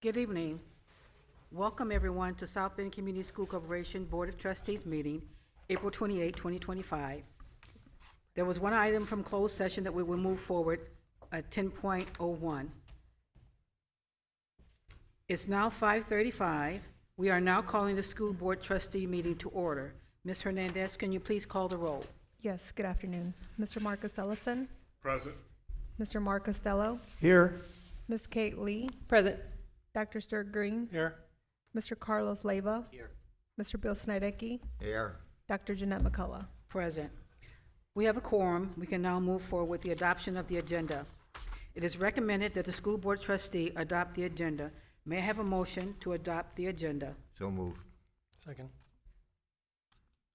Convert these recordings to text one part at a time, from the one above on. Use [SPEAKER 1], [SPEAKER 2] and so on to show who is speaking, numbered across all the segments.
[SPEAKER 1] Good evening. Welcome, everyone, to South Bend Community School Corporation Board of Trustees meeting, April 28, 2025. There was one item from closed session that we will move forward at 10.01. It's now 5:35. We are now calling the school board trustee meeting to order. Ms. Hernandez, can you please call the roll?
[SPEAKER 2] Yes, good afternoon. Mr. Marcus Ellison,
[SPEAKER 3] Present.
[SPEAKER 2] Mr. Mark Costello,
[SPEAKER 3] Here.
[SPEAKER 2] Ms. Kate Lee,
[SPEAKER 4] Present.
[SPEAKER 2] Dr. Sturt Green,
[SPEAKER 3] Here.
[SPEAKER 2] Mr. Carlos Leyva,
[SPEAKER 3] Here.
[SPEAKER 2] Mr. Bill Snydecki,
[SPEAKER 3] Here.
[SPEAKER 2] Dr. Jeanette McCullough.
[SPEAKER 1] Present. We have a quorum. We can now move forward with the adoption of the agenda. It is recommended that the school board trustee adopt the agenda. May I have a motion to adopt the agenda?
[SPEAKER 3] So moved.
[SPEAKER 5] Second.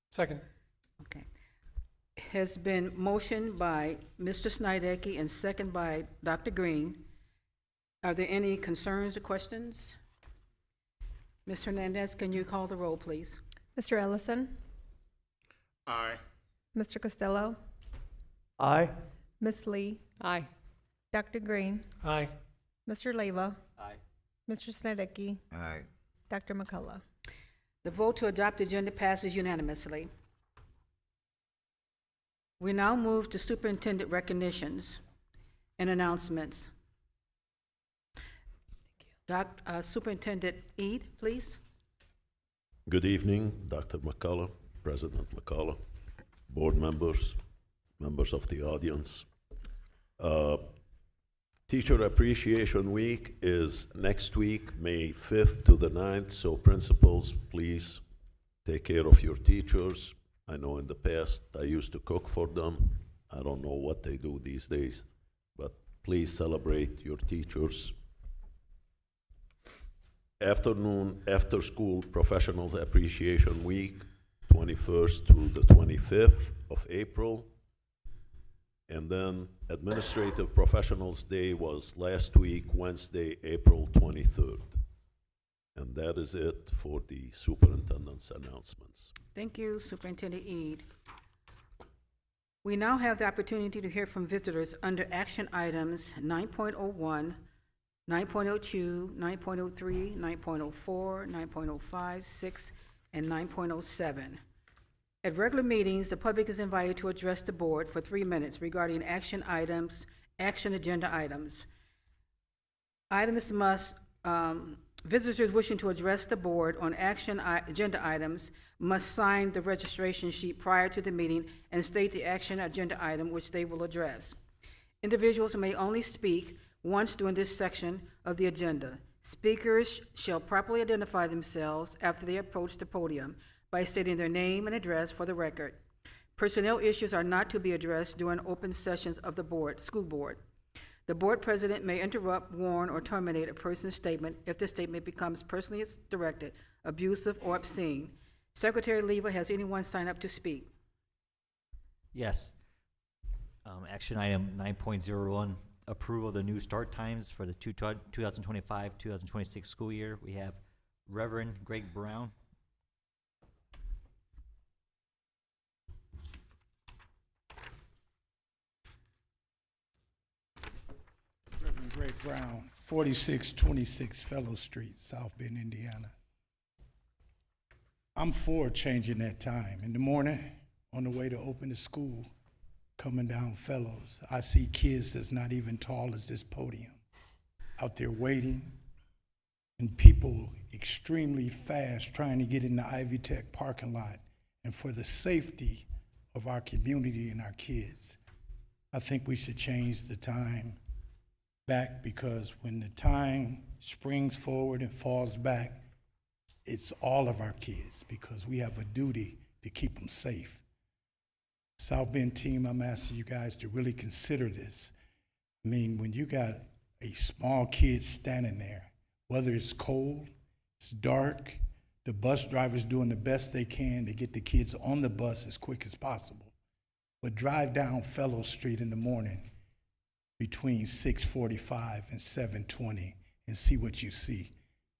[SPEAKER 5] Second.
[SPEAKER 1] Okay. Has been motioned by Mr. Snydecki and second by Dr. Green. Are there any concerns or questions? Ms. Hernandez, can you call the roll, please?
[SPEAKER 2] Mr. Ellison,
[SPEAKER 3] Aye.
[SPEAKER 2] Mr. Costello,
[SPEAKER 5] Aye.
[SPEAKER 2] Ms. Lee,
[SPEAKER 4] Aye.
[SPEAKER 2] Dr. Green,
[SPEAKER 5] Aye.
[SPEAKER 2] Mr. Leyva,
[SPEAKER 3] Aye.
[SPEAKER 2] Mr. Snydecki,
[SPEAKER 3] Aye.
[SPEAKER 2] Dr. McCullough.
[SPEAKER 1] The vote to adopt the agenda passes unanimously. We now move to superintendent recognitions and announcements. Superintendent Eid, please.
[SPEAKER 6] Good evening, Dr. McCullough, President McCullough, board members, members of the audience. Teacher Appreciation Week is next week, May 5th to the 9th, so principals, please take care of your teachers. I know in the past I used to cook for them. I don't know what they do these days, but please celebrate your teachers. Afternoon, after school Professionals Appreciation Week, 21st to the 25th of April. And then Administrative Professionals Day was last week, Wednesday, April 23rd. And that is it for the superintendent's announcements.
[SPEAKER 1] Thank you, Superintendent Eid. We now have the opportunity to hear from visitors under action items 9.01, 9.02, 9.03, 9.04, 9.05, 6, and 9.07. At regular meetings, the public is invited to address the board for 3 minutes regarding action items, action agenda items. Visitors wishing to address the board on agenda items must sign the registration sheet prior to the meeting and state the action agenda item which they will address. Individuals may only speak once during this section of the agenda. Speakers shall properly identify themselves after they approach the podium by stating their name and address for the record. Personnel issues are not to be addressed during open sessions of the school board. The board president may interrupt, warn, or terminate a person's statement if the statement becomes personally directed, abusive, or obscene. Secretary Leyva, has anyone signed up to speak?
[SPEAKER 7] Yes. Action item 9.01, approval of the new start times for the 2025-2026 school year. We have Reverend Greg Brown.
[SPEAKER 8] Reverend Greg Brown, 4626 Fellow Street, South Bend, Indiana. I'm for changing that time. In the morning, on the way to open the school, coming down Fellows, I see kids that's not even tall as this podium out there waiting, and people extremely fast trying to get in the Ivy Tech parking lot. And for the safety of our community and our kids, I think we should change the time back, because when the time springs forward and falls back, it's all of our kids, because we have a duty to keep them safe. South Bend team, I'm asking you guys to really consider this. I mean, when you got a small kid standing there, whether it's cold, it's dark, the bus driver's doing the best they can to get the kids on the bus as quick as possible. But drive down Fellow Street in the morning between 6:45 and 7:20 and see what you see,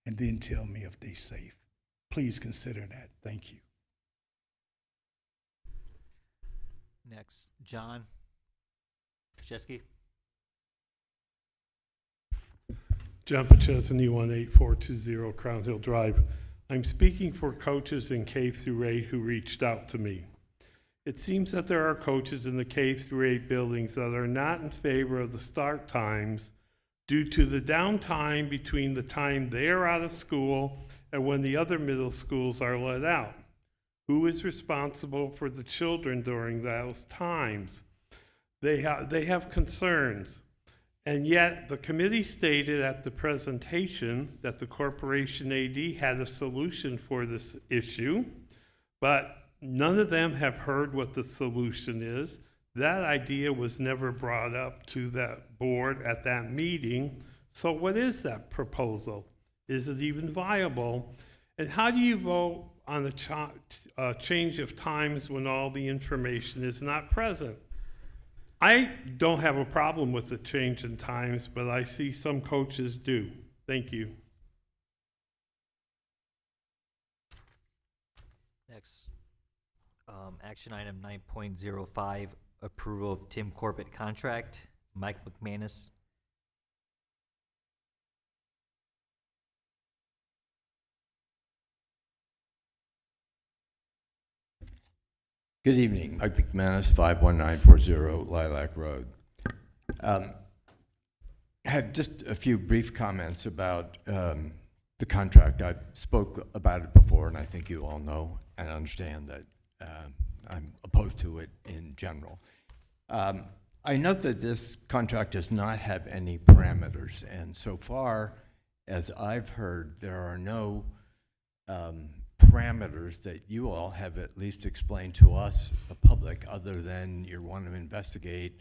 [SPEAKER 8] and then tell me if they're safe. Please consider that. Thank you.
[SPEAKER 7] Next, John Krzyzewski.
[SPEAKER 4] John Chesney, 18420 Crown Hill Drive. I'm speaking for coaches in K through 8 who reached out to me. It seems that there are coaches in the K through 8 buildings that are not in favor of the start times due to the downtime between the time they are out of school and when the other middle schools are let out. Who is responsible for the children during those times? They have concerns. And yet, the committee stated at the presentation that the corporation AD had a solution for this issue, but none of them have heard what the solution is. That idea was never brought up to that board at that meeting. So what is that proposal? Is it even viable? And how do you vote on a change of times when all the information is not present? I don't have a problem with the change in times, but I see some coaches do. Thank you.
[SPEAKER 7] Next, action item 9.05, approval of Tim Corbett contract. Mike McManus.
[SPEAKER 9] Good evening, Mike McManus, 51940 Lilac Road. I have just a few brief comments about the contract. I spoke about it before, and I think you all know and understand that I'm opposed to it in general. I note that this contract does not have any parameters, and so far as I've heard, there are no parameters that you all have at least explained to us, the public, other than you want to investigate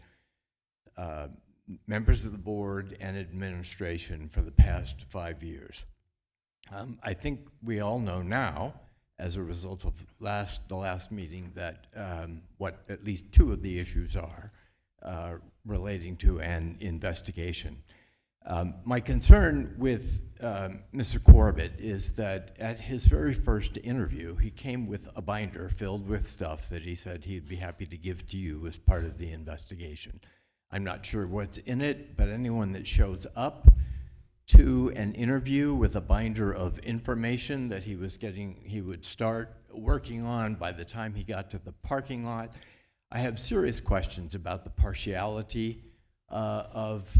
[SPEAKER 9] members of the board and administration for the past 5 years. I think we all know now, as a result of the last meeting, that what at least two of the issues are relating to an investigation. My concern with Mr. Corbett is that at his very first interview, he came with a binder filled with stuff that he said he'd be happy to give to you as part of the investigation. I'm not sure what's in it, but anyone that shows up to an interview with a binder of information that he would start working on by the time he got to the parking lot, I have serious questions about the partiality of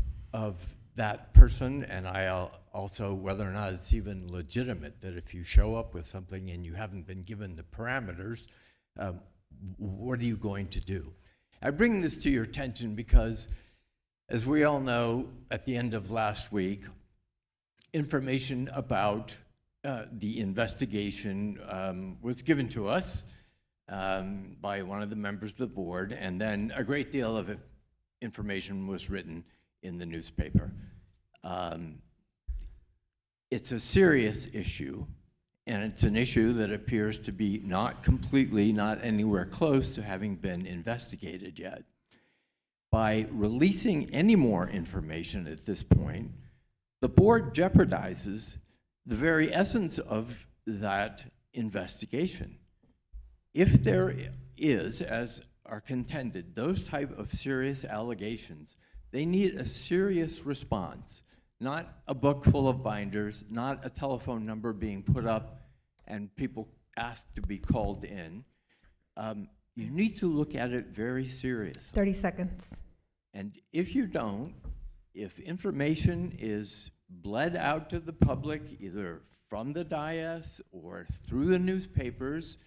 [SPEAKER 9] that person, and I also whether or not it's even legitimate that if you show up with something and you haven't been given the parameters, what are you going to do? I bring this to your attention because, as we all know, at the end of last week, information about the investigation was given to us by one of the members of the board, and then a great deal of information was written in the newspaper. It's a serious issue, and it's an issue that appears to be not anywhere close to having been investigated yet. By releasing any more information at this point, the board jeopardizes the very essence of that investigation. If there is, as are contended, those type of serious allegations, they need a serious response, not a book full of binders, not a telephone number being put up and people asked to be called in. You need to look at it very seriously.
[SPEAKER 2] 30 seconds.
[SPEAKER 9] And if you don't, if information is bled out to the public, either from the dais or through the newspapers,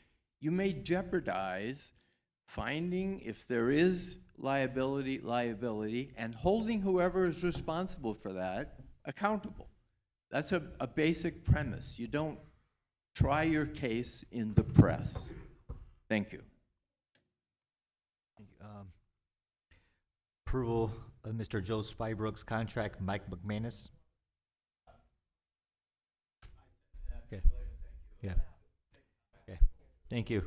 [SPEAKER 9] you may jeopardize finding if there is liability, and holding whoever is responsible for that accountable. That's a basic premise. You don't try your case in the press. Thank you.
[SPEAKER 7] Thank you. Approval of Mr. Joe Spybrook's contract, Mike McManus. Okay. Yeah. Okay. Thank you.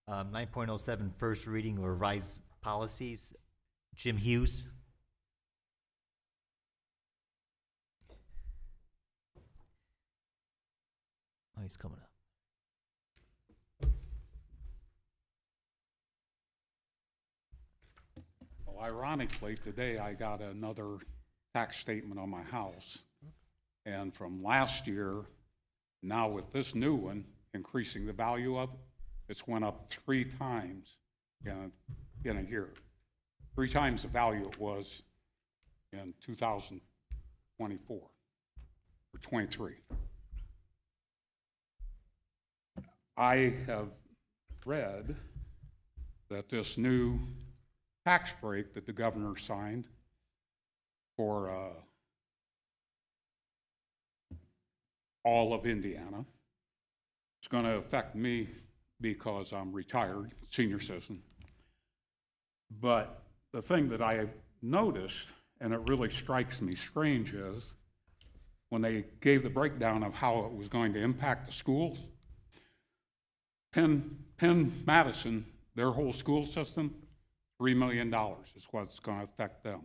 [SPEAKER 7] 9.07, first reading of revised policies. Jim Hughes. Oh, he's coming up.
[SPEAKER 3] Well, ironically, today I got another tax statement on my house, And from last year, now with this new one, increasing the value of it, it's went up 3 times in a year. 3 times the value it was in 2024 or 23. I have read that this new tax break that the governor signed for all of Indiana, it's going to affect me because I'm retired, senior citizen. But the thing that I noticed, and it really strikes me strange, is when they gave the breakdown of how it was going to impact the schools, Penn Madison, their whole school system, $3 million is what's going to affect them.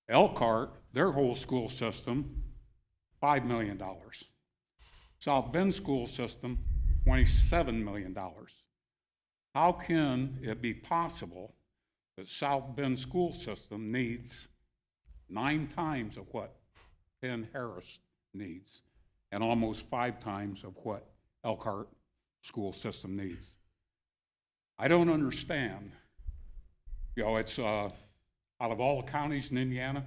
[SPEAKER 3] Elkhart, their whole school system, $5 million. South Bend school system, $27 million. How can it be possible that South Bend school system needs 9 times of what Penn Harris needs and almost 5 times of what Elkhart school system needs? I don't understand. You know, it's out of all the counties in Indiana,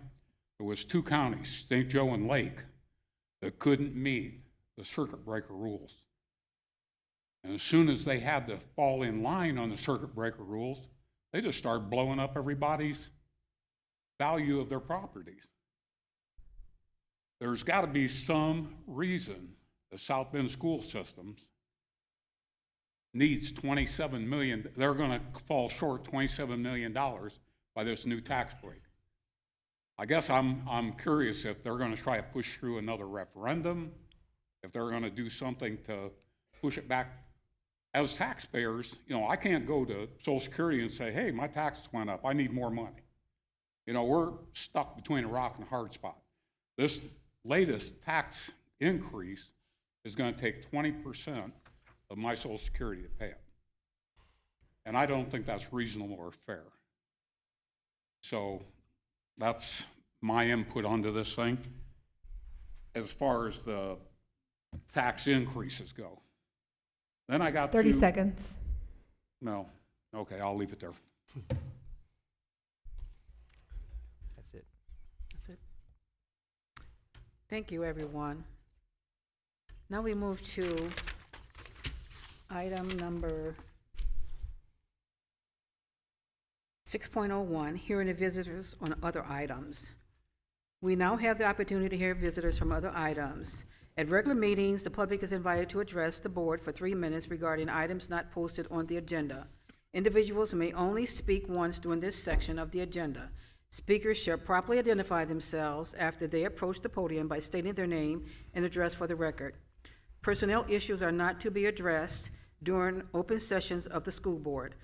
[SPEAKER 3] there was 2 counties, St. Joe and Lake, that couldn't meet the circuit breaker rules. And as soon as they had to fall in line on the circuit breaker rules, they just started blowing up everybody's value of their properties. There's got to be some reason the South Bend school systems needs $27 million. They're going to fall short $27 million by this new tax break. I guess I'm curious if they're going to try to push through another referendum, if they're going to do something to push it back. As taxpayers, you know, I can't go to Social Security and say, hey, my taxes went up, I need more money. You know, we're stuck between a rock and a hard spot. This latest tax increase is going to take 20% of my Social Security to pay it. And I don't think that's reasonable or fair. So that's my input onto this thing as far as the tax increases go. Then I got
[SPEAKER 2] 30 seconds.
[SPEAKER 3] No, okay, I'll leave it there.
[SPEAKER 7] That's it.
[SPEAKER 1] That's it. Thank you, everyone. Now we move to item number 6.01, hearing the visitors on other items. We now have the opportunity to hear visitors from other items. At regular meetings, the public is invited to address the board for 3 minutes regarding items not posted on the agenda. Individuals may only speak once during this section of the agenda. Speakers shall properly identify themselves after they approach the podium by stating their name and address for the record. Personnel issues are not to be addressed during open sessions of the school board.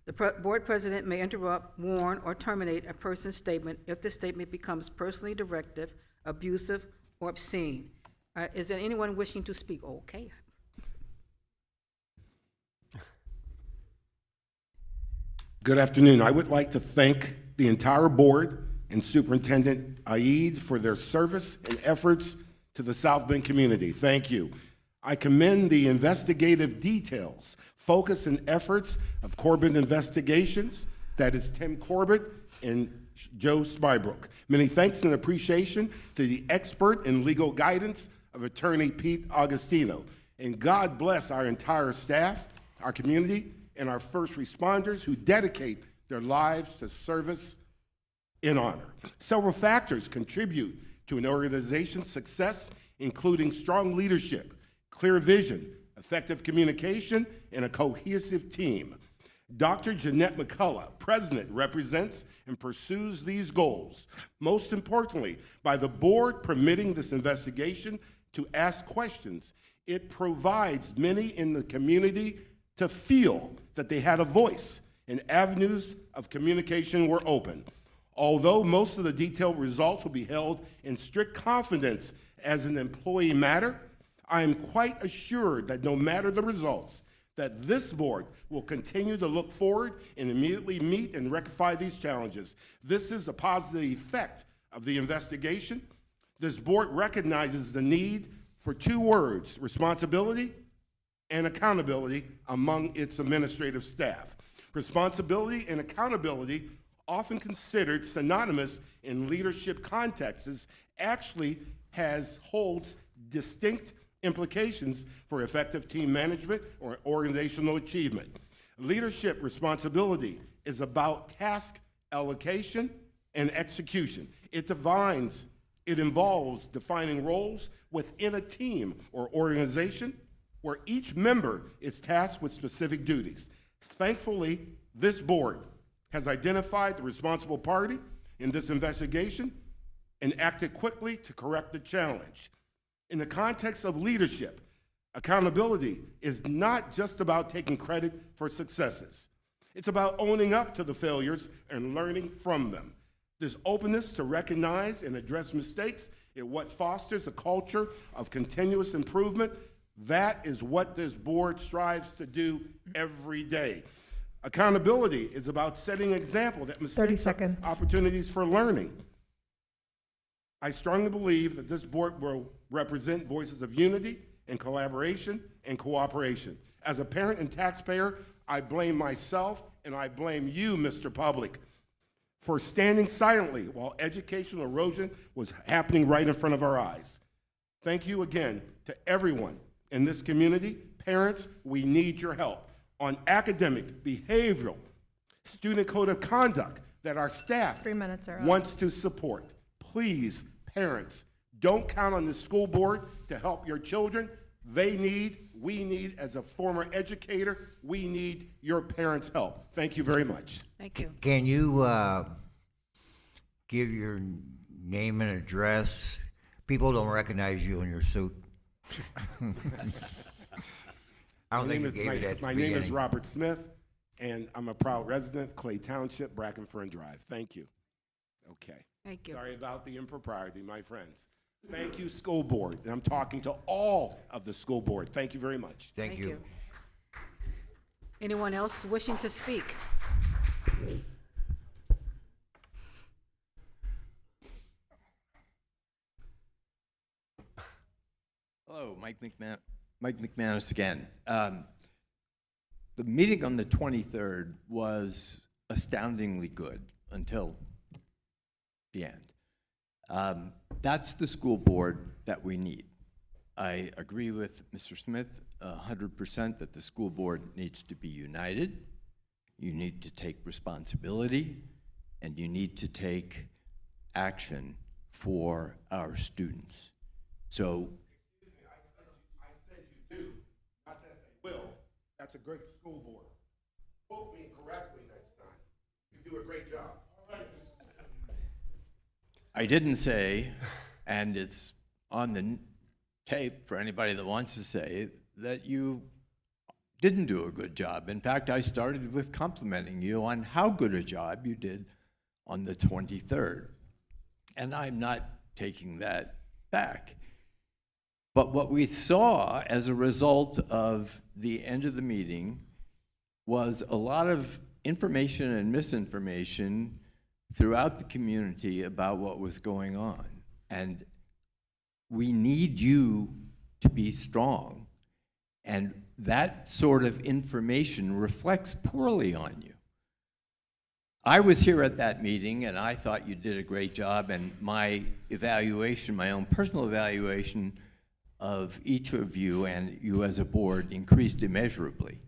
[SPEAKER 1] The board president may interrupt, warn, or terminate a person's statement if the statement becomes personally directive, abusive, or obscene. Is there anyone wishing to speak? Okay.
[SPEAKER 10] Good afternoon. I would like to thank the entire board and Superintendent Aid for their service and efforts to the South Bend community. Thank you. I commend the investigative details, focus, and efforts of Corbett Investigations, that is Tim Corbett and Joe Spybrook. Many thanks and appreciation to the expert and legal guidance of Attorney Pete Augustino. And God bless our entire staff, our community, and our first responders who dedicate their lives to service in honor. Several factors contribute to an organization's success, including strong leadership, clear vision, effective communication, and a cohesive team. Dr. Jeanette McCullough, President, represents and pursues these goals. Most importantly, by the board permitting this investigation to ask questions, it provides many in the community to feel that they had a voice and avenues of communication were open. Although most of the detailed results will be held in strict confidence as an employee matter, I am quite assured that no matter the results, that this board will continue to look forward and immediately meet and rectify these challenges. This is a positive effect of the investigation. This board recognizes the need for two words, responsibility and accountability, among its administrative staff. Responsibility and accountability, often considered synonymous in leadership contexts, actually holds distinct implications for effective team management or organizational achievement. Leadership responsibility is about task allocation and execution. It involves defining roles within a team or organization where each member is tasked with specific duties. Thankfully, this board has identified the responsible party in this investigation and acted quickly to correct the challenge. In the context of leadership, accountability is not just about taking credit for successes. It's about owning up to the failures and learning from them. This openness to recognize and address mistakes is what fosters a culture of continuous improvement. That is what this board strives to do every day. Accountability is about setting an example that
[SPEAKER 2] 30
[SPEAKER 10] mistakes are
[SPEAKER 2] seconds.
[SPEAKER 10] opportunities for learning. I strongly believe that this board will represent voices of unity and collaboration and cooperation. As a parent and taxpayer, I blame myself and I blame you, Mr. Public, for standing silently while educational erosion was happening right in front of our eyes. Thank you again to everyone in this community. Parents, we need your help on academic, behavioral, student code of conduct that our staff
[SPEAKER 2] 3 minutes are up.
[SPEAKER 10] wants to support. Please, parents, don't count on the school board to help your children. We need, as a former educator, we need your parents' help. Thank you very much.
[SPEAKER 1] Thank you.
[SPEAKER 11] Can you give your name and address? People don't recognize you in your suit. I don't think you gave it at the
[SPEAKER 10] My name is
[SPEAKER 11] beginning.
[SPEAKER 10] Robert Smith, and I'm a proud resident of Clay Township, Brackenfern Drive. Thank you. Okay.
[SPEAKER 1] Thank you.
[SPEAKER 10] Sorry about the impropriety, my friends. Thank you, school board. And I'm talking to all of the school board. Thank you very much.
[SPEAKER 11] Thank you.
[SPEAKER 1] Anyone else wishing to speak?
[SPEAKER 9] Hello, Mike McManus again. The meeting on the 23rd was astoundingly good until the end. That's the school board that we need. I agree with Mr. Smith 100% that the school board needs to be united. You need to take responsibility, and you need to take action for our students. So
[SPEAKER 10] I said you do, not that they will. That's a great school board. Quote me correctly next time. You do a great job.
[SPEAKER 9] I didn't say, and it's on the tape for anybody that wants to say, that you didn't do a good job. In fact, I started with complimenting you on how good a job you did on the 23rd. And I'm not taking that back. But what we saw as a result of the end of the meeting was a lot of information and misinformation throughout the community about what was going on. And we need you to be strong. And that sort of information reflects poorly on you. I was here at that meeting, and I thought you did a great job, and my evaluation, my own personal evaluation of each of you and you as a board increased immeasurably.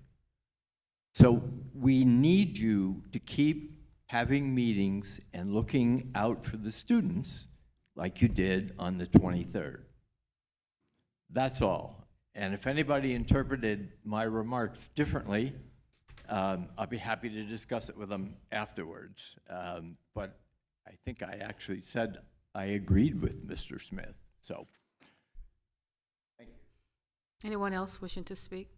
[SPEAKER 9] So we need you to keep having meetings and looking out for the students like you did on the 23rd. That's all. And if anybody interpreted my remarks differently, I'll be happy to discuss it with them afterwards. But I think I actually said I agreed with Mr. Smith. So, thank you.
[SPEAKER 1] Anyone else wishing to speak?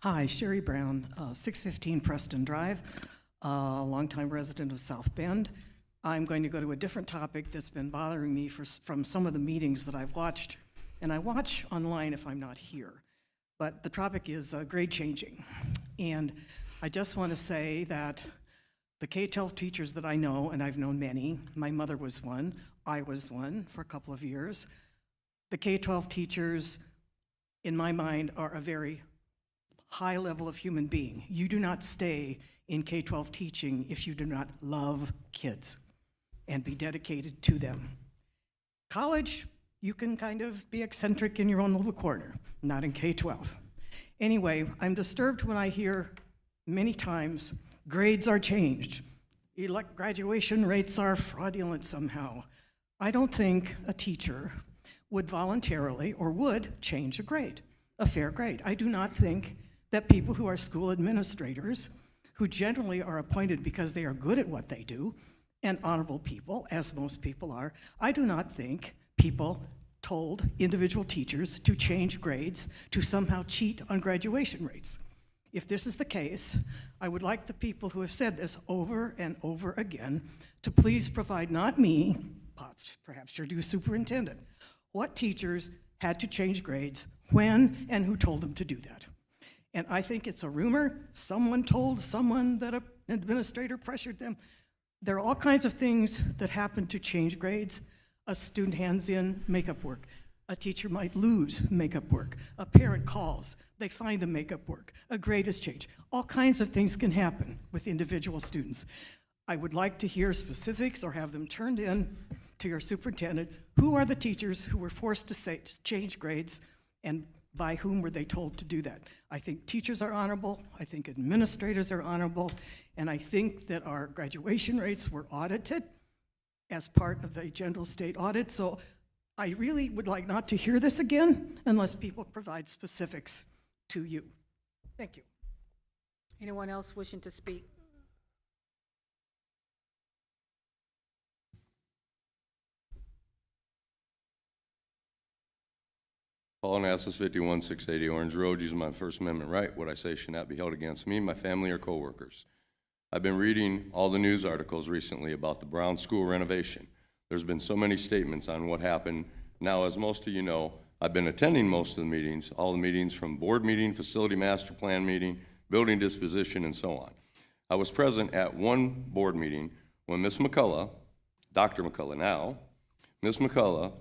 [SPEAKER 12] Hi, Sherry Brown, 615 Preston Drive, longtime resident of South Bend. I'm going to go to a different topic that's been bothering me from some of the meetings that I've watched, and I watch online if I'm not here. But the topic is grade changing. And I just want to say that The K-12 teachers that I know, and I've known many, my mother was one, I was one for a couple of years. The K-12 teachers, in my mind, are a very high level of human being. You do not stay in K-12 teaching if you do not love kids and be dedicated to them. College, you can kind of be eccentric in your own little corner, not in K-12. Anyway, I'm disturbed when I hear many times grades are changed. Graduation rates are fraudulent somehow. I don't think a teacher would voluntarily or would change a grade, a fair grade. I do not think that people who are school administrators, who generally are appointed because they are good at what they do, and honorable people, as most people are, I do not think people told individual teachers to change grades to somehow cheat on graduation rates. If this is the case, I would like the people who have said this over and over again to please provide, not me, perhaps your new superintendent, what teachers had to change grades, when, and who told them to do that. And I think it's a rumor. Someone told someone that an administrator pressured them. There are all kinds of things that happen to change grades. A student hands in makeup work. A teacher might lose makeup work. A parent calls. They find the makeup work. A grade is changed. All kinds of things can happen with individual students. I would like to hear specifics or have them turned in to your superintendent. Who are the teachers who were forced to change grades, and by whom were they told to do that? I think teachers are honorable. I think administrators are honorable. And I think that our graduation rates were audited as part of the general state audit. So I really would like not to hear this again unless people provide specifics to you. Thank you.
[SPEAKER 1] Anyone else wishing to speak?
[SPEAKER 13] Paul Nassas, 51680 Orange Road, using my First Amendment right. What I say should not be held against me, my family, or coworkers. I've been reading all the news articles recently about the Brown School renovation. There's been so many statements on what happened. Now, as most of you know, I've been attending most of the meetings, all the meetings from board meeting, facility master plan meeting, building disposition, and so on. I was present at one board meeting when Ms. McCullough, Dr. McCullough now, Ms. McCullough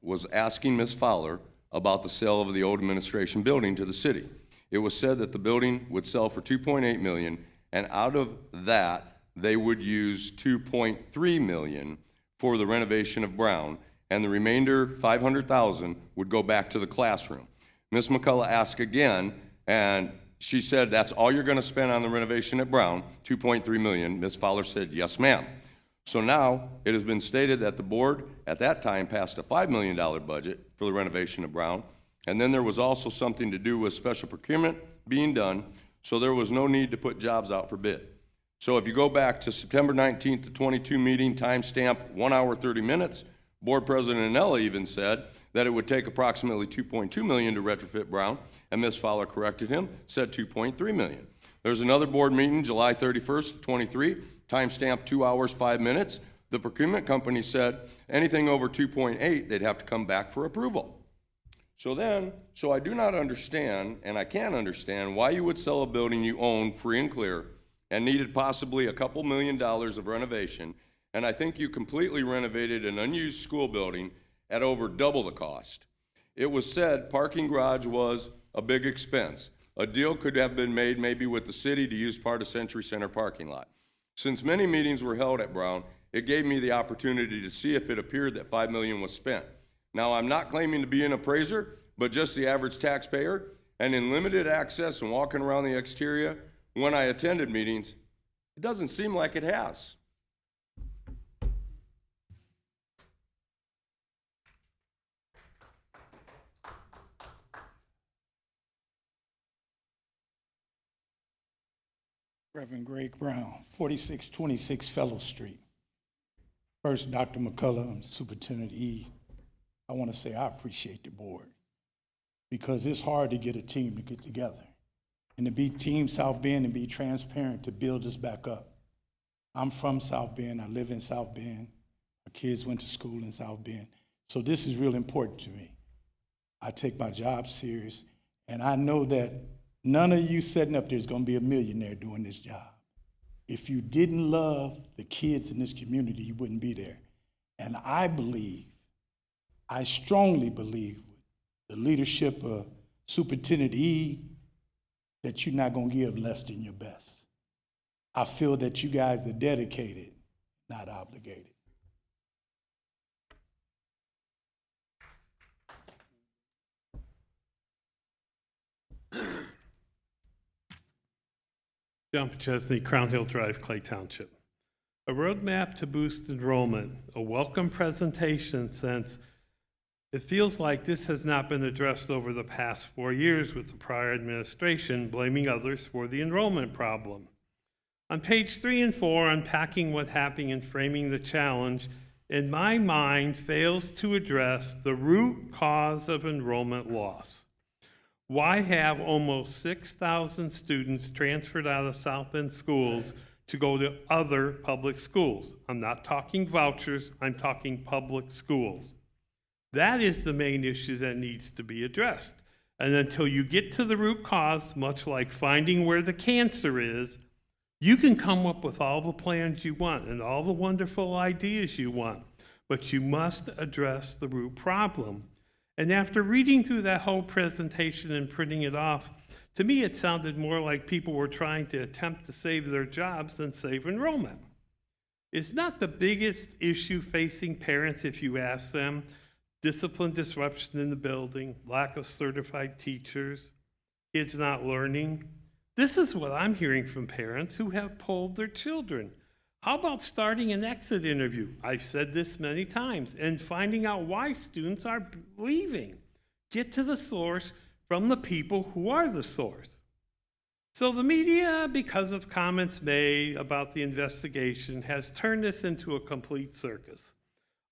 [SPEAKER 13] was asking Ms. Fowler about the sale of the old administration building to the city. It was said that the building would sell for $2.8 million, and out of that, they would use $2.3 million for the renovation of Brown, and the remainder, $500,000, would go back to the classroom. Ms. McCullough asked again, and she said, that's all you're gonna spend on the renovation at Brown, $2.3 million. Ms. Fowler said, yes, ma'am. So now, it has been stated that the board, at that time, passed a $5 million budget for the renovation of Brown, and then there was also something to do with special procurement being done, so there was no need to put jobs out for bid. So if you go back to September 19th to 22 meeting, timestamp 1 hour 30 minutes, Board President Anella even said that it would take approximately $2.2 million to retrofit Brown, and Ms. Fowler corrected him, said $2.3 million. There's another board meeting, July 31st, 23, timestamp 2 hours 5 minutes. The procurement company said anything over 2.8, they'd have to come back for approval. So I do not understand, and I can't understand, why you would sell a building you own free and clear and needed possibly a couple $1 million of renovation, and I think you completely renovated an unused school building at over double the cost. It was said parking garage was a big expense. A deal could have been made maybe with the city to use part of Century Center parking lot. Since many meetings were held at Brown, it gave me the opportunity to see if it appeared that $5 million was spent. Now, I'm not claiming to be an appraiser, but just the average taxpayer, and in limited access and walking around the exterior, when I attended meetings, it doesn't seem like it has.
[SPEAKER 8] Reverend Greg Brown, 4626 Fellow Street. First, Dr. McCullough and Superintendent E, I want to say I appreciate the board because it's hard to get a team to get together and to be Team South Bend and be transparent to build us back up. I'm from South Bend. I live in South Bend. My kids went to school in South Bend. So this is real important to me. I take my job serious, and I know that none of you sitting up there is going to be a millionaire doing this job. If you didn't love the kids in this community, you wouldn't be there. And I strongly believe, with the leadership of Superintendent Ede, that you're not going to give less than your best. I feel that you guys are dedicated, not obligated.
[SPEAKER 4] John Chesney, Crown Hill Drive, Clay Township. A roadmap to boost enrollment, a welcome presentation since it feels like this has not been addressed over the past 4 years with the prior administration blaming others for the enrollment problem. On page 3 and 4, unpacking what happened and framing the challenge, in my mind, fails to address the root cause of enrollment loss. Why have almost 6,000 students transferred out of South Bend schools to go to other public schools? I'm not talking vouchers, I'm talking public schools. That is the main issue that needs to be addressed. And until you get to the root cause, much like finding where the cancer is, you can come up with all the plans you want and all the wonderful ideas you want, but you must address the root problem. And after reading through that whole presentation and printing it off, to me it sounded more like people were trying to attempt to save their jobs than save enrollment. It's not the biggest issue facing parents if you ask them. Discipline disruption in the building, lack of certified teachers, kids not learning. This is what I'm hearing from parents who have polled their children. How about starting an exit interview? I've said this many times, and finding out why students are leaving. Get to the source from the people who are the source. So the media, because of comments made about the investigation, has turned this into a complete circus.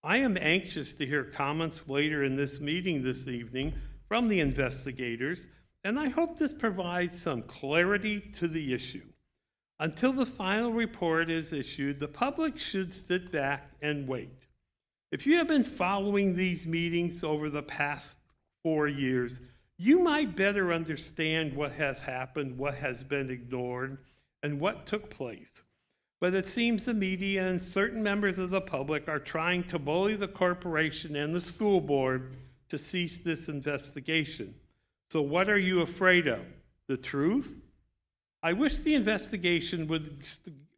[SPEAKER 4] I am anxious to hear comments later in this meeting this evening from the investigators, and I hope this provides some clarity to the issue. Until the final report is issued, the public should sit back and wait. If you have been following these meetings over the past 4 years, you might better understand what has happened, what has been ignored, and what took place. But it seems the media and certain members of the public are trying to bully the corporation and the school board to cease this investigation. So what are you afraid of? The truth? I wish the investigation would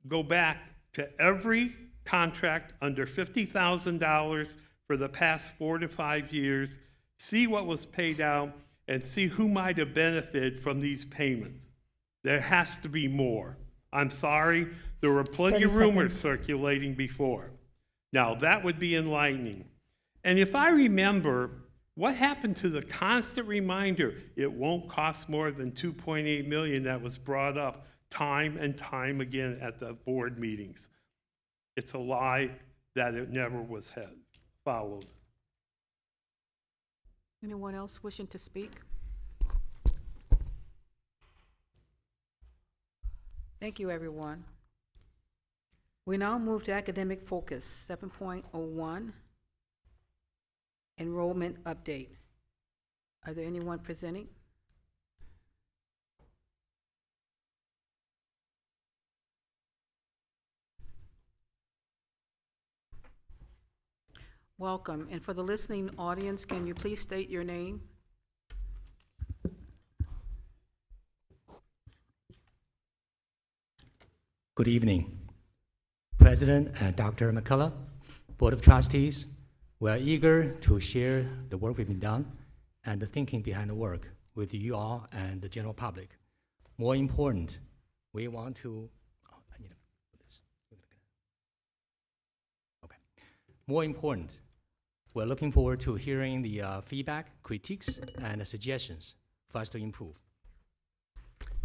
[SPEAKER 4] go back to every contract under $50,000 for the past 4 to 5 years, see what was paid out, and see who might have benefited from these payments. There has to be more. I'm sorry, there were plenty of rumors circulating before. Now, that would be enlightening. And if I remember, what happened to the constant reminder, it won't cost more than $2.8 million that was brought up time and time again at the board meetings? It's a lie that it never was followed.
[SPEAKER 1] Anyone else wishing to speak? Thank you, everyone. We now move to academic focus, 7.01, enrollment update. Are there anyone presenting? Welcome. And for the listening audience, can you please state your name?
[SPEAKER 14] Good evening. President and Dr. McCullough, Board of Trustees, we are eager to share the work we've been done and the thinking behind the work with you all and the general public. More important, we want to, I need to put this. Okay. More important, we're looking forward to hearing the feedback, critiques, and suggestions for us to improve.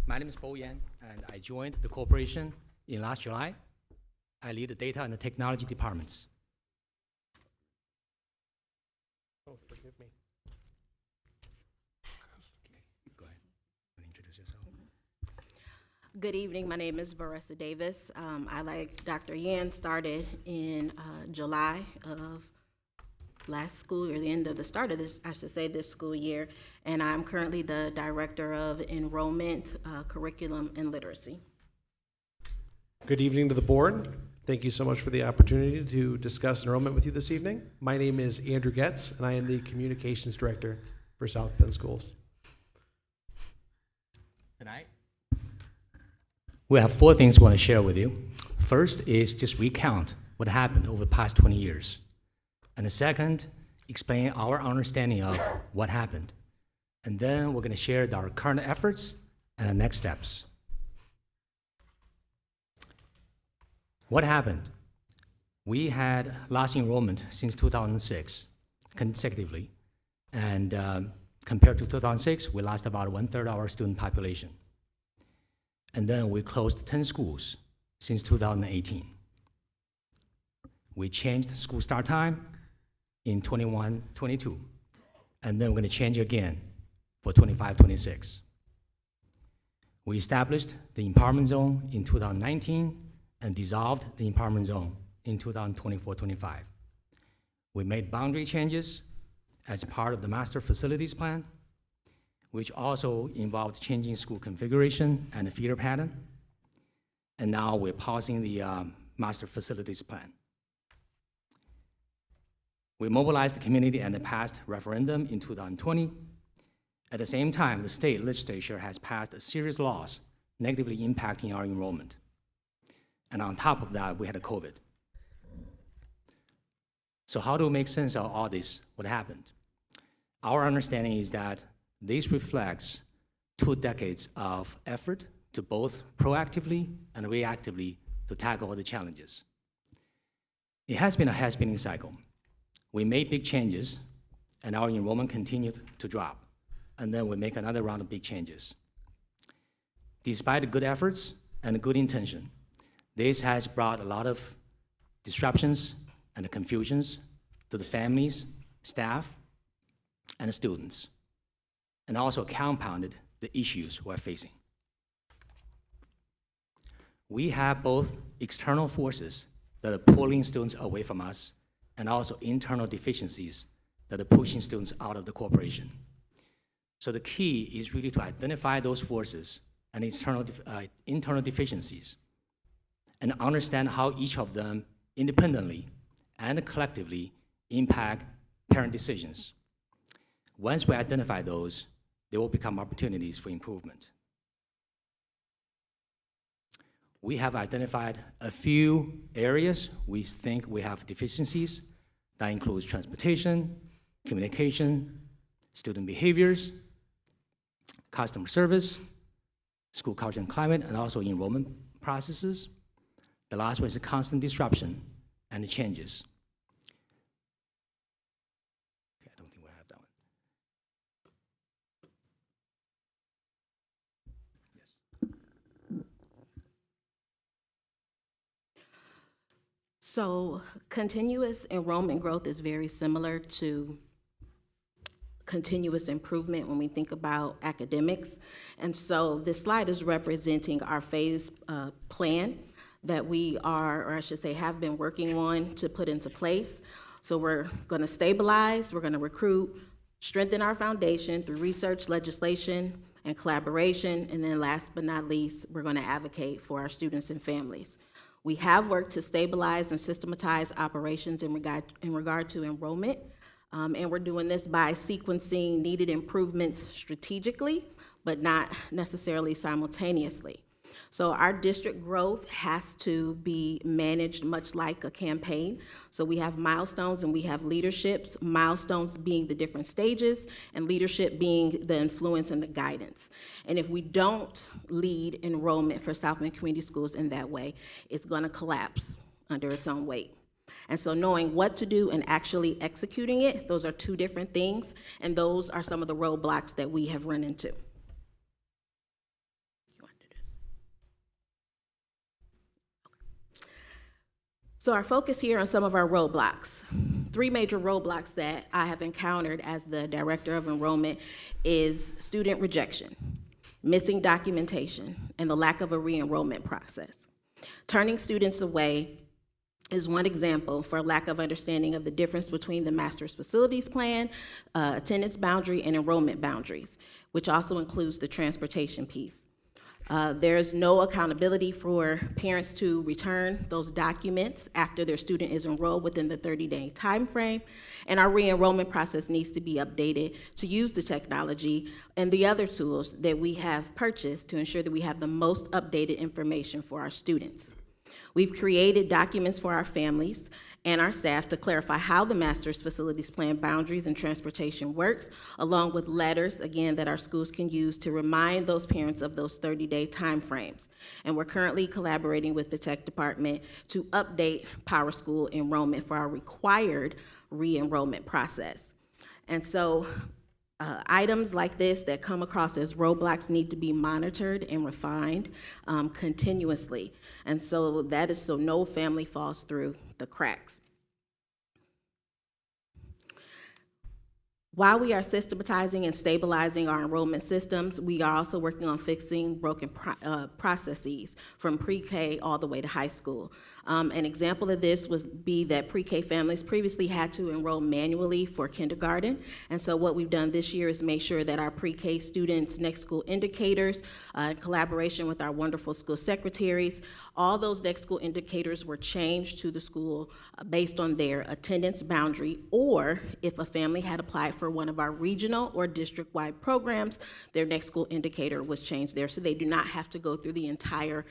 [SPEAKER 14] My name is Bo Yan, and I joined the corporation in last July. I lead the data and the technology departments.
[SPEAKER 5] Oh, forgive me.
[SPEAKER 14] Go ahead and introduce yourself.
[SPEAKER 15] Good evening. My name is Varessa Davis. I, like Dr. Yan, started in July of last school year, the end of the start of this, I should say, this school year, and I'm currently the Director of Enrollment, Curriculum, and Literacy.
[SPEAKER 5] Good evening to the board. Thank you so much for the opportunity to discuss enrollment with you this evening. My name is Andrew Getz, and I am the Communications Director for South Bend Schools.
[SPEAKER 14] Tonight, we have 4 things we want to share with you. First is just recount what happened over the past 20 years. And the second, explain our understanding of what happened. And then we're going to share our current efforts and the next steps. What happened? We had lost enrollment since 2006 consecutively. And compared to 2006, we lost about 1/3 of our student population. And then we closed 10 schools since 2018. We changed school start time in 21-22, and then we're going to change again for 25-26. We established the empowerment zone in 2019 and dissolved the empowerment zone in 2024-25. We made boundary changes as part of the master facilities plan, which also involved changing school configuration and the feeder pattern. And now we're pausing the master facilities plan. We mobilized the community and passed referendum in 2020. At the same time, the state legislature has passed a serious laws negatively impacting our enrollment. And on top of that, we had a COVID. So how do we make sense of all this, what happened? Our understanding is that this reflects 2 decades of effort to both proactively and reactively to tackle the challenges. It has been a has-been cycle. We made big changes, and our enrollment continued to drop. And then we make another round of big changes. Despite the good efforts and good intention, this has brought a lot of disruptions and confusions to the families, staff, and the students, and also compounded the issues we're facing. We have both external forces that are pulling students away from us and also internal deficiencies that are pushing students out of the corporation. So the key is really to identify those forces and internal deficiencies and understand how each of them independently and collectively impact parent decisions. Once we identify those, there will become opportunities for improvement. We have identified a few areas we think we have deficiencies. That includes transportation, communication, student behaviors, customer service, school culture and climate, and also enrollment processes. The last one is the constant disruption and the changes. Okay, I don't think we have that one. Yes.
[SPEAKER 15] So continuous enrollment growth is very similar to continuous improvement when we think about academics. And so this slide is representing our phase plan that we are, or I should say have been working on to put into place. So we're gonna stabilize, we're gonna recruit, strengthen our foundation through research, legislation, and collaboration, and then last but not least, we're gonna advocate for our students and families. We have worked to stabilize and systematize operations in regard to enrollment, and we're doing this by sequencing needed improvements strategically, but not necessarily simultaneously. So our district growth has to be managed much like a campaign. So we have milestones and we have leaderships, milestones being the different stages, and leadership being the influence and the guidance. And if we don't lead enrollment for South Bend Community Schools in that way, it's gonna collapse under its own weight. And so knowing what to do and actually executing it, those are 2 different things, and those are some of the roadblocks that we have run into. So our focus here on some of our roadblocks. 3 major roadblocks that I have encountered as the Director of Enrollment is student rejection, missing documentation, and the lack of a re-enrollment process. Turning students away is one example for lack of understanding of the difference between the master's facilities plan, attendance boundary, and enrollment boundaries, which also includes the transportation piece. There's no accountability for parents to return those documents after their student is enrolled within the 30-day time frame. And our re-enrollment process needs to be updated to use the technology and the other tools that we have purchased to ensure that we have the most updated information for our students. We've created documents for our families and our staff to clarify how the master's facilities plan boundaries and transportation works, along with letters, again, that our schools can use to remind those parents of those 30-day timeframes. And we're currently collaborating with the tech department to update Power School enrollment for our required re-enrollment process. And so items like this that come across as roadblocks need to be monitored and refined continuously. And so that is so no family falls through the cracks. While we are systematizing and stabilizing our enrollment systems, we are also working on fixing broken processes from pre-K all the way to high school. An example of this would be that pre-K families previously had to enroll manually for kindergarten. And so what we've done this year is make sure that our pre-K students' next school indicators, in collaboration with our wonderful school secretaries, all those next school indicators were changed to the school based on their attendance boundary, or if a family had applied for one of our regional or district-wide programs, their next school indicator was changed there, so they do not have to go through the entire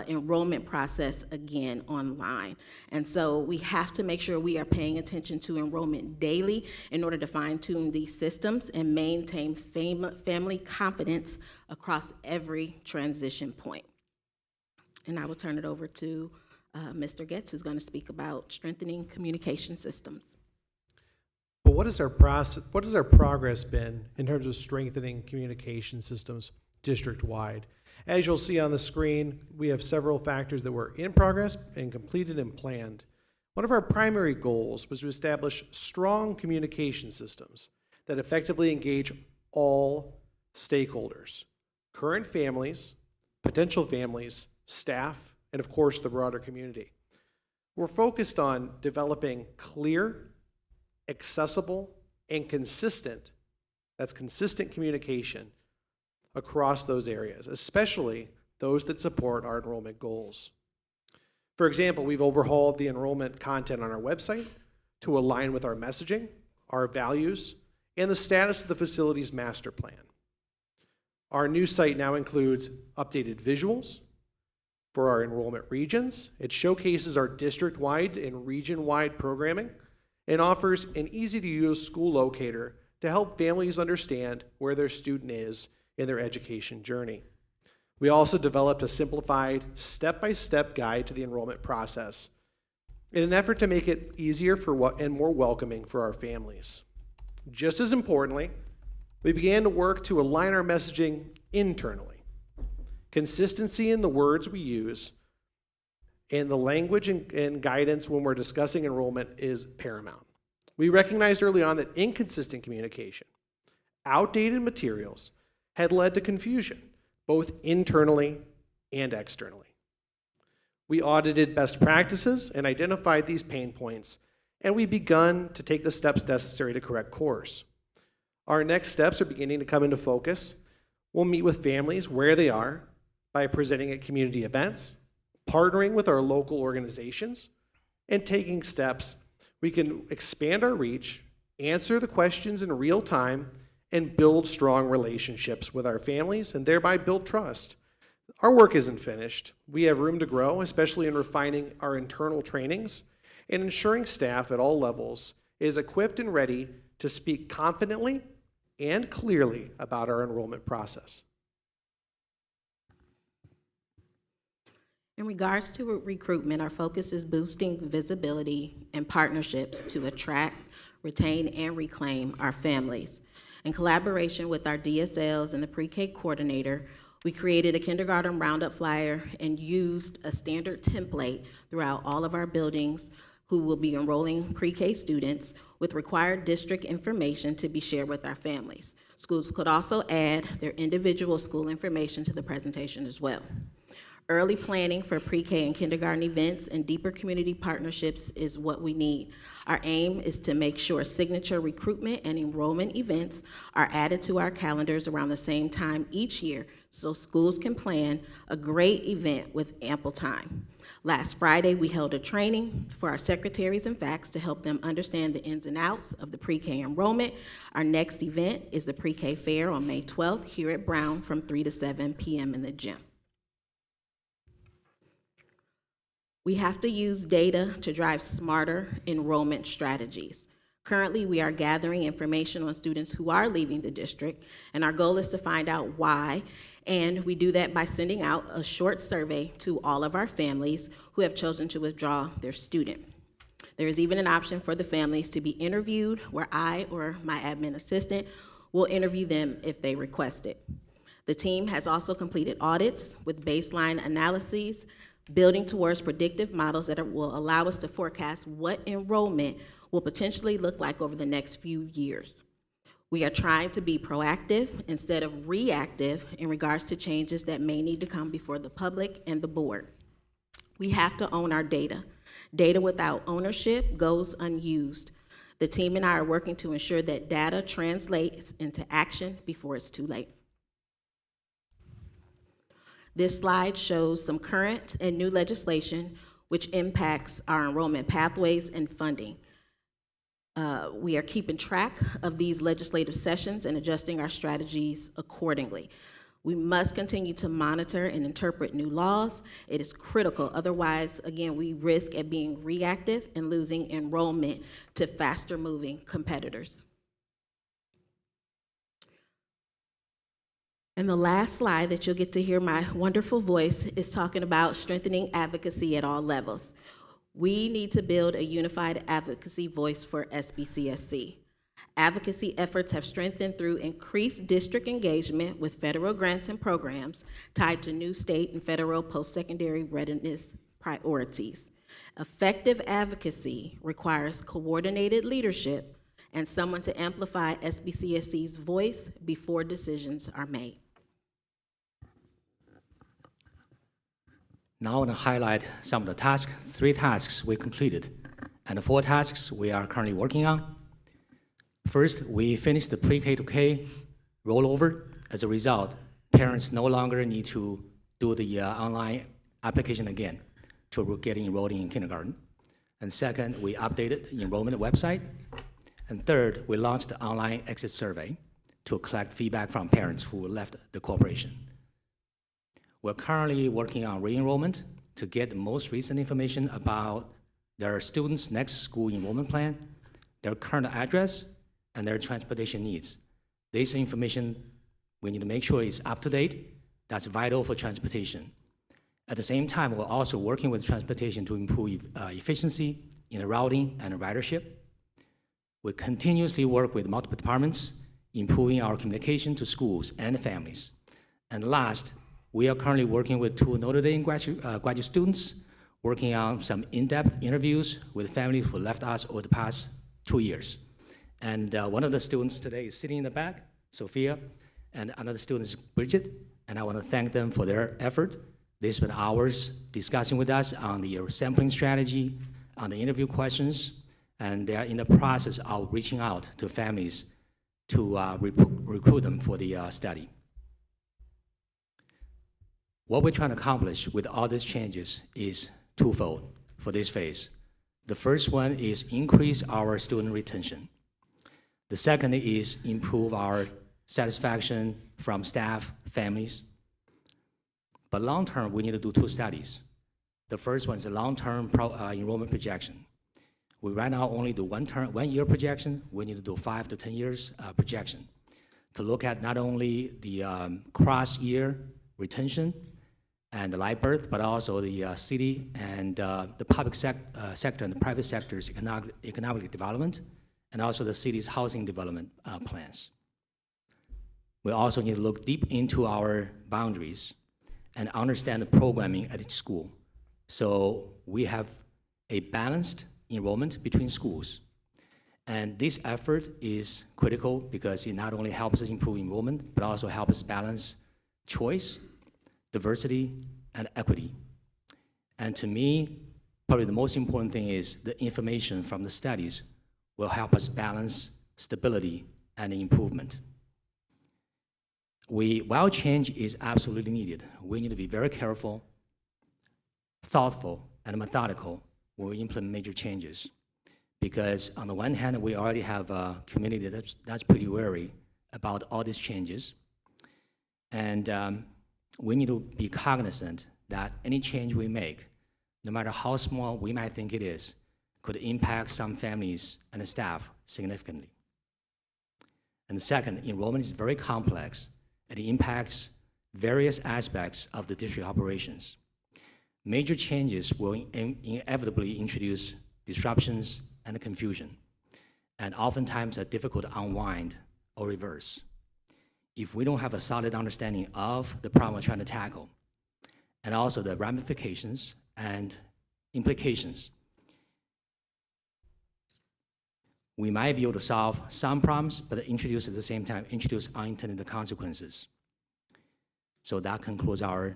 [SPEAKER 15] enrollment process again online. And so we have to make sure we are paying attention to enrollment daily in order to fine-tune these systems and maintain family confidence across every transition point. And I will turn it over to Mr. Getz, who's going to speak about strengthening communication systems.
[SPEAKER 5] But what has our progress been in terms of strengthening communication systems district-wide? As you'll see on the screen, we have several factors that were in progress and completed and planned. One of our primary goals was to establish strong communication systems that effectively engage all stakeholders, current families, potential families, staff, and of course the broader community. We're focused on developing clear, accessible, and consistent communication across those areas, especially those that support our enrollment goals. For example, we've overhauled the enrollment content on our website to align with our messaging, our values, and the status of the facility's master plan. Our new site now includes updated visuals for our enrollment regions. It showcases our district-wide and region-wide programming and offers an easy-to-use school locator to help families understand where their student is in their education journey. We also developed a simplified step-by-step guide to the enrollment process in an effort to make it easier and more welcoming for our families. Just as importantly, we began to work to align our messaging internally. Consistency in the words we use and the language and guidance when we're discussing enrollment is paramount. We recognized early on that inconsistent communication, outdated materials, had led to confusion, both internally and externally. We audited best practices and identified these pain points, and we've begun to take the steps necessary to correct course. Our next steps are beginning to come into focus. We'll meet with families where they are by presenting at community events, partnering with our local organizations, and taking steps we can expand our reach, answer the questions in real time, and build strong relationships with our families and thereby build trust. Our work isn't finished. We have room to grow, especially in refining our internal trainings and ensuring staff at all levels is equipped and ready to speak confidently and clearly about our enrollment process.
[SPEAKER 15] In regards to recruitment, our focus is boosting visibility and partnerships to attract, retain, and reclaim our families. In collaboration with our DSLs and the pre-K coordinator, we created a kindergarten roundup flyer and used a standard template throughout all of our buildings who will be enrolling pre-K students with required district information to be shared with our families. Schools could also add their individual school information to the presentation as well. Early planning for pre-K and kindergarten events and deeper community partnerships is what we need. Our aim is to make sure signature recruitment and enrollment events are added to our calendars around the same time each year so schools can plan a great event with ample time. Last Friday, we held a training for our secretaries and FACs to help them understand the ins and outs of the pre-K enrollment. Our next event is the pre-K fair on May 12th here at Brown from 3 to 7 p.m. in the gym. We have to use data to drive smarter enrollment strategies. Currently, we are gathering information on students who are leaving the district, and our goal is to find out why, and we do that by sending out a short survey to all of our families who have chosen to withdraw their student. There is even an option for the families to be interviewed where I or my admin assistant will interview them if they request it. The team has also completed audits with baseline analyses, building towards predictive models that will allow us to forecast what enrollment will potentially look like over the next few years. We are trying to be proactive instead of reactive in regards to changes that may need to come before the public and the board. We have to own our data. Data without ownership goes unused. The team and I are working to ensure that data translates into action before it's too late. This slide shows some current and new legislation which impacts our enrollment pathways and funding. We are keeping track of these legislative sessions and adjusting our strategies accordingly. We must continue to monitor and interpret new laws. It is critical. Otherwise, again, we risk at being reactive and losing enrollment to faster moving competitors. And the last slide that you'll get to hear my wonderful voice is talking about strengthening advocacy at all levels. We need to build a unified advocacy voice for SBCSC. Advocacy efforts have strengthened through increased district engagement with federal grants and programs tied to new state and federal post-secondary readiness priorities. Effective advocacy requires coordinated leadership and someone to amplify SBCSC's voice before decisions are made.
[SPEAKER 14] Now I want to highlight some of the tasks, 3 tasks we completed, and 4 tasks we are currently working on. First, we finished the pre-K to K rollover. As a result, parents no longer need to do the online application again to get enrolled in kindergarten. And second, we updated the enrollment website. And third, we launched the online exit survey to collect feedback from parents who left the corporation. We're currently working on re-enrollment to get the most recent information about their students' next school enrollment plan, their current address, and their transportation needs. This information, we need to make sure is up to date. That's vital for transportation. At the same time, we're also working with transportation to improve efficiency in the routing and ridership. We continuously work with multiple departments, improving our communication to schools and families. And last, we are currently working with 2 Notre Dame graduate students, working on some in-depth interviews with families who left us over the past 2 years. And one of the students today is sitting in the back, Sophia, and another student is Bridget, and I want to thank them for their effort. They spent hours discussing with us on the sampling strategy, on the interview questions, and they are in the process of reaching out to families to recruit them for the study. What we're trying to accomplish with all these changes is twofold for this phase. The first one is increase our student retention. The second is improve our satisfaction from staff, families. But long term, we need to do 2 studies. The first one is a long-term enrollment projection. We right now only do 1 year projection. We need to do 5 to 10 years projection to look at not only the cross-year retention and the live birth, but also the city and the public sector and the private sector's economic development, and also the city's housing development plans. We also need to look deep into our boundaries and understand the programming at each school. So we have a balanced enrollment between schools. And this effort is critical because it not only helps us improve enrollment, but also helps us balance choice, diversity, and equity. And to me, probably the most important thing is the information from the studies will help us balance stability and improvement. While change is absolutely needed, we need to be very careful, thoughtful, and methodical when we implement major changes. Because on the one hand, we already have a community that's pretty wary about all these changes. And we need to be cognizant that any change we make, no matter how small we might think it is, could impact some families and the staff significantly. And second, enrollment is very complex, and it impacts various aspects of the district operations. Major changes will inevitably introduce disruptions and confusion, and oftentimes are difficult to unwind or reverse. If we don't have a solid understanding of the problem we're trying to tackle, and also the ramifications and implications, we might be able to solve some problems, but introduce at the same time, introduce unintended consequences. So that concludes our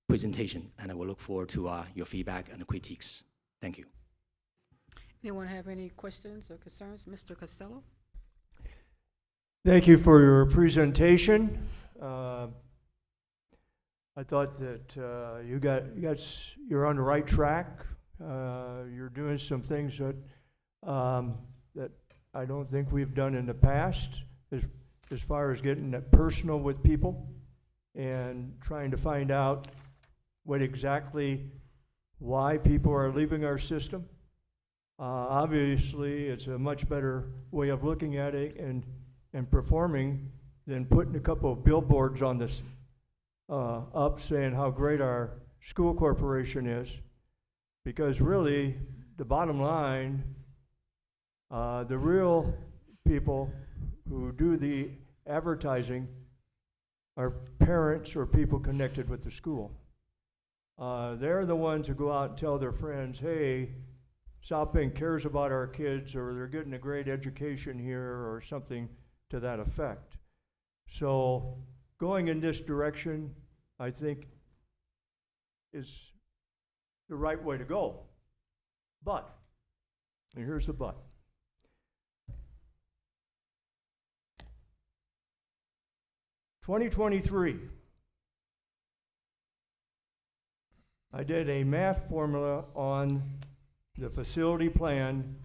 [SPEAKER 14] presentation, and I will look forward to your feedback and critiques. Thank you.
[SPEAKER 1] Anyone have any questions or concerns? Mr. Costello?
[SPEAKER 16] Thank you for your presentation. I thought that you're on the right track. You're doing some things that that I don't think we've done in the past, as far as getting that personal with people and trying to find out why people are leaving our system. Obviously, it's a much better way of looking at it and performing than putting a couple of billboards on this up saying how great our school corporation is. Because really, the bottom line, the real people who do the advertising are parents or people connected with the school. They're the ones who go out and tell their friends, hey, South Bend cares about our kids, or they're getting a great education here, or something to that effect. So going in this direction, I think, is the right way to go. But, and here's the but. (2023), I did a math formula on the facility plan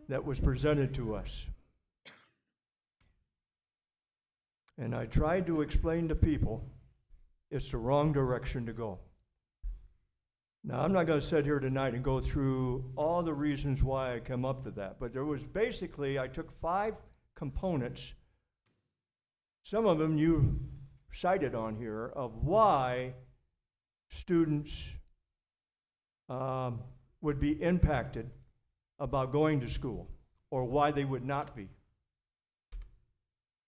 [SPEAKER 16] that was presented to us. And I tried to explain to people it's the wrong direction to go. Now, I'm not going to sit here tonight and go through all the reasons why I come up to that, but there was basically, I took 5 components, some of them you cited on here, of why students would be impacted about going to school, or why they would not be.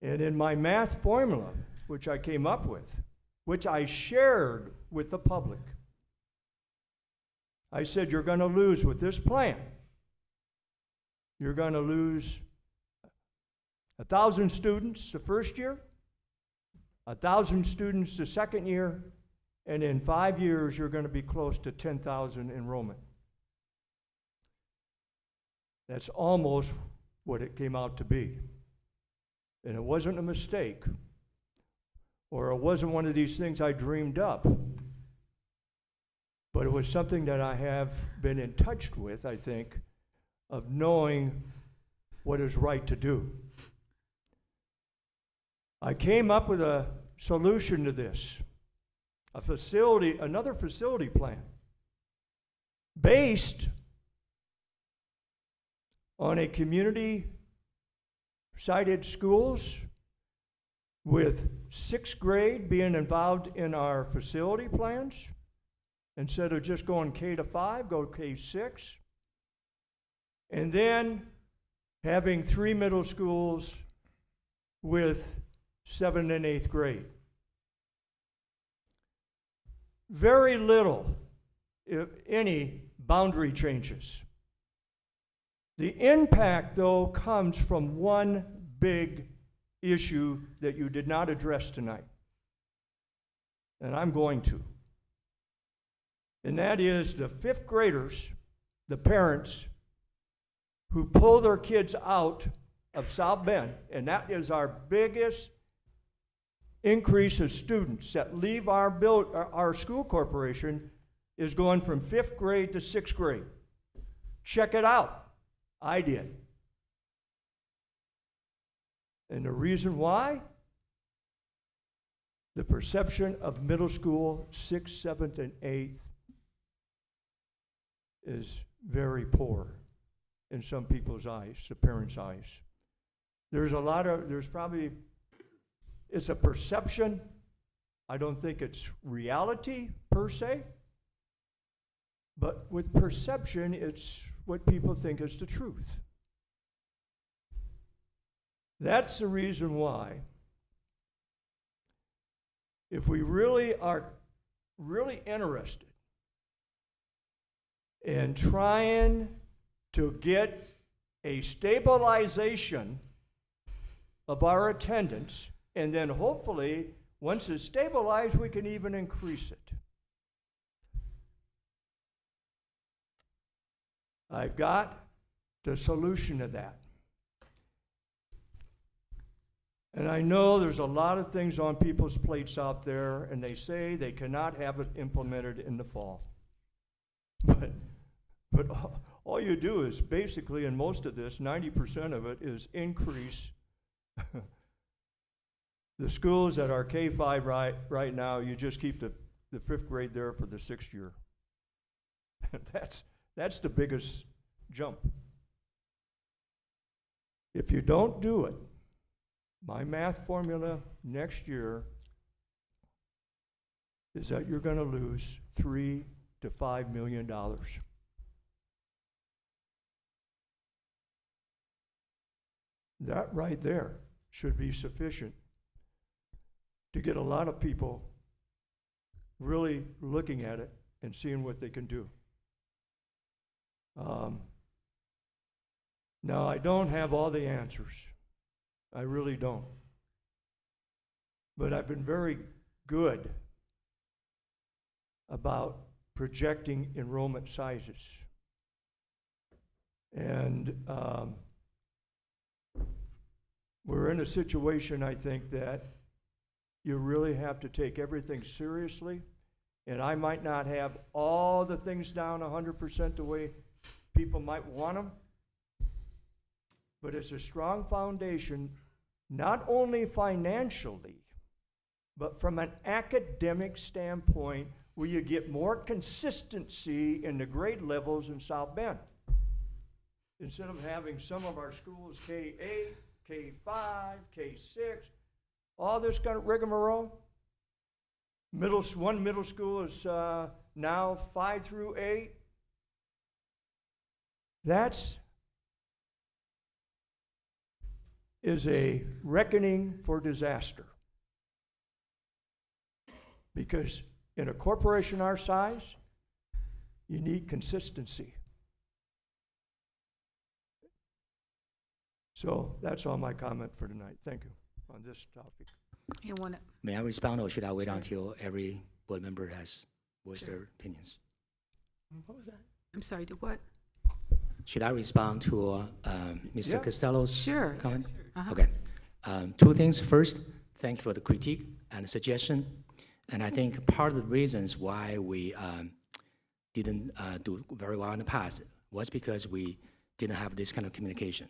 [SPEAKER 16] And in my math formula, which I came up with, which I shared with the public, I said, you're going to lose with this plan. You're going to lose 1,000 students the first year, 1,000 students the second year, and in 5 years, you're going to be close to 10,000 enrollment. That's almost what it came out to be. And it wasn't a mistake, or it wasn't one of these things I dreamed up, but it was something that I have been in touch with, I think, of knowing what is right to do. I came up with a solution to this, another facility plan, based on a community-sided schools with 6th grade being involved in our facility plans. Instead of just going K-5, go K-6. And then having 3 middle schools with 7th and 8th grade. Very little, if any, boundary changes. The impact, though, comes from one big issue that you did not address tonight. And I'm going to. And that is the fifth graders, the parents who pull their kids out of South Bend, and that is our biggest increase of students that leave our school corporation, is going from fifth grade to sixth grade. Check it out. I did. And the reason why? The perception of middle school, 6th, 7th, and 8th is very poor in some people's eyes, the parents' eyes. There's probably, it's a perception. I don't think it's reality per se, but with perception, it's what people think is the truth. That's the reason why, if we really are really interested in trying to get a stabilization of our attendance, and then hopefully, once it's stabilized, we can even increase it. I've got the solution to that. And I know there's a lot of things on people's plates out there, and they say they cannot have it implemented in the fall. But all you do is basically, in most of this, 90% of it is increase the schools that are K-5 right now. You just keep the fifth grade there for the sixth year. That's the biggest jump. If you don't do it, my math formula next year is that you're going to lose $3 to $5 million. That right there should be sufficient to get a lot of people really looking at it and seeing what they can do. Now, I don't have all the answers. I really don't. But I've been very good about projecting enrollment sizes. And we're in a situation, I think, that you really have to take everything seriously. And I might not have all the things down 100% the way people might want them, but it's a strong foundation, not only financially, but from an academic standpoint, where you get more consistency in the grade levels in South Bend. Instead of having some of our schools K-8, K-5, K-6, all this kind of rigmarole. One middle school is now 5 through 8. That is a reckoning for disaster. Because in a corporation our size, you need consistency. So that's all my comment for tonight. Thank you on this topic.
[SPEAKER 14] May I respond, or should I wait until every board member has voiced their opinions?
[SPEAKER 1] What was that? I'm sorry, to what?
[SPEAKER 14] Should I respond to Mr. Costello's comment?
[SPEAKER 1] Uh-huh.
[SPEAKER 14] Okay. Two things. First, thank you for the critique and suggestion. And I think part of the reasons why we didn't do very well in the past was because we didn't have this kind of communication.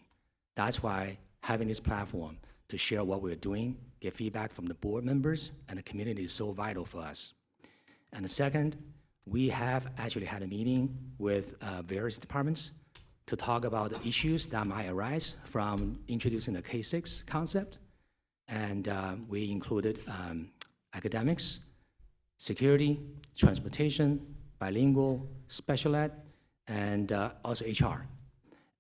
[SPEAKER 14] That's why having this platform to share what we're doing, get feedback from the board members and the community is so vital for us. And the second, we have actually had a meeting with various departments to talk about the issues that might arise from introducing the K-6 concept. And we included academics, security, transportation, bilingual, special ed, and also HR.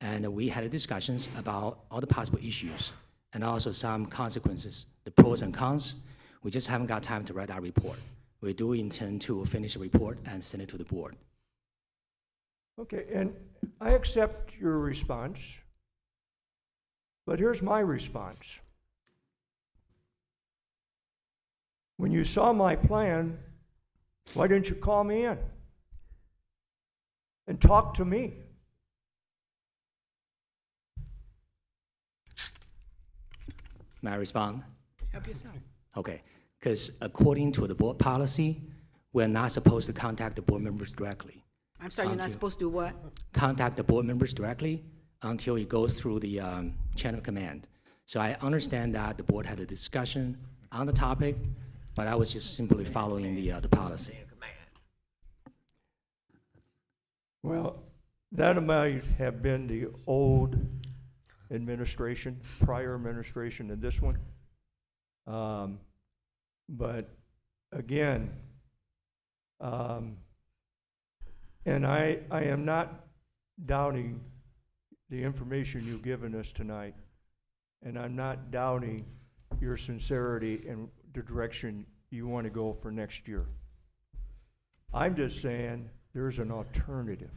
[SPEAKER 14] And we had discussions about all the possible issues and also some consequences, the pros and cons. We just haven't got time to write our report. We do intend to finish the report and send it to the board.
[SPEAKER 16] Okay, and I accept your response, but here's my response. When you saw my plan, why didn't you call me in? and talk to me.
[SPEAKER 14] May I respond?
[SPEAKER 1] Help yourself.
[SPEAKER 14] Okay, because according to the board policy, we're not supposed to contact the board members directly.
[SPEAKER 1] I'm sorry, you're not
[SPEAKER 14] Until-
[SPEAKER 1] supposed to do what?
[SPEAKER 14] Contact the board members directly until it goes through the chain of command. So I understand that the board had a discussion on the topic, but I was just simply following the policy.
[SPEAKER 16] Well, that might have been the old administration, prior administration to this one. But again, and I am not doubting the information you've given us tonight, and I'm not doubting your sincerity and the direction you want to go for next year. I'm just saying there's an alternative.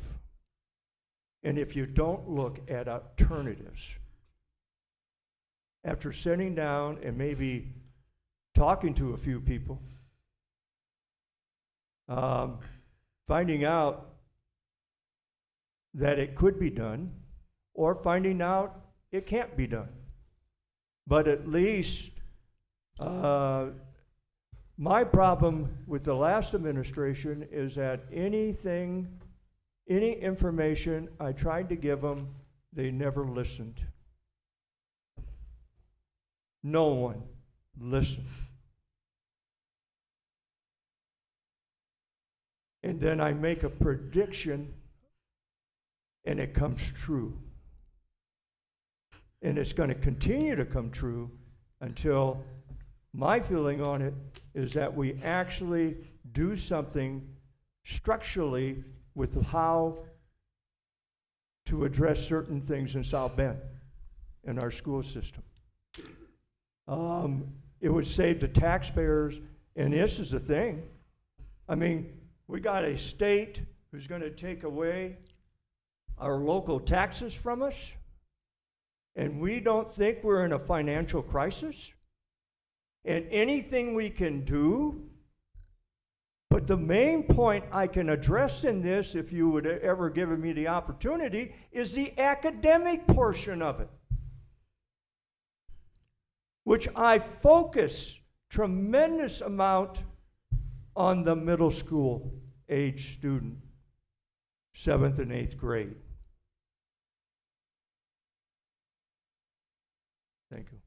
[SPEAKER 16] And if you don't look at alternatives, after sitting down and maybe talking to a few people, finding out that it could be done, or finding out it can't be done. But at least my problem with the last administration is that any information I tried to give them, they never listened. No one listened. And then I make a prediction, and it comes true. And it's going to continue to come true until my feeling on it is that we actually do something structurally with how to address certain things in South Bend in our school system. It would save the taxpayers, and this is the thing. I mean, we got a state who's going to take away our local taxes from us, and we don't think we're in a financial crisis, and anything we can do. But the main point I can address in this, if you would ever give me the opportunity, is the academic portion of it, which I focus tremendous amount on the middle school age student, 7th and 8th grade. Thank you.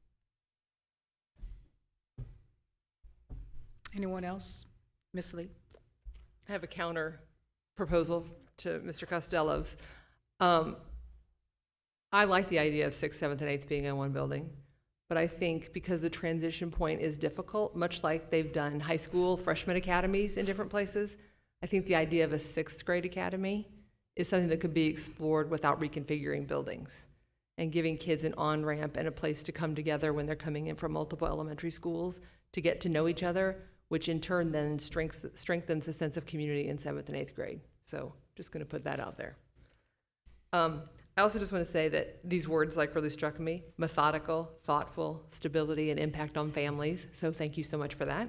[SPEAKER 1] Anyone else? Ms. Lee?
[SPEAKER 17] I have a counter proposal to Mr. Costello's. I like the idea of 6th, 7th, and 8th being in one building, but I think because the transition point is difficult, much like they've done high school freshman academies in different places, I think the idea of a 6th grade academy is something that could be explored without reconfiguring buildings and giving kids an on-ramp and a place to come together when they're coming in from multiple elementary schools to get to know each other, which in turn then strengthens the sense of community in 7th and 8th grade. So just going to put that out there. I also just want to say that these words really struck me: methodical, thoughtful, stability, and impact on families. So thank you so much for that.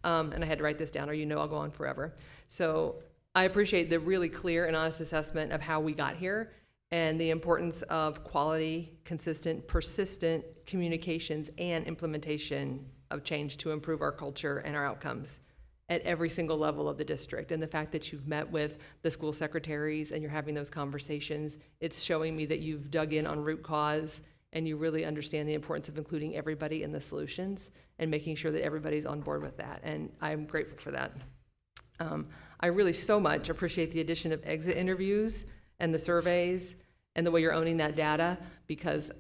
[SPEAKER 17] And I had to write this down, or I'll go on forever. So I appreciate the really clear and honest assessment of how we got here and the importance of quality, consistent, persistent communications and implementation of change to improve our culture and our outcomes at every single level of the district. And the fact that you've met with the school secretaries and you're having those conversations, it's showing me that you've dug in on root cause and you really understand the importance of including everybody in the solutions and making sure that everybody's on board with that. And I'm grateful for that. I really so much appreciate the addition of exit interviews and the surveys and the way you're owning that data, because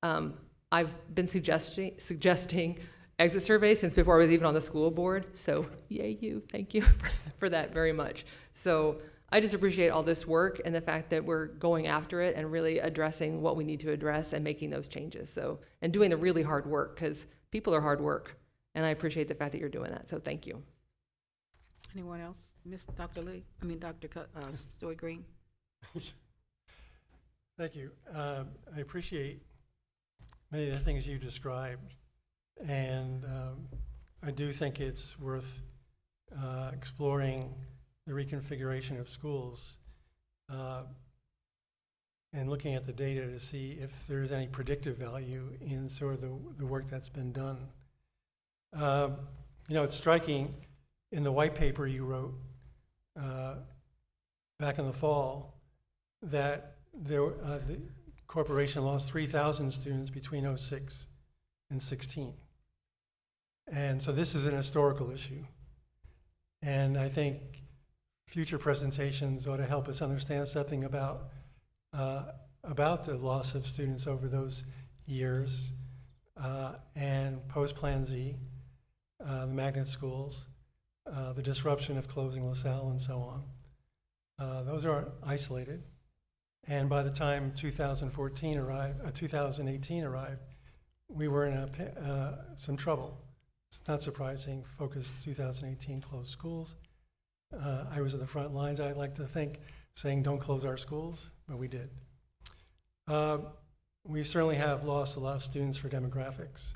[SPEAKER 17] I've been suggesting exit surveys since before I was even on the school board. So yay you, thank you for that very much. So I just appreciate all this work and the fact that we're going after it and really addressing what we need to address and making those changes. So, and doing the really hard work, because people are hard work. And I appreciate the fact that you're doing that. So thank you.
[SPEAKER 1] Anyone else? Dr. Stewart Green?
[SPEAKER 18] Thank you. I appreciate many of the things you described. And I do think it's worth exploring the reconfiguration of schools. and looking at the data to see if there's any predictive value in sort of the work that's been done. It's striking in the white paper you wrote back in the fall that the corporation lost 3,000 students between 2006 and 2016. And so this is an historical issue. And I think future presentations ought to help us understand something about the loss of students over those years, and post-Plan Z, the magnet schools, the disruption of closing LaSalle, and so on. Those are isolated. And by the time 2018 arrived, we were in some trouble. It's not surprising. Focus 2018 closed schools. I was at the front lines, I'd like to think, saying don't close our schools, but we did. We certainly have lost a lot of students for demographics,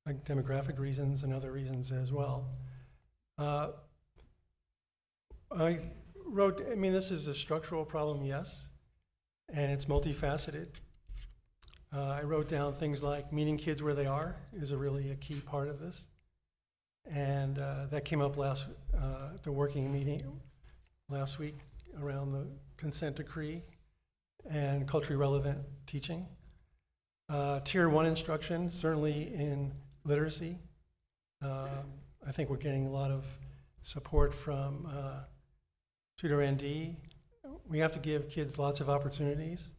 [SPEAKER 18] like demographic reasons and other reasons as well. I mean, this is a structural problem, yes, and it's multifaceted. I wrote down things like meeting kids where they are is really a key part of this. And that came up the working meeting last week around the consent decree and culturally relevant teaching. Tier 1 instruction, certainly in literacy. I think we're getting a lot of support from Tutor ND. We have to give kids lots of opportunities.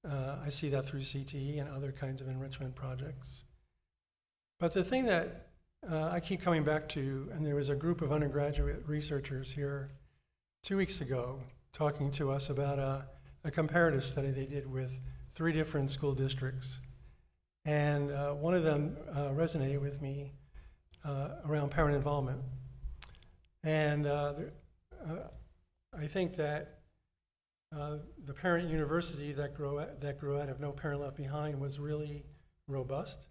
[SPEAKER 18] I see that through CTE and other kinds of enrichment projects. But the thing that I keep coming back to, and there was a group of undergraduate researchers here 2 weeks ago talking to us about a comparative study they did with 3 different school districts. And one of them resonated with me around parent involvement. And I think that the parent university that grew out of No Parent Left Behind was really robust.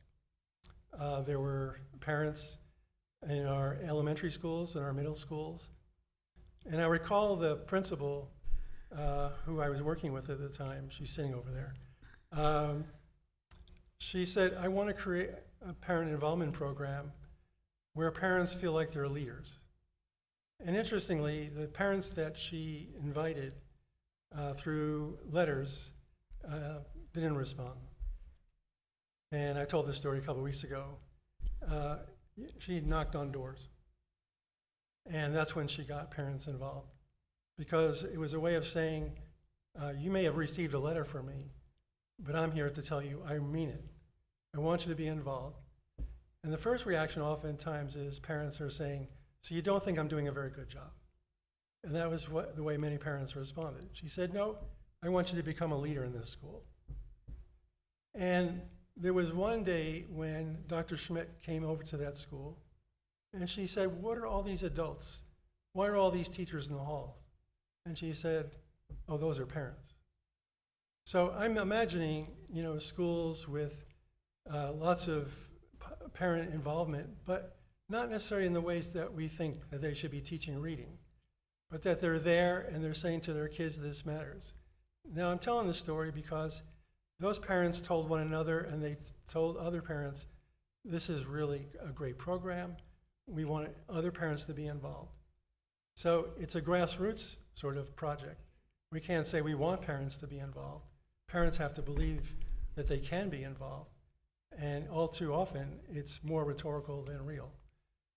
[SPEAKER 18] There were parents in our elementary schools and our middle schools. And I recall the principal who I was working with at the time, she's sitting over there. She said, I want to create a parent involvement program where parents feel like they're leaders. And interestingly, the parents that she invited through letters didn't respond. And I told this story a couple weeks ago. She knocked on doors. And that's when she got parents involved. Because it was a way of saying, you may have received a letter from me, but I'm here to tell you I mean it. I want you to be involved. And the first reaction oftentimes is parents are saying, so you don't think I'm doing a very good job? And that was the way many parents responded. She said, no, I want you to become a leader in this school. And there was one day when Dr. Schmidt came over to that school, and she said, what are all these adults? Why are all these teachers in the halls? And she said, oh, those are parents. So I'm imagining, schools with lots of parent involvement, but not necessarily in the ways that we think that they should be teaching reading, but that they're there and they're saying to their kids, this matters. Now, I'm telling this story because those parents told one another and they told other parents, this is really a great program. We want other parents to be involved. So it's a grassroots sort of project. We can't say we want parents to be involved. Parents have to believe that they can be involved. And all too often, it's more rhetorical than real.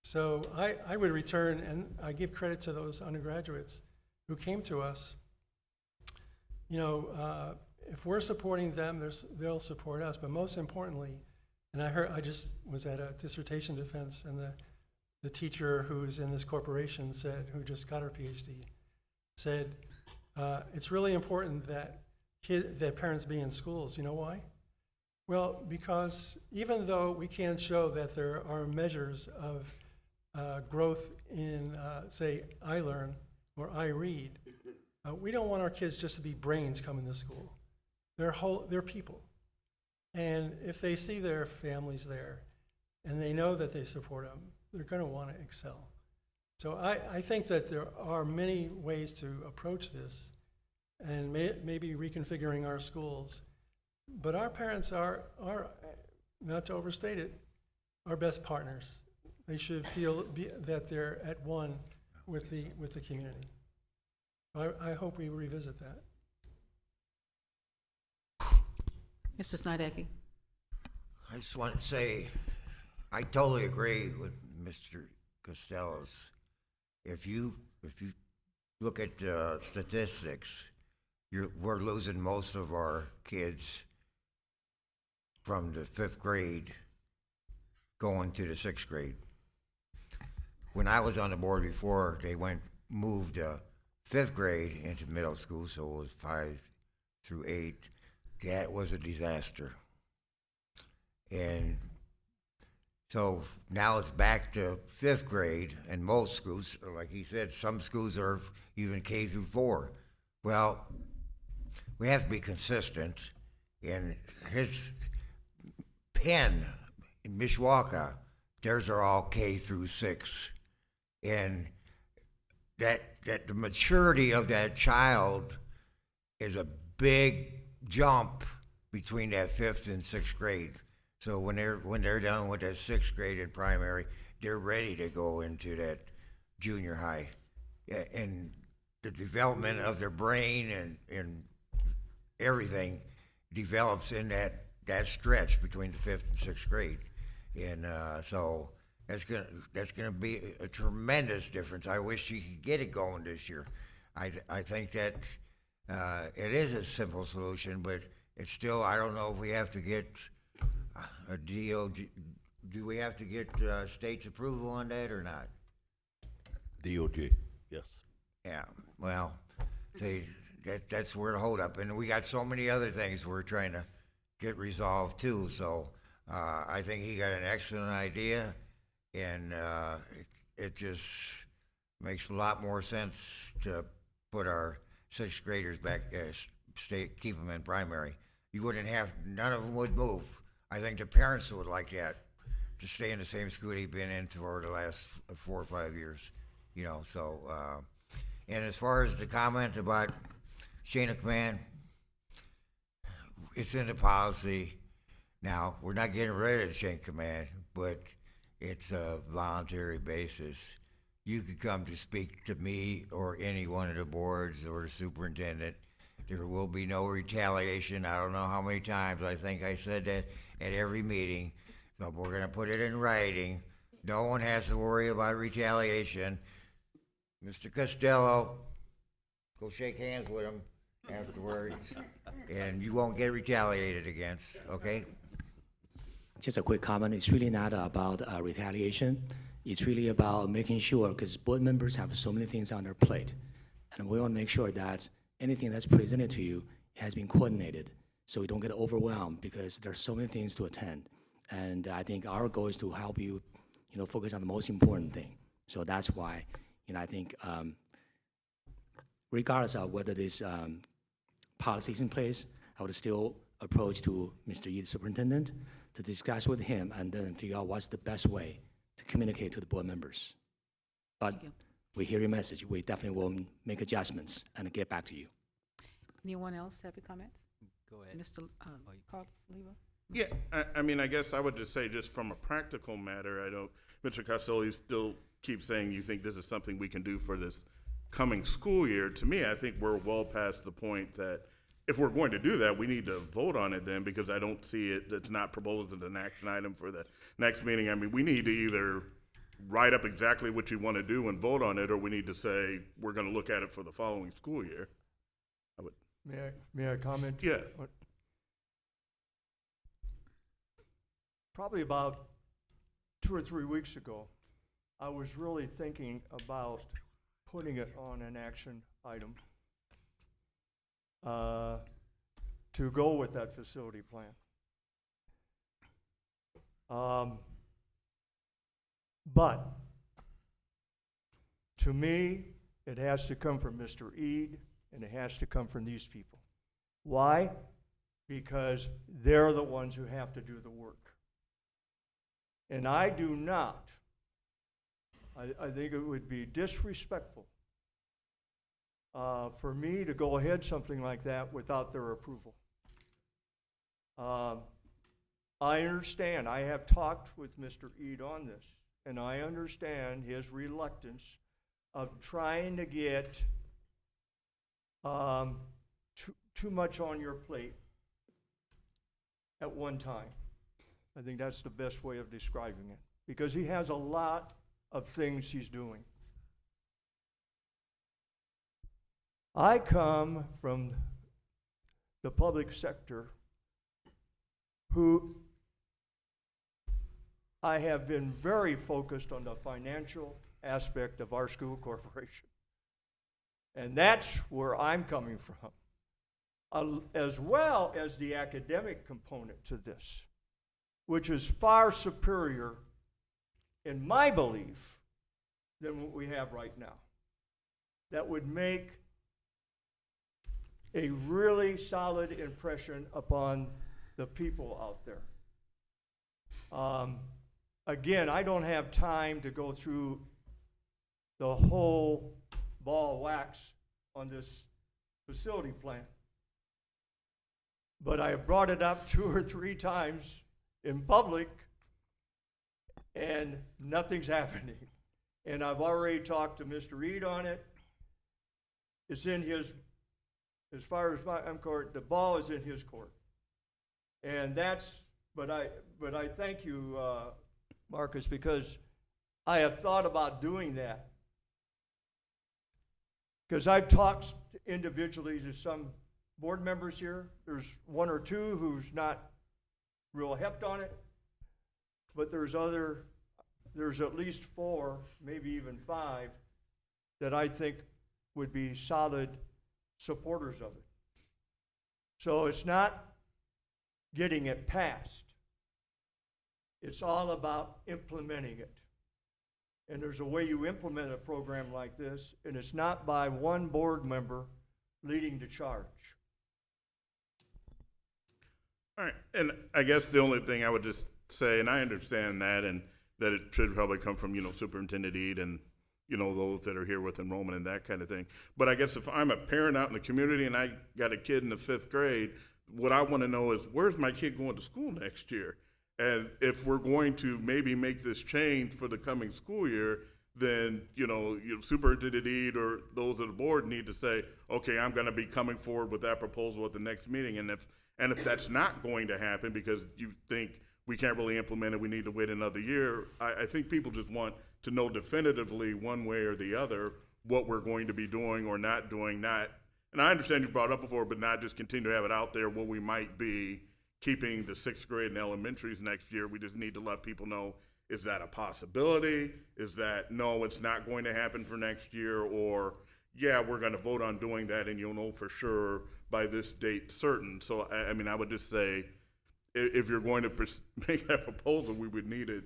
[SPEAKER 18] So I would return, and I give credit to those undergraduates who came to us. If we're supporting them, they'll support us. But most importantly, and I just was at a dissertation defense, and the teacher who's in this corporation said, who just got her PhD, said, it's really important that parents be in schools. You know why? Well, because even though we can't show that there are measures of growth in, say, I learn or I read, we don't want our kids just to be brains coming to school. They're people. And if they see their families there and they know that they support them, they're going to want to excel. So I think that there are many ways to approach this. and maybe reconfiguring our schools. But our parents are, not to overstate it, our best partners. They should feel that they're at one with the community. I hope we revisit that.
[SPEAKER 1] Mr. Snydecki?
[SPEAKER 11] I just want to say, I totally agree with Mr. Costello's. If you look at statistics, we're losing most of our kids from the 5th grade going to the 6th grade. When I was on the board before, they moved 5th grade into middle school, so it was 5 through 8. That was a disaster. And so now it's back to 5th grade, and most schools, like he said, some schools are even K through 4. Well, we have to be consistent. And his Penn in Mishawaka, theirs are all K through 6. And that the maturity of that child is a big jump between that 5th and 6th grade. So when they're done with that 6th grade in primary, they're ready to go into that junior high. And the development of their brain and everything develops in that stretch between the 5th and 6th grade. And so that's gonna be a tremendous difference. I wish you could get it going this year. I think that it is a simple solution, but it's still, I don't know if we have to get a deal. Do we have to get state's approval on that or not?
[SPEAKER 6] DOJ, yes.
[SPEAKER 11] Yeah, well, see, that's where the holdup, and we got so many other things we're trying to get resolved too, so I think he got an excellent idea, and it just makes a lot more sense to put our 6th graders back, keep them in primary. You wouldn't have, none of them would move. I think the parents would like that, to stay in the same school they've been in for the last 4 or 5 years, you know, so, and as far as the comment about chain of command, it's in the policy. Now, we're not getting rid of the chain of command, but it's a voluntary basis. You could come to speak to me or any one of the boards or the superintendent. There will be no retaliation. I don't know how many times I think I said that at every meeting. So we're going to put it in writing. No one has to worry about retaliation. Mr. Costello, go shake hands with him afterwards, and you won't get retaliated against, okay?
[SPEAKER 14] Just a quick comment. It's really not about retaliation. It's really about making sure, because board members have so many things on their plate, and we want to make sure that anything that's presented to you has been coordinated, so we don't get overwhelmed, because there's so many things to attend. And I think our goal is to help you, focus on the most important thing. So that's why, I think regardless of whether this policy is in place, I would still approach to Mr. Yi, the superintendent, to discuss with him and then figure out what's the best way to communicate to the board members. But we hear your message. We definitely will make adjustments and get back to you.
[SPEAKER 1] Anyone else have any comments?
[SPEAKER 7] Go ahead.
[SPEAKER 1] Mr. Carlos Leva?
[SPEAKER 19] Yeah, I mean, I guess I would just say, just from a practical matter, I don't, Mr. Costello, you still keep saying you think this is something we can do for this coming school year. To me, I think we're well past the point that if we're going to do that, we need to vote on it then, because I don't see it, it's not proposed as an action item for the next meeting. I mean, we need to either write up exactly what you want to do and vote on it, or we need to say we're going to look at it for the following school year. I would.
[SPEAKER 16] May I comment?
[SPEAKER 19] Yeah.
[SPEAKER 16] Probably about 2 or 3 weeks ago, I was really thinking about putting it on an action item to go with that facility plan. But to me, it has to come from Mr. Eade, and it has to come from these people. Why? Because they're the ones who have to do the work. And I do not. I think it would be disrespectful for me to go ahead something like that without their approval. I understand, I have talked with Mr. Ead on this, and I understand his reluctance of trying to get too much on your plate at one time. I think that's the best way of describing it, because he has a lot of things he's doing. I come from the public sector, who I have been very focused on the financial aspect of our school corporation. And that's where I'm coming from, as well as the academic component to this, which is far superior, in my belief, than what we have right now. That would make a really solid impression upon the people out there. Again, I don't have time to go through the whole ball of wax on this facility plan, but I have brought it up 2 or 3 times in public, and nothing's happening. And I've already talked to Mr. Reed on it. It's in his, as far as I'm court, the ball is in his court. And that's, but I thank you, Marcus, because I have thought about doing that. Because I've talked individually to some board members here. There's 1 or 2 who's not real hep on it, but there's at least 4, maybe even 5, that I think would be solid supporters of it. So it's not getting it passed. It's all about implementing it. And there's a way you implement a program like this, and it's not by one board member leading the charge.
[SPEAKER 19] All right, and I guess the only thing I would just say, and I understand that, and that it should probably come from, Superintendent Ead and, those that are here with enrollment and that kind of thing. But I guess if I'm a parent out in the community and I got a kid in the 5th grade, what I want to know is, where's my kid going to school next year? And if we're going to maybe make this change for the coming school year, then, Superintendent Ead or those of the board need to say, okay, I'm going to be coming forward with that proposal at the next meeting. And if that's not going to happen because you think we can't really implement it, we need to wait another year, I think people just want to know definitively one way or the other what we're going to be doing or not doing, and I understand you brought it up before, but not just continue to have it out there what we might be keeping the 6th grade and elementaries next year. We just need to let people know, is that a possibility? Is that, no, it's not going to happen for next year? Or, yeah, we're going to vote on doing that and you'll know for sure by this date certain. So, I mean, I would just say, if you're going to make that proposal, we would need it,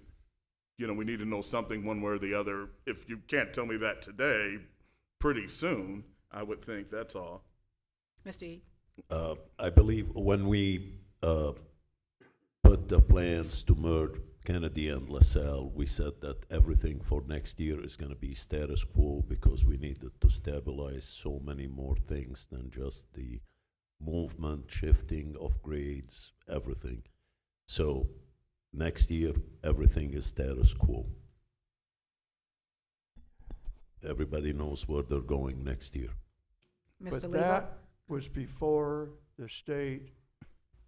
[SPEAKER 19] we need to know something one way or the other. If you can't tell me that today, pretty soon, I would think, that's all.
[SPEAKER 1] Mr. Ead?
[SPEAKER 6] I believe when we put the plans to merge Kennedy and LaSalle, we said that everything for next year is going to be status quo because we needed to stabilize so many more things than just the movement, shifting of grades, everything. So next year, everything is status quo. Everybody knows where they're going next year.
[SPEAKER 1] Mr.
[SPEAKER 16] But
[SPEAKER 1] Lebo?
[SPEAKER 16] that was before the state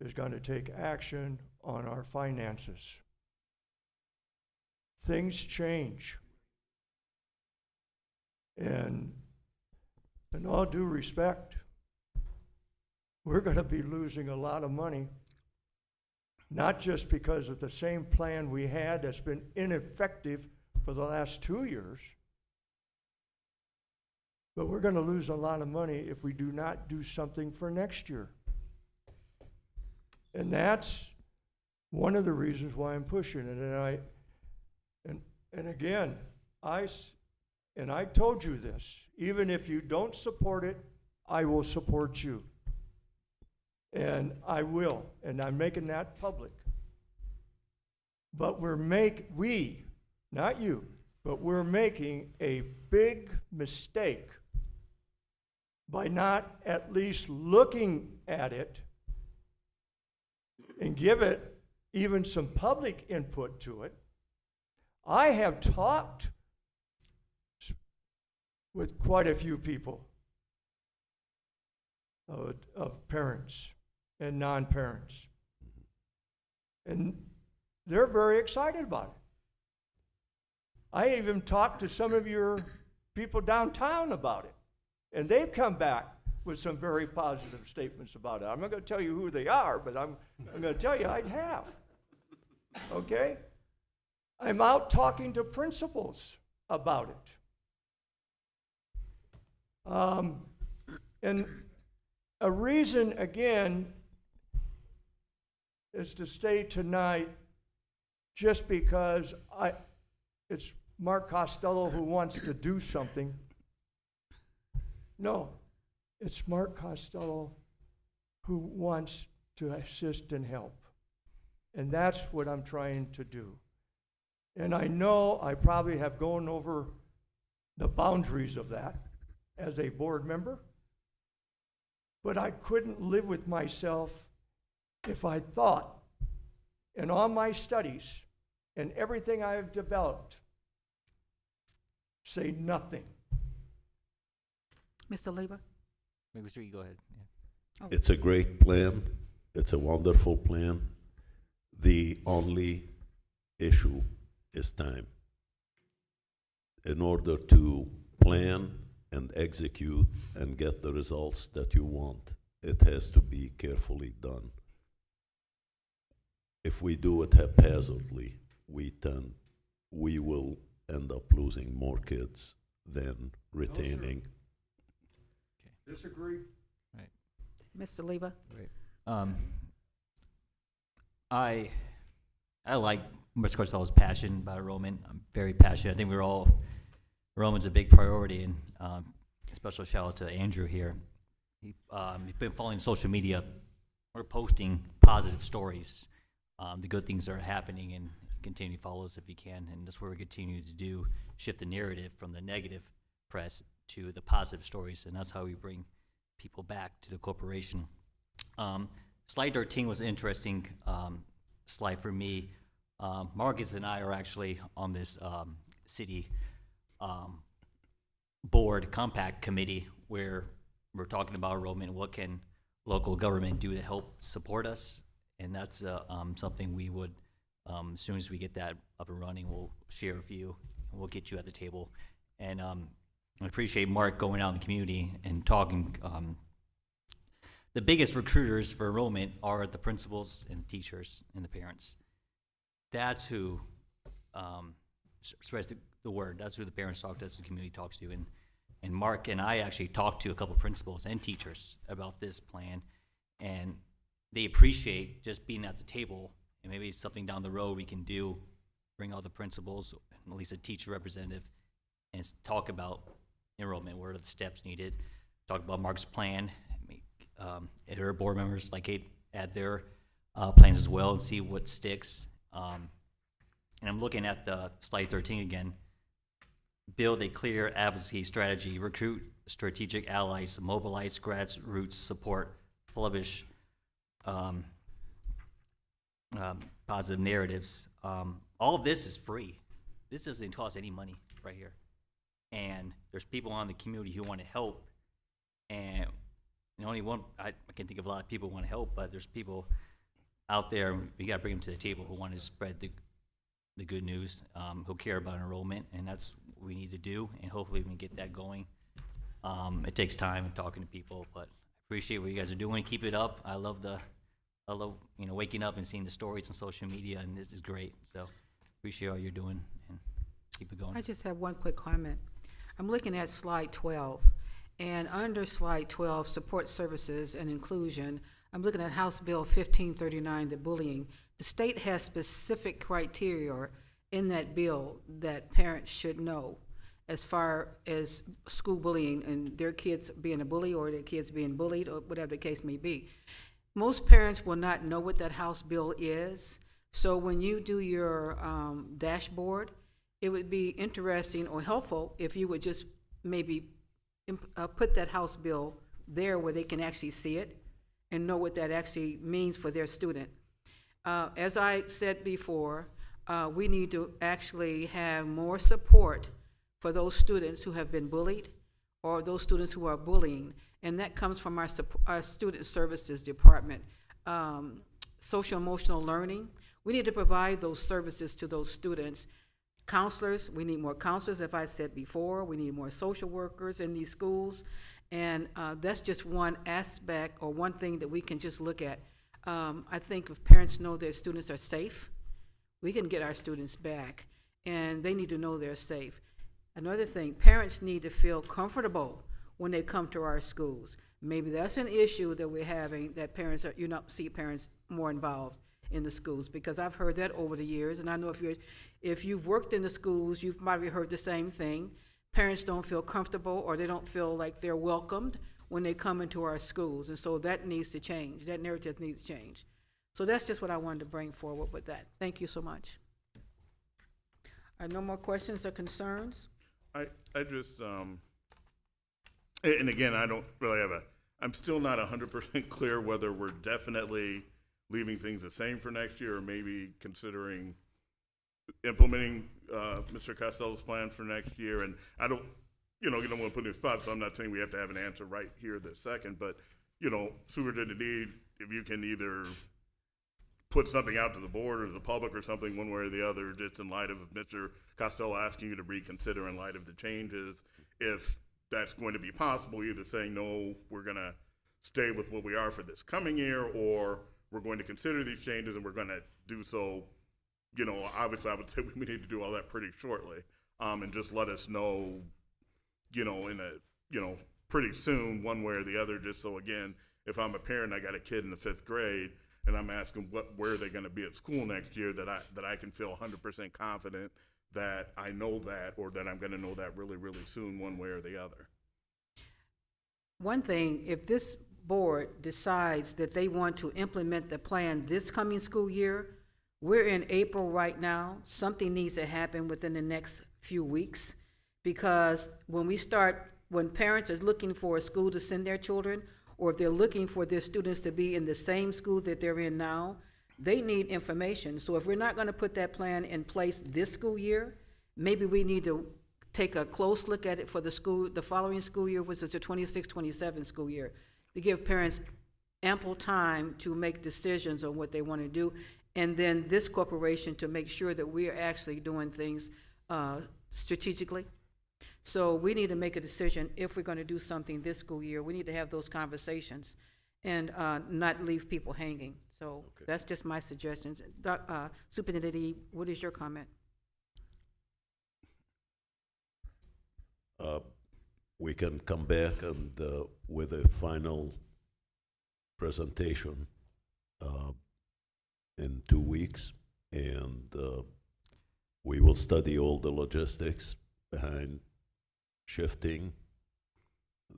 [SPEAKER 16] is going to take action on our finances. Things change. And in all due respect, we're going to be losing a lot of money, not just because of the same plan we had that's been ineffective for the last 2 years, but we're going to lose a lot of money if we do not do something for next year. And that's one of the reasons why I'm pushing it. And again, I told you this, even if you don't support it, I will support you. And I will, and I'm making that public. But we, not you, but we're making a big mistake by not at least looking at it and give it even some public input to it. I have talked with quite a few people of parents and non-parents. And they're very excited about it. I even talked to some of your people downtown about it, and they've come back with some very positive statements about it. I'm not going to tell you who they are, but I'm going to tell you I have. Okay? I'm out talking to principals about it. And a reason, again, is to stay tonight just because it's Mark Costello who wants to do something. No, it's Mark Costello who wants to assist and help. And that's what I'm trying to do. And I know I probably have gone over the boundaries of that as a board member, but I couldn't live with myself if I thought, in all my studies and everything I have developed, say nothing.
[SPEAKER 1] Mr. Lieber?
[SPEAKER 7] Maybe sir, you go ahead. Yeah.
[SPEAKER 1] Oh.
[SPEAKER 6] It's a great plan. It's a wonderful plan. The only issue is time. In order to plan and execute and get the results that you want, it has to be carefully done. If we do it haphazardly, we will end up losing more kids than retaining.
[SPEAKER 16] Disagree?
[SPEAKER 7] Right.
[SPEAKER 1] Mr. Lieber?
[SPEAKER 7] Right. I like Mr. Costello's passion about enrollment. I'm very passionate. I think enrollment's a big priority, and a special shout out to Andrew here. He's been following social media. We're posting positive stories, the good things that are happening, and continue to follow us if you can. And that's what we're continuing to do, shift the narrative from the negative press to the positive stories, and that's how we bring people back to the corporation. Slide 13 was an interesting slide for me. Marcus and I are actually on this city board compact committee where we're talking about enrollment, what can local government do to help support us, and that's something we would, as soon as we get that up and running, we'll share with you, and we'll get you at the table. And I appreciate Mark going out in the community and talking. The biggest recruiters for enrollment are the principals and teachers and the parents. That's who spreads the word. That's who the parents talk to, that's who the community talks to. And Mark and I actually talked to a couple principals and teachers about this plan, and they appreciate just being at the table, and maybe something down the road we can do, bring all the principals, at least a teacher representative, and talk about enrollment, what are the steps needed, talk about Mark's plan, other board members like add their plans as well and see what sticks. And I'm looking at the slide 13 again. Build a clear advocacy strategy, recruit strategic allies, mobilize grassroots support, publish positive narratives. All of this is free. This doesn't cost any money right here. And there's people on the community who want to help, and only one, I can think of a lot of people who want to help, but there's people out there, we got to bring them to the table, who want to spread the good news, who care about enrollment, and that's what we need to do, and hopefully we can get that going. It takes time and talking to people, but I appreciate what you guys are doing. Keep it up. I love waking up and seeing the stories on social media, and this is great. So appreciate all you're doing, and keep it going.
[SPEAKER 1] I just have one quick comment. I'm looking at slide 12, and under slide 12, support services and inclusion, I'm looking at House Bill 1539, the bullying. The state has specific criteria in that bill that parents should know as far as school bullying and their kids being a bully or their kids being bullied or whatever the case may be. Most parents will not know what that House bill is, so when you do your dashboard, it would be interesting or helpful if you would just maybe put that House bill there where they can actually see it and know what that actually means for their student. As I said before, we need to actually have more support for those students who have been bullied or those students who are bullying, and that comes from our student services department. Social emotional learning, we need to provide those services to those students. Counselors, we need more counselors, as I said before. We need more social workers in these schools, and that's just one aspect or one thing that we can just look at. I think if parents know their students are safe, we can get our students back, and they need to know they're safe. Another thing, parents need to feel comfortable when they come to our schools. Maybe that's an issue that we're having, that parents are, see parents more involved in the schools, because I've heard that over the years, and I know if you've worked in the schools, you've probably heard the same thing. Parents don't feel comfortable, or they don't feel like they're welcomed when they come into our schools, and so that needs to change. That narrative needs to change. So that's just what I wanted to bring forward with that. Thank you so much. Are no more questions or concerns?
[SPEAKER 19] I just, and again, I don't really have I'm still not 100% clear whether we're definitely leaving things the same for next year or maybe considering implementing Mr. Costello's plan for next year. And I don't, you don't want to put in a spot, so I'm not saying we have to have an answer right here this second, but, Superintendent Need, if you can either put something out to the board or to the public or something one way or the other, just in light of Mr. Costello asking you to reconsider in light of the changes, if that's going to be possible, either saying, no, we're going to stay with what we are for this coming year, or we're going to consider these changes and we're going to do so, obviously I would say we need to do all that pretty shortly, and just let us know, pretty soon, one way or the other, just so, again, if I'm a parent, I got a kid in the 5th grade, and I'm asking where they're going to be at school next year, that I can feel 100% confident that I know that, or that I'm going to know that really, really soon, one way or the other.
[SPEAKER 1] One thing, if this board decides that they want to implement the plan this coming school year, we're in April right now. Something needs to happen within the next few weeks, because when parents are looking for a school to send their children, or if they're looking for their students to be in the same school that they're in now, they need information. So if we're not going to put that plan in place this school year, maybe we need to take a close look at it for the following school year, which is the 26-27 school year, to give parents ample time to make decisions on what they want to do, and then this corporation to make sure that we are actually doing things strategically. So we need to make a decision if we're going to do something this school year. We need to have those conversations and not leave people hanging. So that's just my suggestions. Superintendent Ede, what is your comment?
[SPEAKER 6] We can come back and with a final presentation in 2 weeks, and we will study all the logistics behind shifting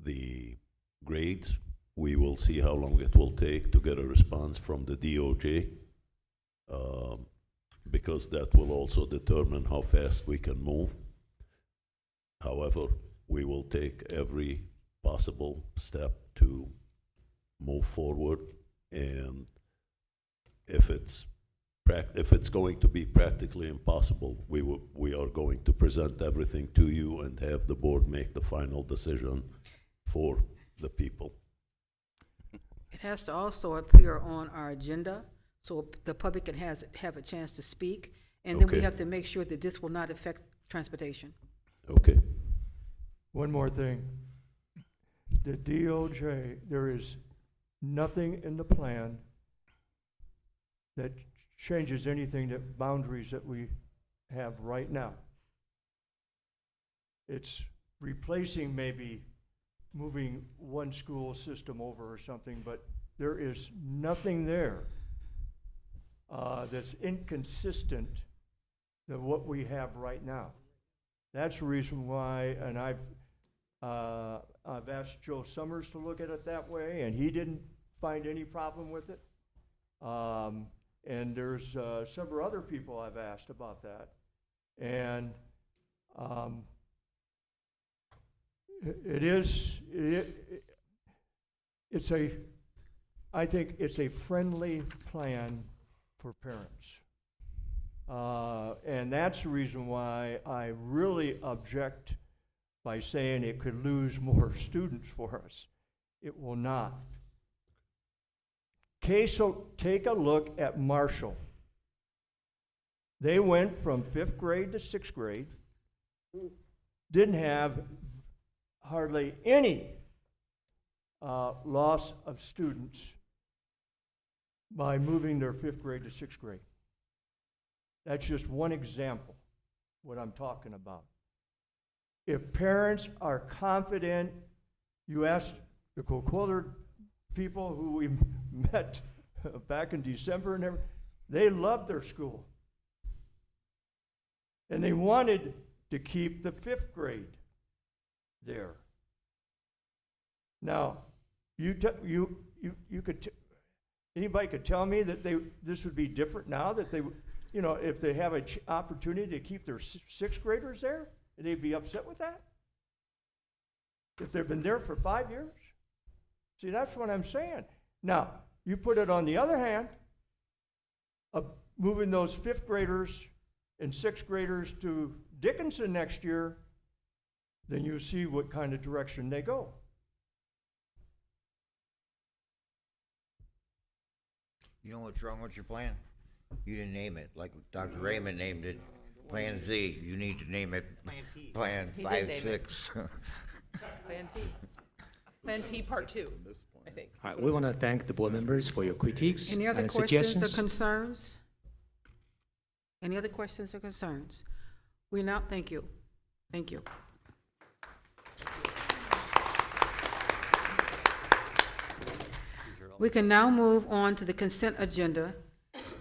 [SPEAKER 6] the grades. We will see how long it will take to get a response from the DOJ, because that will also determine how fast we can move. However, we will take every possible step to move forward, and if it's going to be practically impossible, we are going to present everything to you and have the board make the final decision for the people.
[SPEAKER 1] It has to also appear on our agenda so the public can have a chance to speak, and then we have to make sure that this will not affect transportation.
[SPEAKER 6] Okay.
[SPEAKER 16] One more thing. The DOJ, there is nothing in the plan that changes anything, that boundaries that we have right now. It's replacing, maybe moving one school system over or something, but there is nothing there that's inconsistent than what we have right now. That's the reason why, and I've asked Joe Summers to look at it that way, and he didn't find any problem with it. And there's several other people I've asked about that. And I think it's a friendly plan for parents. And that's the reason why I really object by saying it could lose more students for us. It will not. Okay, so take a look at Marshall. They went from 5th grade to 6th grade, didn't have hardly any loss of students by moving their 5th grade to 6th grade. That's just one example, what I'm talking about. If parents are confident, you ask the Coquitlam people who we met back in December and everything, they loved their school. And they wanted to keep the 5th grade there. Now, anybody could tell me that this would be different now, that they, if they have an opportunity to keep their 6th graders there, they'd be upset with that? If they've been there for 5 years? See, that's what I'm saying. Now, you put it on the other hand, of moving those 5th graders and 6th graders to Dickinson next year, then you see what kind of direction they go.
[SPEAKER 11] You know what's wrong with your plan? You didn't name it, like Dr. Raymond named it, Plan Z. You need to name it Plan
[SPEAKER 17] He did
[SPEAKER 11] 5,
[SPEAKER 17] name it.
[SPEAKER 11] 6.
[SPEAKER 17] Plan P. Plan P Part 2, I think.
[SPEAKER 14] All right, we want to thank the board members for your critiques
[SPEAKER 1] Any other
[SPEAKER 14] and
[SPEAKER 1] questions or
[SPEAKER 14] suggestions.
[SPEAKER 1] concerns? Any other questions or concerns? We now, thank you. Thank you. We can now move on to the consent agenda.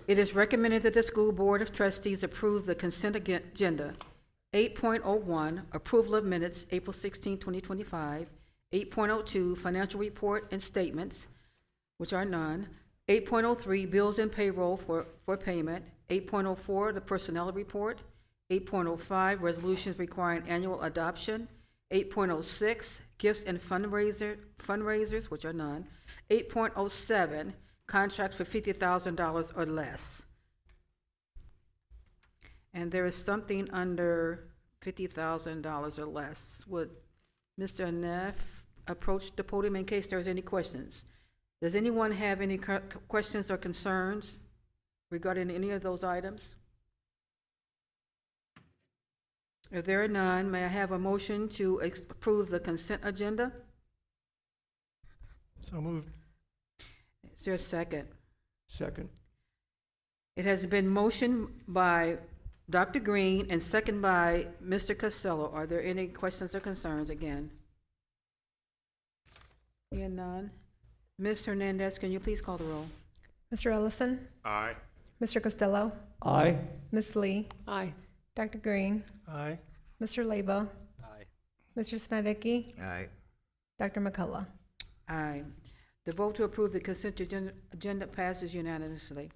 [SPEAKER 1] It is recommended that the School Board of Trustees approve the consent agenda. 8.01, approval of minutes, April 16, 2025. 8.02, financial report and statements, which are none. 8.03, bills and payroll for payment. 8.04, the personnel report. 8.05, resolutions requiring annual adoption. 8.06, gifts and fundraisers, which are none. 8.07, contracts for $50,000 or less. And there is something under $50,000 or less. Would Mr. Neff approach the podium in case there's any questions? Does anyone have any questions or concerns regarding any of those items? If there are none, may I have a motion to approve the consent agenda?
[SPEAKER 18] So moved.
[SPEAKER 1] Is there a second?
[SPEAKER 16] Second.
[SPEAKER 1] It has been motioned by Dr. Green and second by Mr. Costello. Are there any questions or concerns again? Hearing none. Ms. Hernandez, can you please call the roll?
[SPEAKER 2] Mr. Ellison?
[SPEAKER 19] Aye.
[SPEAKER 2] Mr. Costello?
[SPEAKER 16] Aye.
[SPEAKER 2] Ms. Lee?
[SPEAKER 17] Aye.
[SPEAKER 2] Dr. Green?
[SPEAKER 18] Aye.
[SPEAKER 2] Mr. Leba?
[SPEAKER 7] Aye.
[SPEAKER 2] Mr. Snedecki?
[SPEAKER 11] Aye.
[SPEAKER 2] Dr. McCullough?
[SPEAKER 1] Aye. The vote to approve the consent agenda passes unanimously.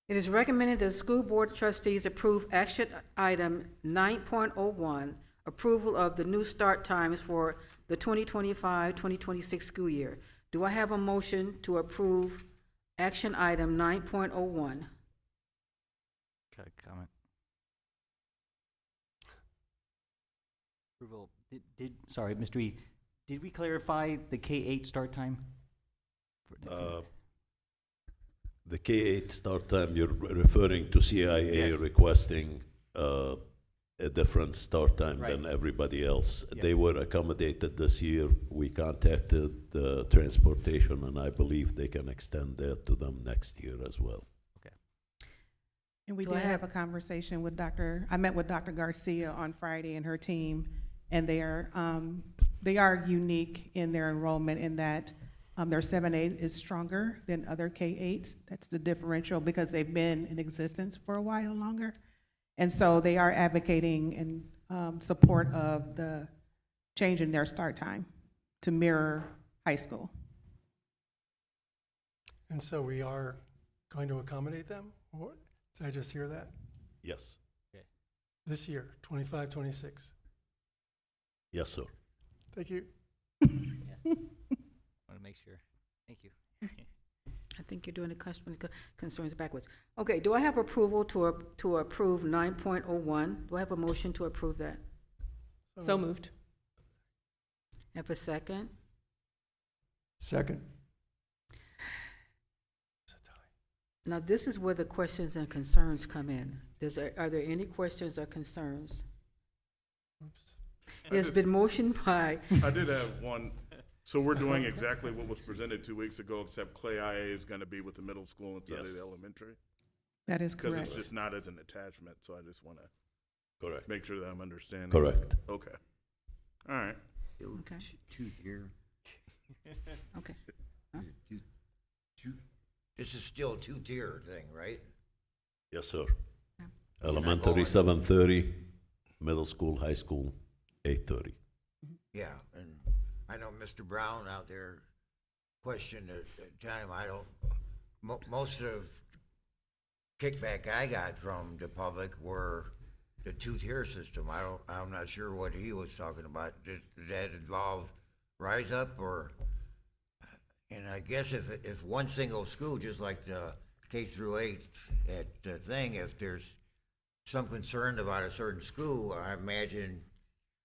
[SPEAKER 1] It is recommended that the School Board of Trustees approve action item 9.01, approval of the new start times for the 2025-2026 school year. Do I have a motion to approve action item 9.01?
[SPEAKER 7] Got a comment. Approval. Sorry, Mr. E, did we clarify the K-8 start time?
[SPEAKER 6] The K-8 start time, you're referring to CIA
[SPEAKER 7] Yes.
[SPEAKER 6] requesting a different start time than
[SPEAKER 7] Right.
[SPEAKER 6] everybody else.
[SPEAKER 7] Yes.
[SPEAKER 6] They were accommodated this year. We contacted the transportation, and I believe they can extend that to them next year as well.
[SPEAKER 20] And we
[SPEAKER 1] Do I
[SPEAKER 20] did have
[SPEAKER 1] have-
[SPEAKER 20] a conversation with I met with Dr. Garcia on Friday and her team, and they are unique in their enrollment in that their 7-8 is stronger than other K-8s. That's the differential because they've been in existence for a while longer. And so they are advocating in support of the change in their start time to mirror high school.
[SPEAKER 18] And so we are going to accommodate them? Or did I just hear that?
[SPEAKER 6] Yes.
[SPEAKER 18] This year, 25, 26.
[SPEAKER 6] Yes, sir.
[SPEAKER 18] Thank you.
[SPEAKER 7] Want to make sure. Thank you.
[SPEAKER 1] I think you're doing the customer concerns backwards. Okay, do I have approval to approve 9.01? Do I have a motion to approve that?
[SPEAKER 17] So moved.
[SPEAKER 1] Have a second?
[SPEAKER 16] Second.
[SPEAKER 1] Now, this is where the questions and concerns come in. Are there any questions or concerns? It's been motioned by.
[SPEAKER 19] I did have one. So we're doing exactly what was presented 2 weeks ago, except Clay IA is gonna be with the middle school instead of the elementary?
[SPEAKER 20] That is
[SPEAKER 19] Because
[SPEAKER 20] correct.
[SPEAKER 19] it's just not as an attachment, so I just wanna
[SPEAKER 6] Correct.
[SPEAKER 19] make sure that I'm understanding.
[SPEAKER 6] Correct.
[SPEAKER 19] Okay. All right.
[SPEAKER 1] Okay.
[SPEAKER 11] Two-tier.
[SPEAKER 1] Okay. Huh?
[SPEAKER 11] This is still a two-tier thing, right?
[SPEAKER 6] Yes, sir.
[SPEAKER 1] Yeah.
[SPEAKER 6] Elementary, 7:30, middle school, high school, 8:30.
[SPEAKER 11] Yeah, and I know Mr. Brown out there questioned at the time, I don't, most of kickback I got from the public were the two-tier system. I'm not sure what he was talking about. Did that involve Rise Up or, and I guess if one single school, just like the K through 8 at the thing, if there's some concern about a certain school, I imagine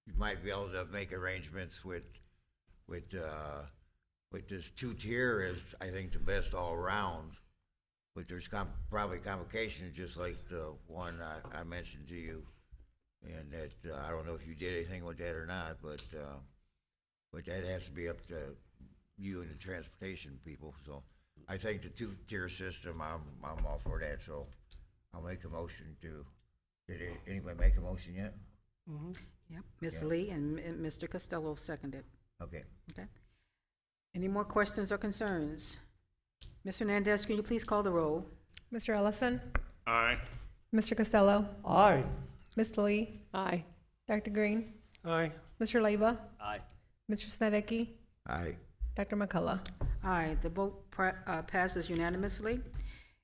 [SPEAKER 11] you might be able to make arrangements with this two-tier is, I think, the best all around. But there's probably complications, just like the one I mentioned to you. And that, I don't know if you did anything with that or not, but that has to be up to you and the transportation people. So I think the two-tier system, I'm all for that. So I'll make a motion to, did anybody make a motion yet?
[SPEAKER 18] Mm-hmm.
[SPEAKER 1] Yep, Ms.
[SPEAKER 11] Yeah.
[SPEAKER 1] Lee and Mr. Costello seconded.
[SPEAKER 11] Okay.
[SPEAKER 1] Okay. Any more questions or concerns? Mr. Hernandez, can you please call the roll?
[SPEAKER 2] Mr. Ellison?
[SPEAKER 19] Aye.
[SPEAKER 2] Mr. Costello?
[SPEAKER 16] Aye.
[SPEAKER 2] Ms. Lee?
[SPEAKER 17] Aye.
[SPEAKER 2] Dr. Green?
[SPEAKER 18] Aye.
[SPEAKER 2] Mr. Leba?
[SPEAKER 7] Aye.
[SPEAKER 2] Mr. Snedecki?
[SPEAKER 11] Aye.
[SPEAKER 2] Dr. McCullough?
[SPEAKER 1] Aye, the vote passes unanimously.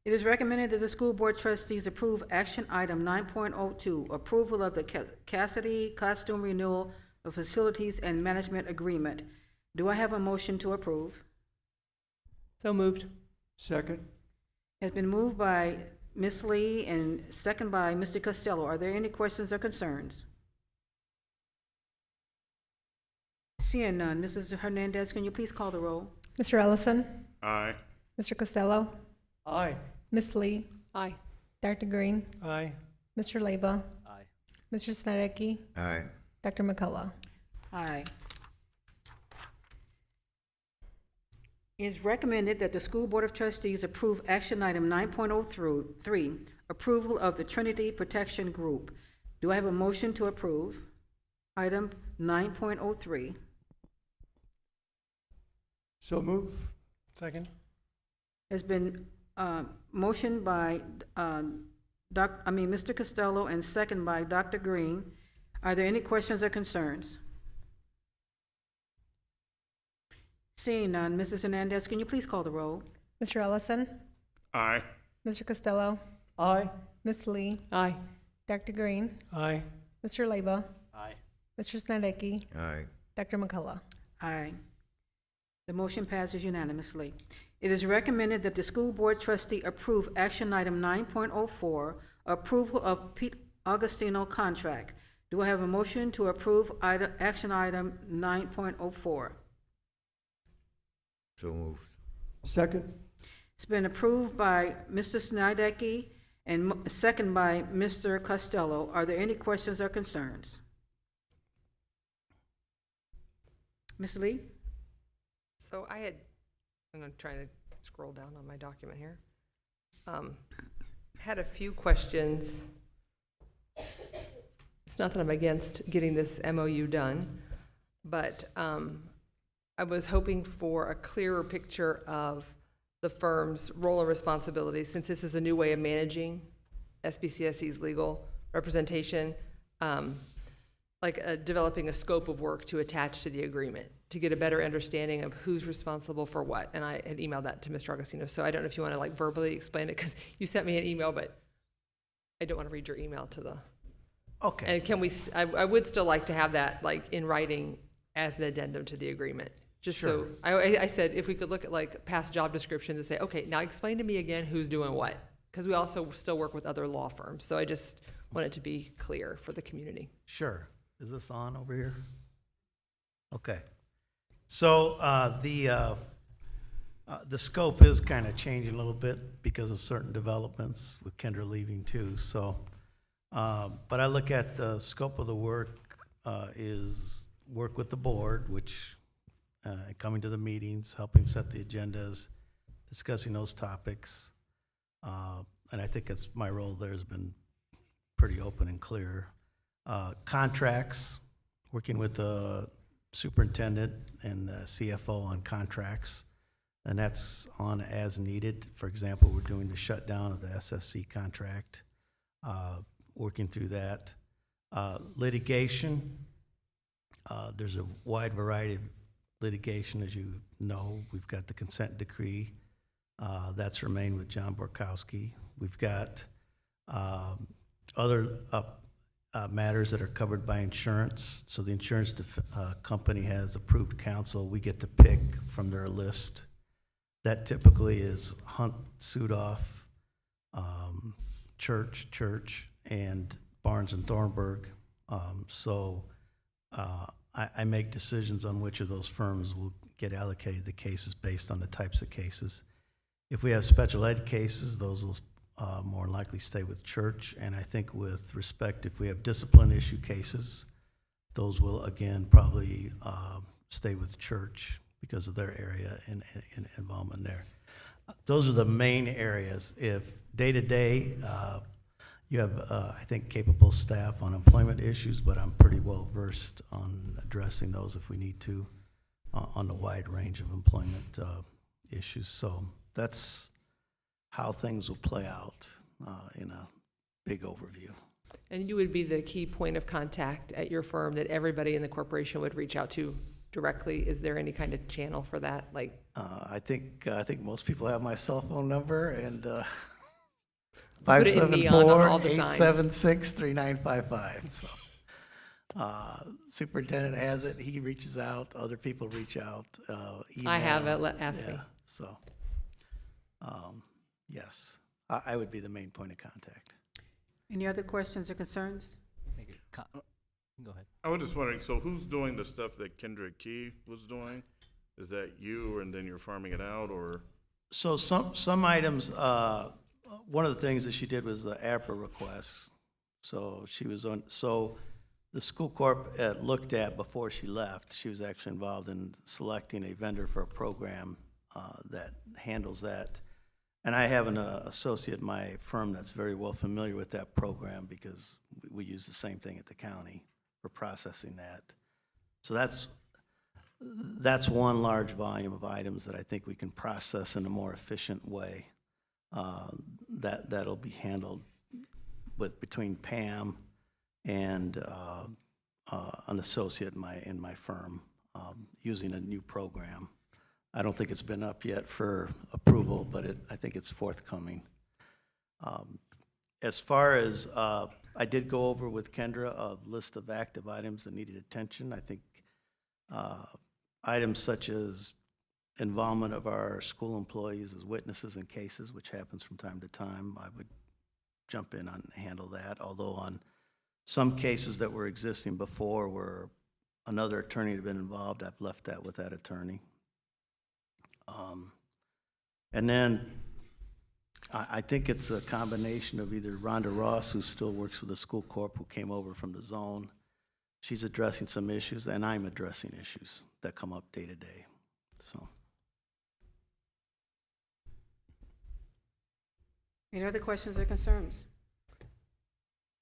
[SPEAKER 1] It is recommended that the school board trustees approve action item 9.02, approval of the Cassidy costume renewal of facilities and management agreement. Do I have a motion to approve?
[SPEAKER 17] So moved.
[SPEAKER 16] Second.
[SPEAKER 1] It's been moved by Ms. Lee and second by Mr. Costello. Are there any questions or concerns? Seeing none, Mrs. Hernandez, can you please call the roll?
[SPEAKER 2] Mr. Ellison?
[SPEAKER 19] Aye.
[SPEAKER 2] Mr. Costello?
[SPEAKER 16] Aye.
[SPEAKER 2] Ms. Lee?
[SPEAKER 17] Aye.
[SPEAKER 2] Dr. Green?
[SPEAKER 18] Aye.
[SPEAKER 2] Mr. Leba?
[SPEAKER 7] Aye.
[SPEAKER 2] Mr. Snedecki?
[SPEAKER 11] Aye.
[SPEAKER 2] Dr. McCullough?
[SPEAKER 1] Aye. It is recommended that the School Board of Trustees approve action item 9.03, approval of the Trinity Protection Group. Do I have a motion to approve? Item 9.03.
[SPEAKER 16] So move.
[SPEAKER 18] Second.
[SPEAKER 1] Has been motioned by Mr. Costello and second by Dr. Green. Are there any questions or concerns? Seeing none, Mrs. Hernandez, can you please call the roll?
[SPEAKER 2] Mr. Ellison?
[SPEAKER 19] Aye.
[SPEAKER 2] Mr. Costello?
[SPEAKER 16] Aye.
[SPEAKER 2] Ms. Lee?
[SPEAKER 17] Aye.
[SPEAKER 2] Dr. Green?
[SPEAKER 18] Aye.
[SPEAKER 2] Mr. Leba?
[SPEAKER 7] Aye.
[SPEAKER 2] Mr. Snedecki?
[SPEAKER 11] Aye.
[SPEAKER 2] Dr. McCullough?
[SPEAKER 1] Aye. The motion passes unanimously. It is recommended that the school board trustee approve action item 9.04, approval of Pete Augustino contract. Do I have a motion to approve action item 9.04?
[SPEAKER 11] So moved.
[SPEAKER 16] Second.
[SPEAKER 1] It's been approved by Mr. Snedecki and second by Mr. Costello. Are there any questions or concerns? Ms. Lee?
[SPEAKER 17] So I'm trying to scroll down on my document here. Had a few questions. It's not that I'm against getting this MOU done, but I was hoping for a clearer picture of the firm's role and responsibilities, since this is a new way of managing SBCSE's legal representation. developing a scope of work to attach to the agreement to get a better understanding of who's responsible for what. And I had emailed that to Mr. Augustino. So I don't know if you want to like verbally explain it, because you sent me an email, but I don't want to read your email to the.
[SPEAKER 21] Okay.
[SPEAKER 17] And can we, I would still like to have that like in writing as an addendum to the agreement. Just
[SPEAKER 21] Sure.
[SPEAKER 17] so, I said if we could look at like past job descriptions and say, okay, now explain to me again who's doing what. Because we also still work with other law firms. So I just want it to be clear for the community.
[SPEAKER 21] Sure. Is this on over here? Okay. So the scope is kind of changing a little bit because of certain developments with Kendra leaving too. So, but I look at the scope of the work is work with the board, which coming to the meetings, helping set the agendas, discussing those topics. And I think it's my role there has been pretty open and clear. Contracts, working with the superintendent and the CFO on contracts, and that's on as needed. For example, we're doing the shutdown of the SSC contract, working through that. Litigation, there's a wide variety of litigation, as you know. We've got the consent decree, that's remained with John Borkowski. We've got other matters that are covered by insurance. So the insurance company has approved counsel. We get to pick from their list. That typically is Hunt, Sudoff, Church, and Barnes and Thornburg. So I make decisions on which of those firms will get allocated the cases based on the types of cases. If we have special ed cases, those will more than likely stay with Church. And I think with respect, if we have discipline issue cases, those will again probably stay with Church because of their area and involvement there. Those are the main areas. If day to day, you have, I think, capable staff on employment issues, but I'm pretty well versed on addressing those if we need to on the wide range of employment issues. So that's how things will play out in a big overview.
[SPEAKER 17] And you would be the key point of contact at your firm that everybody in the corporation would reach out to directly. Is there any kind of channel for that? Like,
[SPEAKER 21] I think most people have my cell phone number, and
[SPEAKER 17] put it in neon on all the signs.
[SPEAKER 21] 574-876-3955. So superintendent has it. He reaches out. Other people reach out. Email.
[SPEAKER 17] I have it. Ask me.
[SPEAKER 21] So yes, I would be the main point of contact.
[SPEAKER 1] Any other questions or concerns?
[SPEAKER 7] Thank you. Go ahead.
[SPEAKER 19] I was just wondering, so who's doing the stuff that Kendra Key was doing? Is that you, and then you're farming it out, or?
[SPEAKER 21] So some items, one of the things that she did was the APRA request. So she was on, so the school corp looked at before she left, she was actually involved in selecting a vendor for a program that handles that. And I have an associate in my firm that's very well familiar with that program because we use the same thing at the county for processing that. So that's one large volume of items that I think we can process in a more efficient way. That'll be handled between Pam and an associate in my firm using a new program. I don't think it's been up yet for approval, but I think it's forthcoming. As far as, I did go over with Kendra a list of active items that needed attention. I think items such as involvement of our school employees as witnesses in cases, which happens from time to time, I would jump in and handle that. Although on some cases that were existing before where another attorney had been involved, I've left that with that attorney. And then I think it's a combination of either Rhonda Ross, who still works for the school corp, who came over from the zone. She's addressing some issues, and I'm addressing issues that come up day to day. So.
[SPEAKER 1] Any other questions or concerns?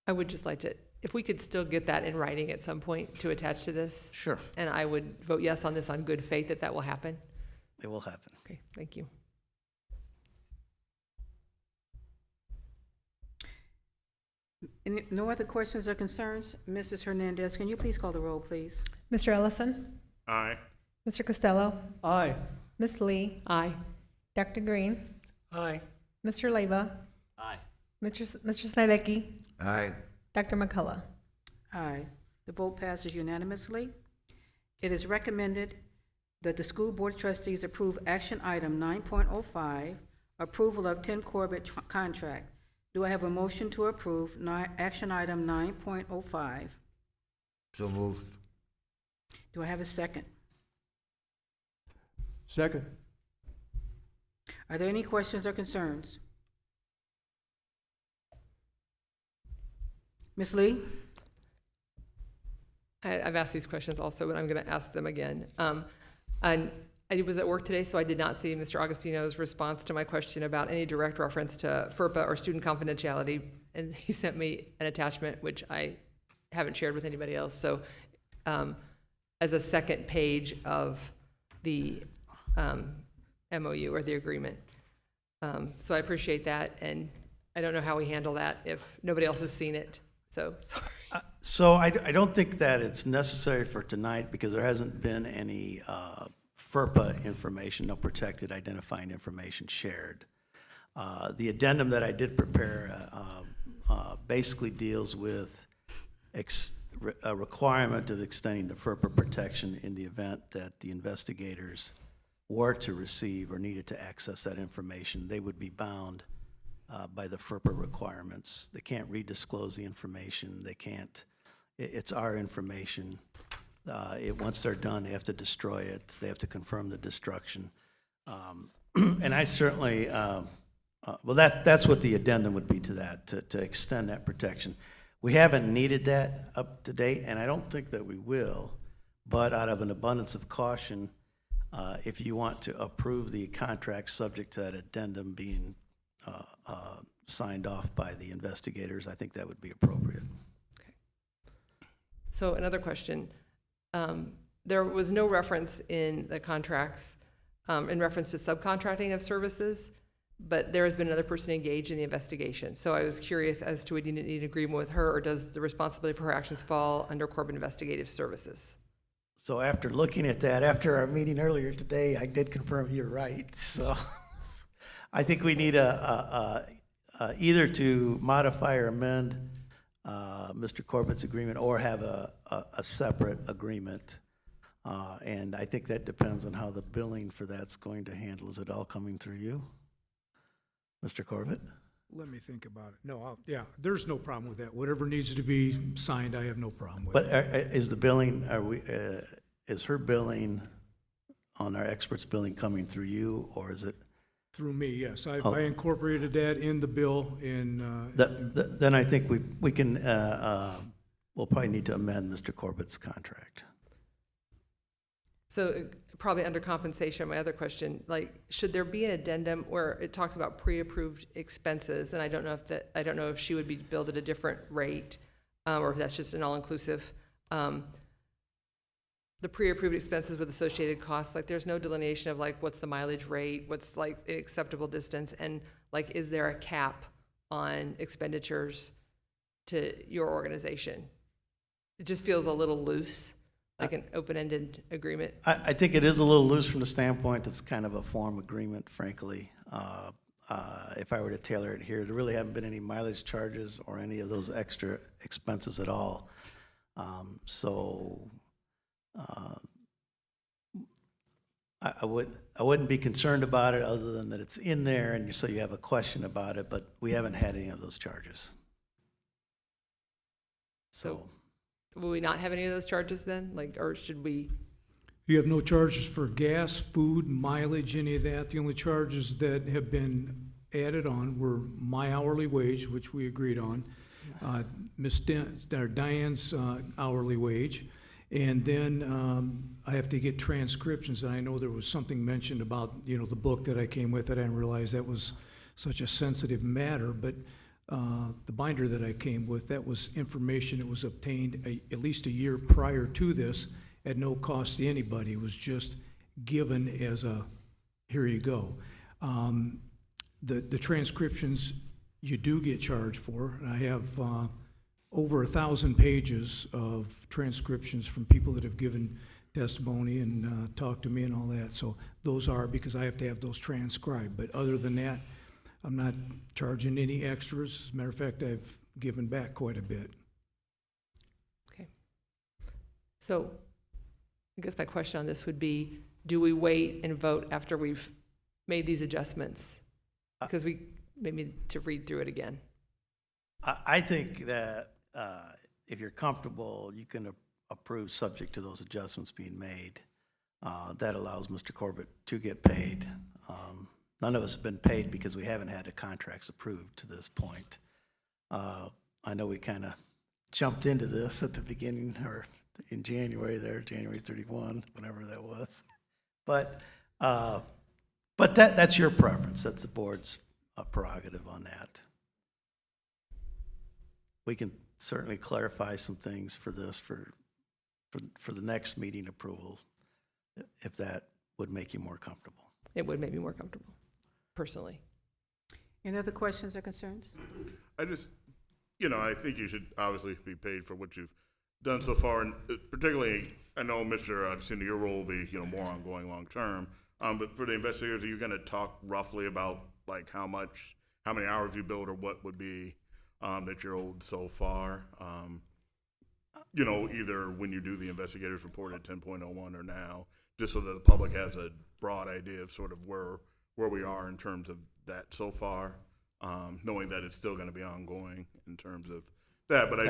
[SPEAKER 17] I would just like to, if we could still get that in writing at some point to attach to this.
[SPEAKER 21] Sure.
[SPEAKER 17] And I would vote yes on this on good faith that will happen.
[SPEAKER 21] It will happen.
[SPEAKER 17] Okay, thank you.
[SPEAKER 1] No other questions or concerns? Mrs. Hernandez, can you please call the roll, please?
[SPEAKER 2] Mr. Ellison?
[SPEAKER 19] Aye.
[SPEAKER 2] Mr. Costello?
[SPEAKER 16] Aye.
[SPEAKER 2] Ms. Lee?
[SPEAKER 17] Aye.
[SPEAKER 2] Dr. Green?
[SPEAKER 18] Aye.
[SPEAKER 2] Mr. Leyva?
[SPEAKER 7] Aye.
[SPEAKER 2] Mr. Snedecki?
[SPEAKER 11] Aye.
[SPEAKER 2] Dr. McCullough?
[SPEAKER 1] Aye. The vote passes unanimously. It is recommended that the School Board of Trustees approve action item 9.05, approval of Tim Corbett contract. Do I have a motion to approve action item 9.05?
[SPEAKER 11] So moved.
[SPEAKER 1] Do I have a second?
[SPEAKER 16] Second.
[SPEAKER 1] Are there any questions or concerns? Ms. Lee?
[SPEAKER 17] I've asked these questions also, but I'm going to ask them again. And I was at work today, so I did not see Mr. Augustino's response to my question about any direct reference to FERPA or student confidentiality, and he sent me an attachment, which I haven't shared with anybody else. So as a second page of the MOU or the agreement. So I appreciate that, and I don't know how we handle that if nobody else has seen it. So, sorry.
[SPEAKER 21] So I don't think that it's necessary for tonight because there hasn't been any FERPA information, no protected identifying information shared. The addendum that I did prepare basically deals with a requirement of extending the FERPA protection in the event that the investigators were to receive or needed to access that information. They would be bound by the FERPA requirements. They can't redisclose the information. They can't, it's our information. Once they're done, they have to destroy it. They have to confirm the destruction. And I certainly, well, that's what the addendum would be to that, to extend that protection. We haven't needed that up to date, and I don't think that we will, but out of an abundance of caution, if you want to approve the contract subject to that addendum being signed off by the investigators, I think that would be appropriate.
[SPEAKER 17] Okay. So another question. There was no reference in the contracts in reference to subcontracting of services, but there has been another person engaged in the investigation. So I was curious as to whether you need an agreement with her, or does the responsibility for her actions fall under Corbin Investigative Services?
[SPEAKER 21] So after looking at that, after our meeting earlier today, I did confirm you're right. So I think we need either to modify or amend Mr. Corbett's agreement or have a separate agreement. And I think that depends on how the billing for that's going to handle. Is it all coming through you, Mr. Corbett?
[SPEAKER 3] Let me think about it. No, yeah, there's no problem with that. Whatever needs to be signed, I have no problem with
[SPEAKER 21] But
[SPEAKER 3] it.
[SPEAKER 21] is the billing, is her billing on our experts' billing coming through you, or is it?
[SPEAKER 3] Through me, yes.
[SPEAKER 21] Oh.
[SPEAKER 3] I incorporated that in the bill in.
[SPEAKER 21] Then I think we can, we'll probably need to amend Mr. Corbett's contract.
[SPEAKER 17] So probably under compensation, my other question, like, should there be an addendum where it talks about pre-approved expenses? And I don't know if she would be billed at a different rate, or if that's just an all-inclusive. The pre-approved expenses with associated costs, like there's no delineation of like what's the mileage rate, what's like an acceptable distance, and like is there a cap on expenditures to your organization? It just feels a little loose, like an open-ended agreement.
[SPEAKER 21] I think it is a little loose from the standpoint it's kind of a form agreement, frankly. If I were to tailor it here, there really haven't been any mileage charges or any of those extra expenses at all. I wouldn't be concerned about it other than that it's in there and so you have a question about it, but we haven't had any of those charges.
[SPEAKER 17] So will we not have any of those charges then? Like, or should we?
[SPEAKER 3] You have no charges for gas, food, mileage, any of that. The only charges that have been added on were my hourly wage, which we agreed on, Diane's hourly wage, and then I have to get transcriptions. And I know there was something mentioned about, the book that I came with. I didn't realize that was such a sensitive matter, but the binder that I came with, that was information that was obtained at least a year prior to this at no cost to anybody. It was just given as a, here you go. The transcriptions you do get charged for, and I have over 1,000 pages of transcriptions from people that have given testimony and talked to me and all that. So those are, because I have to have those transcribed. But other than that, I'm not charging any extras. As a matter of fact, I've given back quite a bit.
[SPEAKER 17] Okay. So I guess my question on this would be, do we wait and vote after we've made these adjustments? Because we maybe to read through it again.
[SPEAKER 21] I think that if you're comfortable, you can approve subject to those adjustments being made. That allows Mr. Corbett to get paid. None of us have been paid because we haven't had the contracts approved to this point. I know we kind of jumped into this at the beginning or in January there, January 31, whenever that was. But that's your preference. That's the board's prerogative on that. We can certainly clarify some things for this for the next meeting approval, if that would make you more comfortable.
[SPEAKER 17] It would make me more comfortable, personally.
[SPEAKER 1] Any other questions or concerns?
[SPEAKER 19] I just, I think you should obviously be paid for what you've done so far, and particularly, I know, Mr. Casino, your role will be, more ongoing long-term, but for the investigators, are you going to talk roughly about, like, how many hours you build, or what would be that you're owed so far? Either when you do the investigators report at 10.01 or now, just so that the public has a broad idea of sort of where we are in terms of that so far, knowing that it's still going to be ongoing in terms of that. But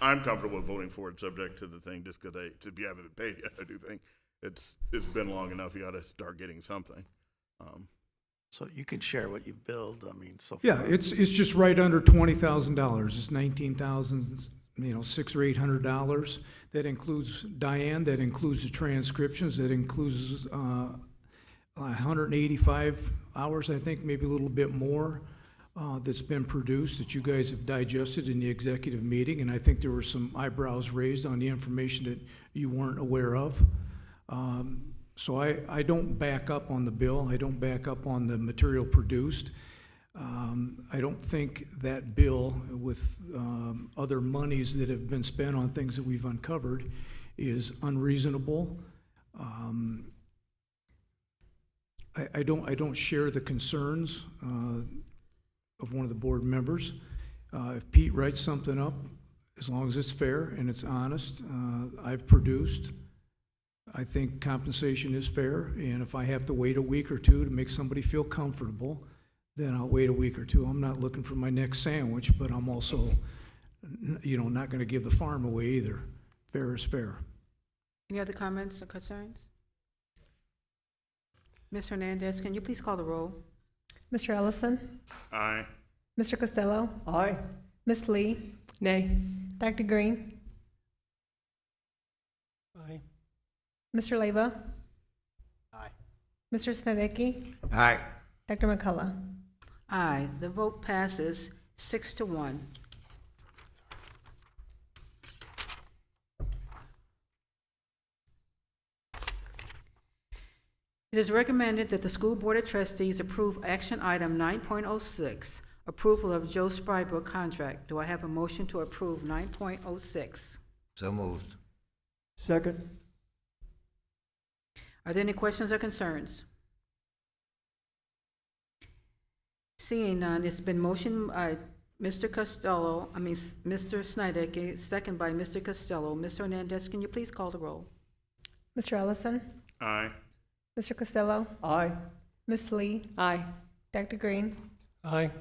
[SPEAKER 19] I'm comfortable with voting for it subject to the thing, just because if you haven't been paid yet, I do think it's been long enough. You got to start getting something.
[SPEAKER 21] So you can share what you've billed, so far.
[SPEAKER 3] Yeah, it's just right under $20,000. It's $19,000, $600 or $800. That includes Diane, that includes the transcriptions, that includes 185 hours, I think, maybe a little bit more, that's been produced that you guys have digested in the executive meeting. And I think there were some eyebrows raised on the information that you weren't aware of. So I don't back up on the bill. I don't back up on the material produced. I don't think that bill, with other monies that have been spent on things that we've uncovered, is unreasonable. I don't share the concerns of one of the board members. If Pete writes something up, as long as it's fair and it's honest, I've produced. I think compensation is fair, and if I have to wait a week or two to make somebody feel comfortable, then I'll wait a week or two. I'm not looking for my next sandwich, but I'm also, not going to give the farm away either. Fair is fair.
[SPEAKER 1] Any other comments or concerns? Ms. Hernandez, can you please call the roll?
[SPEAKER 2] Mr. Ellison?
[SPEAKER 19] Aye.
[SPEAKER 2] Mr. Costello?
[SPEAKER 16] Aye.
[SPEAKER 2] Ms. Lee?
[SPEAKER 17] Nay.
[SPEAKER 2] Dr. Green?
[SPEAKER 18] Aye.
[SPEAKER 2] Mr. Leyva?
[SPEAKER 7] Aye.
[SPEAKER 2] Mr. Snedecki?
[SPEAKER 11] Aye.
[SPEAKER 2] Dr. McCullough?
[SPEAKER 1] Aye. The vote passes 6-1. It is recommended that the School Board of Trustees approve action item 9.06, approval of Joe Sprybrook contract. Do I have a motion to approve 9.06?
[SPEAKER 11] So moved.
[SPEAKER 16] Second.
[SPEAKER 1] Are there any questions or concerns? Seeing none, it's been motioned by Mr. Snedecki, second by Mr. Costello. Ms. Hernandez, can you please call the roll?
[SPEAKER 2] Mr. Ellison?
[SPEAKER 19] Aye.
[SPEAKER 2] Mr. Costello?
[SPEAKER 16] Aye.
[SPEAKER 2] Ms. Lee?
[SPEAKER 17] Aye.
[SPEAKER 2] Dr. Green?
[SPEAKER 18] Aye.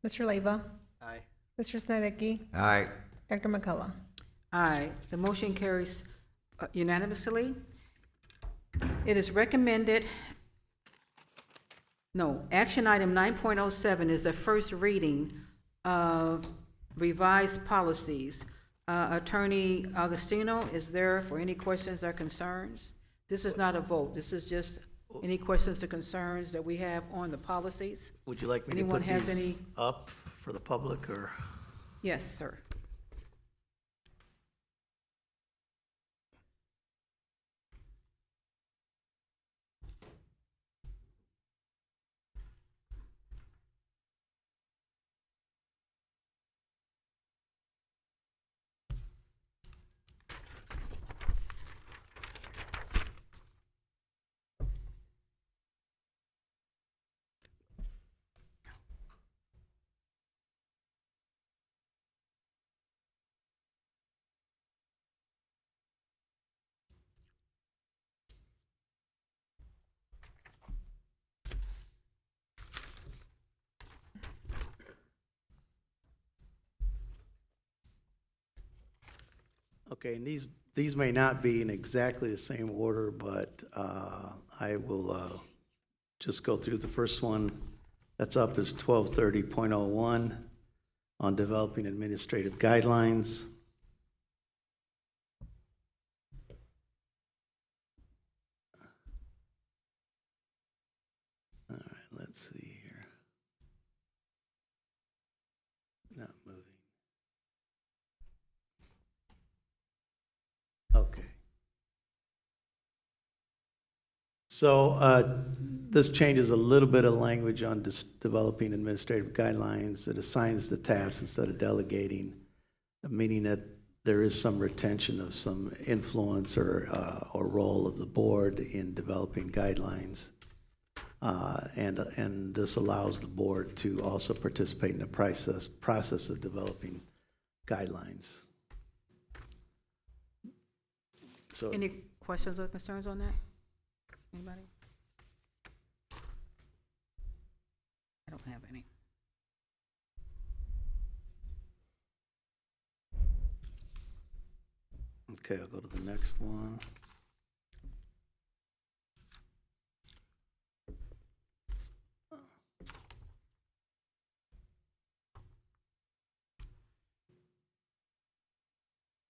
[SPEAKER 2] Mr. Leyva?
[SPEAKER 7] Aye.
[SPEAKER 2] Mr. Snedecki?
[SPEAKER 11] Aye.
[SPEAKER 2] Dr. McCullough?
[SPEAKER 1] Aye. The motion carries unanimously. It is recommended, action item 9.07 is the first reading of revised policies. Attorney Augustino is there for any questions or concerns. This is not a vote. This is just any questions or concerns that we have on the policies.
[SPEAKER 21] Would you like me
[SPEAKER 1] Anyone
[SPEAKER 21] to put
[SPEAKER 1] has
[SPEAKER 21] these
[SPEAKER 1] any?
[SPEAKER 21] up for the public, or?
[SPEAKER 1] Yes, sir.
[SPEAKER 21] Okay, and these may not be in exactly the same order, but I will just go through the first one. That's up is 1230.01 on developing administrative guidelines. All right, let's see here. Not moving. Okay. So this changes a little bit of language on developing administrative guidelines. It assigns the tasks instead of delegating, meaning that there is some retention of some influence or role of the board in developing guidelines. And this allows the board to also participate in the process of developing guidelines. So,
[SPEAKER 1] Any questions or concerns on that? Anybody? I don't have any.
[SPEAKER 21] okay, I'll go to the next one.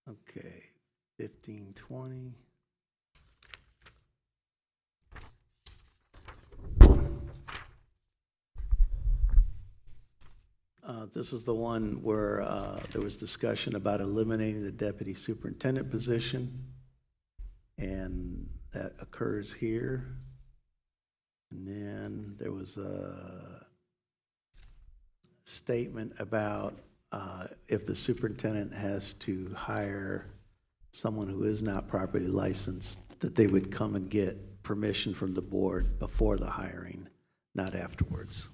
[SPEAKER 21] Okay, 1520. This is the one where there was discussion about eliminating the deputy superintendent position, and that occurs here. And then there was a statement about if the superintendent has to hire someone who is not properly licensed, that they would come and get permission from the board before the hiring, not afterwards.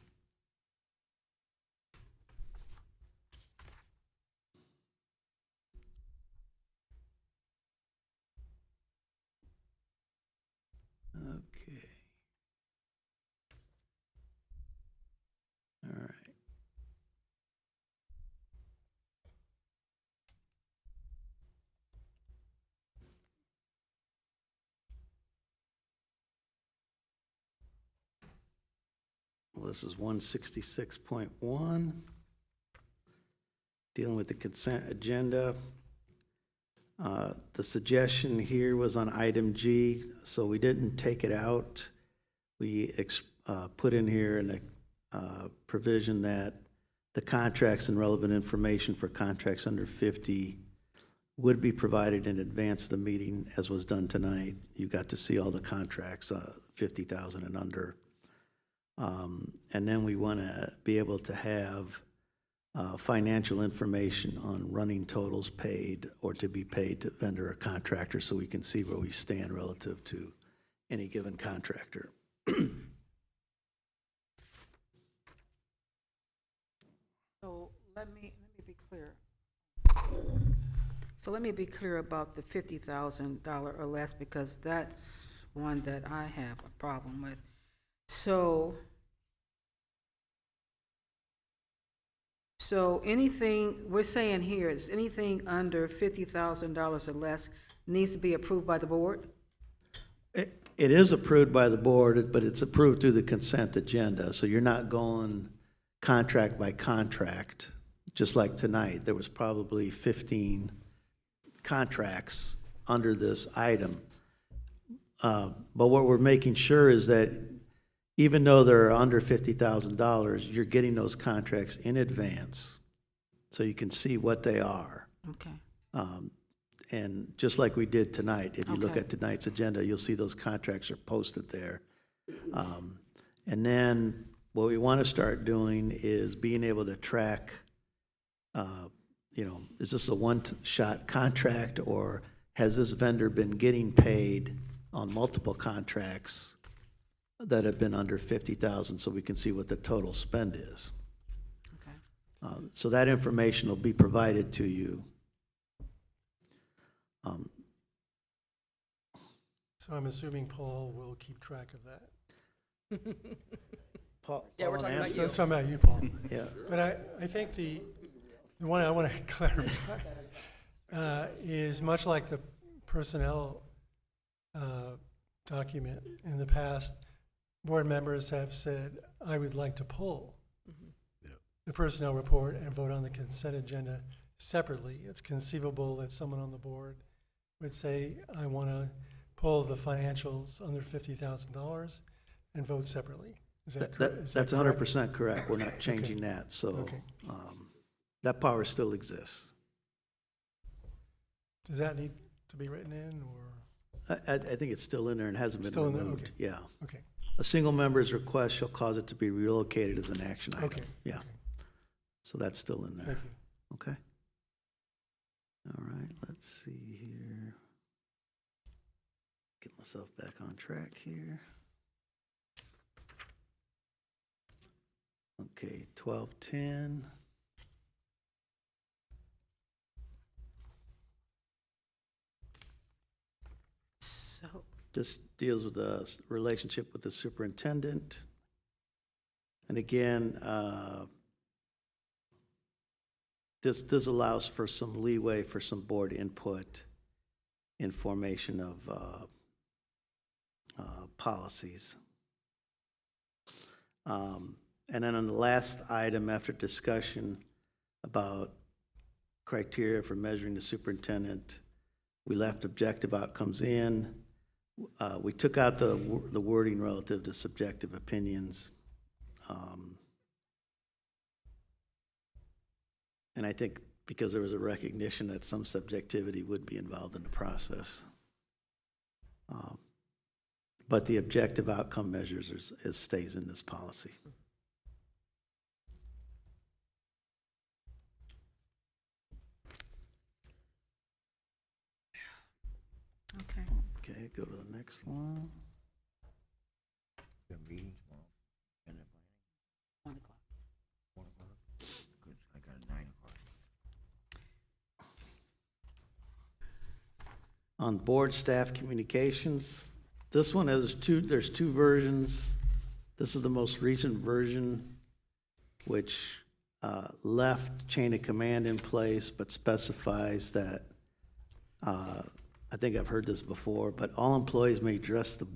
[SPEAKER 21] Okay. All right. Well, this is 166.1, dealing with the consent agenda. The suggestion here was on item G, so we didn't take it out. We put in here a provision that the contracts and relevant information for contracts under 50 would be provided in advance of the meeting, as was done tonight. You got to see all the contracts, 50,000 and under. And then we want to be able to have financial information on running totals paid or to be paid to vendor or contractor, so we can see where we stand relative to any given contractor.
[SPEAKER 1] So let me be clear. So let me be clear about the $50,000 or less, because that's one that I have a problem with. So anything, we're saying here is anything under $50,000 or less needs to be approved by the board?
[SPEAKER 21] It is approved by the board, but it's approved through the consent agenda, so you're not going contract by contract. Just like tonight, there was probably 15 contracts under this item. But what we're making sure is that even though they're under $50,000, you're getting those contracts in advance so you can see what they are.
[SPEAKER 1] Okay.
[SPEAKER 21] And just like we did tonight, if you look
[SPEAKER 1] Okay.
[SPEAKER 21] at tonight's agenda, you'll see those contracts are posted there. And then what we want to start doing is being able to track, is this a one-shot contract, or has this vendor been getting paid on multiple contracts that have been under 50,000, so we can see what the total spend is.
[SPEAKER 1] Okay.
[SPEAKER 21] So that information will be provided to you.
[SPEAKER 18] So I'm assuming Paul will keep track of that.
[SPEAKER 21] Paul,
[SPEAKER 17] Yeah, we're talking about you.
[SPEAKER 18] I'm talking about you, Paul.
[SPEAKER 21] Yeah.
[SPEAKER 18] But I think the one I want to clarify, is much like the personnel document. In the past, board members have said, I would like to pull the personnel report and vote on the consent agenda separately. It's conceivable that someone on the board would say, I want to pull the financials under $50,000 and vote separately. Is that correct?
[SPEAKER 21] That's 100% correct. We're not changing that, so
[SPEAKER 18] Okay.
[SPEAKER 21] that power still exists.
[SPEAKER 18] Does that need to be written in, or?
[SPEAKER 21] I think it's still in there and hasn't been
[SPEAKER 18] Still in there,
[SPEAKER 21] removed.
[SPEAKER 18] okay.
[SPEAKER 21] Yeah.
[SPEAKER 18] Okay.
[SPEAKER 21] A single member's request shall cause it to be relocated as an action item.
[SPEAKER 18] Okay.
[SPEAKER 21] Yeah. So that's still in there.
[SPEAKER 18] Thank you.
[SPEAKER 21] Okay. All right, let's see here. Get myself back on track here. Okay, 1210.
[SPEAKER 1] So,
[SPEAKER 21] This deals with the relationship with the superintendent. And again, this allows for some leeway for some board input in formation of policies. And then on the last item, after discussion about criteria for measuring the superintendent, we left objective outcomes in. We took out the wording relative to subjective opinions. And I think because there was a recognition that some subjectivity would be involved in the process. But the objective outcome measures stays in this policy.
[SPEAKER 1] okay.
[SPEAKER 21] Okay, go to the next one.
[SPEAKER 11] The meeting tomorrow, and the
[SPEAKER 1] 1 o'clock.
[SPEAKER 11] 1 o'clock, because I got a 9 o'clock.
[SPEAKER 21] On board staff communications, this one has there's two versions. This is the most recent version, which left chain of command in place, but specifies that, I think I've heard this before, but all employees may address the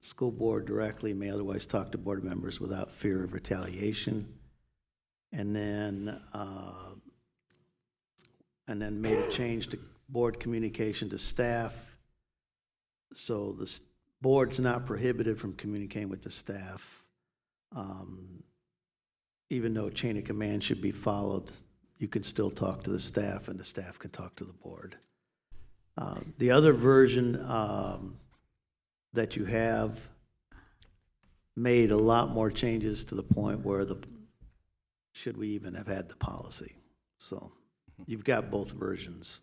[SPEAKER 21] school board directly, may otherwise talk to board members without fear of retaliation. And then made a change to board communication to staff. So the board's not prohibited from communicating with the staff. Even though chain of command should be followed, you can still talk to the staff and the staff can talk to the board. The other version that you have made a lot more changes to the point where should we even have had the policy? So you've got both versions.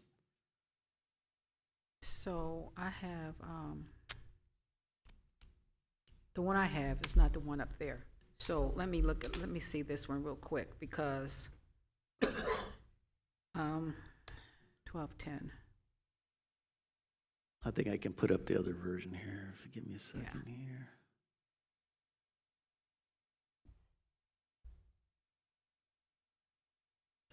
[SPEAKER 1] So I have, the one I have is not the one up there. So let me see this one real quick, because 1210.
[SPEAKER 21] I think I can put up the other version here, if you give me a second here.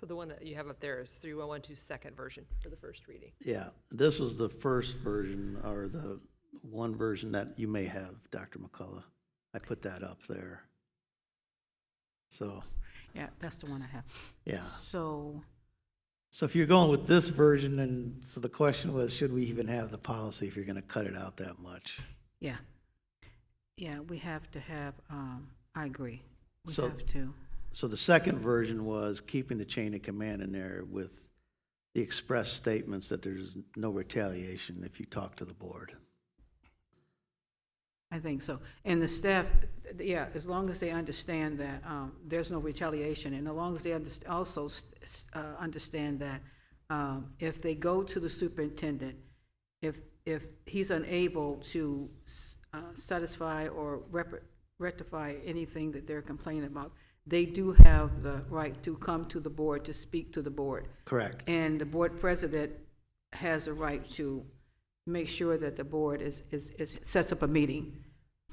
[SPEAKER 17] So the one that you have up there is 3112 second version for the first reading.
[SPEAKER 21] Yeah, this is the first version, or the one version that you may have, Dr. McCullough. I put that up there. So.
[SPEAKER 1] Yeah, that's the one I have.
[SPEAKER 21] Yeah.
[SPEAKER 1] So
[SPEAKER 21] if you're going with this version, and so the question was, should we even have the policy if you're going to cut it out that much?
[SPEAKER 1] yeah, we have to have, I agree. We
[SPEAKER 21] So-
[SPEAKER 1] have to.
[SPEAKER 21] So the second version was keeping the chain of command in there with the express statements that there's no retaliation if you talk to the board.
[SPEAKER 1] I think so. And the staff, yeah, as long as they understand that there's no retaliation, and as long as they also understand that if they go to the superintendent, if he's unable to satisfy or rectify anything that they're complaining about, they do have the right to come to the board, to speak to the board.
[SPEAKER 21] Correct.
[SPEAKER 1] And the board president has a right to make sure that the board sets up a meeting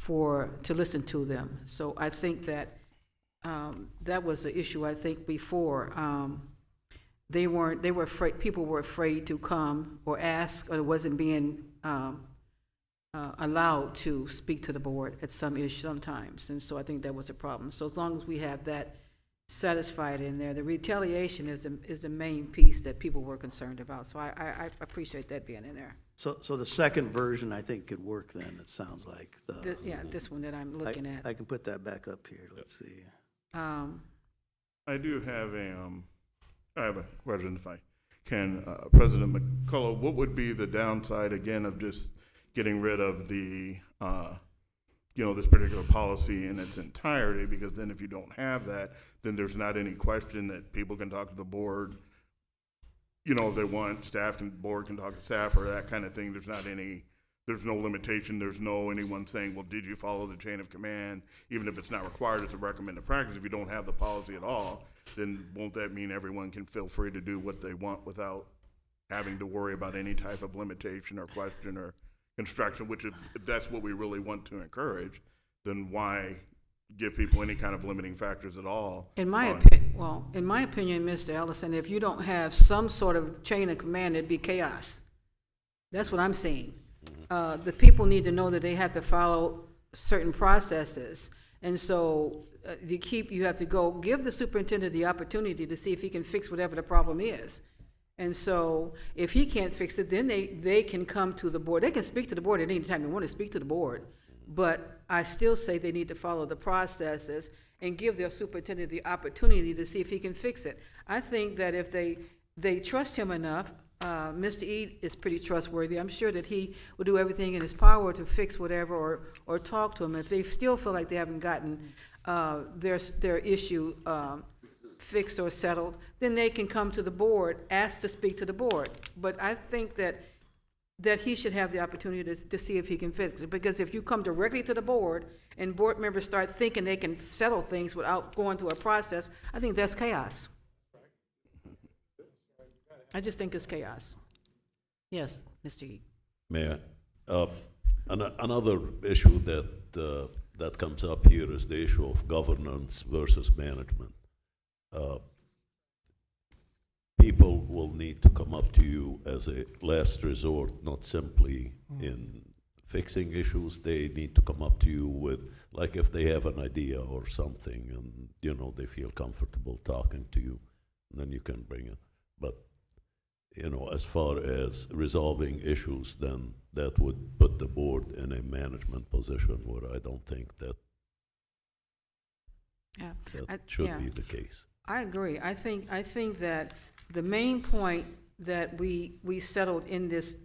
[SPEAKER 1] to listen to them. So I think that that was the issue, I think, before, they were afraid, people were afraid to come or ask, or wasn't being allowed to speak to the board at some issue sometimes. And so I think that was a problem. So as long as we have that satisfied in there, the retaliation is the main piece that people were concerned about. So I appreciate that being in there.
[SPEAKER 21] So the second version, I think, could work then, it sounds like.
[SPEAKER 1] Yeah, this one that I'm looking at.
[SPEAKER 21] I can put that back up here, let's see.
[SPEAKER 19] I do have I have a question if I can. President McCullough, what would be the downside, again, of just getting rid of the, this particular policy in its entirety? Because then if you don't have that, then there's not any question that people can talk to the board. If they want, board can talk to staff or that kind of thing. There's no limitation. There's no anyone saying, well, did you follow the chain of command? Even if it's not required, it's a recommended practice. If you don't have the policy at all, then won't that mean everyone can feel free to do what they want without having to worry about any type of limitation or question or construction, which if that's what we really want to encourage, then why give people any kind of limiting factors at all?
[SPEAKER 1] In my opinion, Mr. Ellison, if you don't have some sort of chain of command, it'd be chaos. That's what I'm seeing. The people need to know that they have to follow certain processes. And so you have to go give the superintendent the opportunity to see if he can fix whatever the problem is. And so if he can't fix it, then they can come to the board. They can speak to the board at any time they want to speak to the board. But I still say they need to follow the processes and give their superintendent the opportunity to see if he can fix it. I think that if they trust him enough, Mr. Eade is pretty trustworthy. I'm sure that he will do everything in his power to fix whatever or talk to him. If they still feel like they haven't gotten their issue fixed or settled, then they can come to the board, ask to speak to the board. But I think that he should have the opportunity to see if he can fix it. Because if you come directly to the board and board members start thinking they can settle things without going through a process, I think that's chaos. I just think it's chaos. Yes, Mr. Eade.
[SPEAKER 6] Mayor, another issue that comes up here is the issue of governance versus management. People will need to come up to you as a last resort, not simply in fixing issues. They need to come up to you with, like, if they have an idea or something and, they feel comfortable talking to you, then you can bring it. But, as far as resolving issues, then that would put the board in a management position where I don't think that should be the case.
[SPEAKER 1] I agree. I think that the main point that we settled in this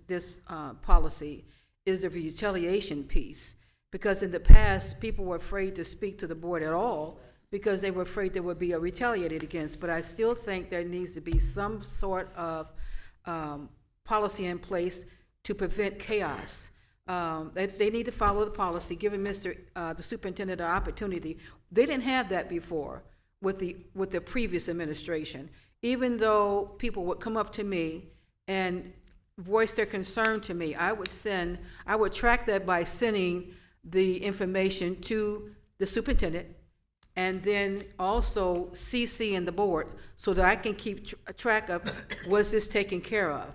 [SPEAKER 1] policy is the retaliation piece. Because in the past, people were afraid to speak to the board at all because they were afraid they would be retaliated against. But I still think there needs to be some sort of policy in place to prevent chaos. They need to follow the policy, giving the superintendent an opportunity. They didn't have that before with the previous administration. Even though people would come up to me and voice their concern to me, I would track that by sending the information to the superintendent and then also CC in the board so that I can keep track of was this taken care of.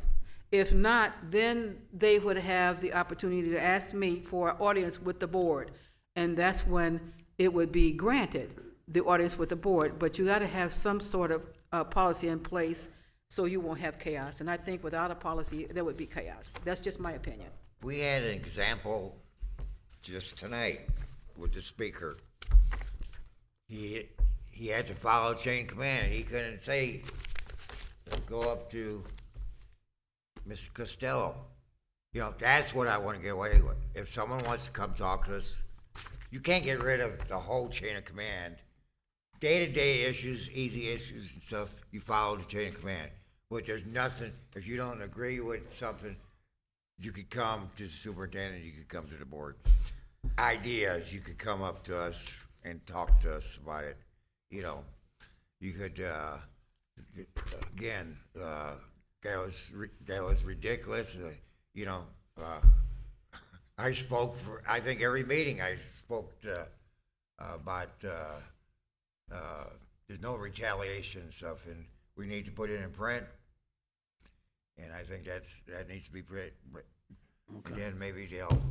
[SPEAKER 1] If not, then they would have the opportunity to ask me for an audience with the board, and that's when it would be granted, the audience with the board. But you got to have some sort of policy in place so you won't have chaos. And I think without a policy, there would be chaos. That's just my opinion.
[SPEAKER 11] We had an example just tonight with the speaker. He had to follow chain command. He couldn't say, go up to Mr. Costello. That's what I want to get away with. If someone wants to come talk to us, you can't get rid of the whole chain of command. Day-to-day issues, easy issues and stuff, you follow the chain of command. But there's nothing, if you don't agree with something, you could come to the superintendent, you could come to the board. Ideas, you could come up to us and talk to us about it. You could, again, that was ridiculous. I spoke for, I think every meeting I spoke about there's no retaliation and stuff, and we need to put it in print. And I think that needs to be print. And then maybe they'll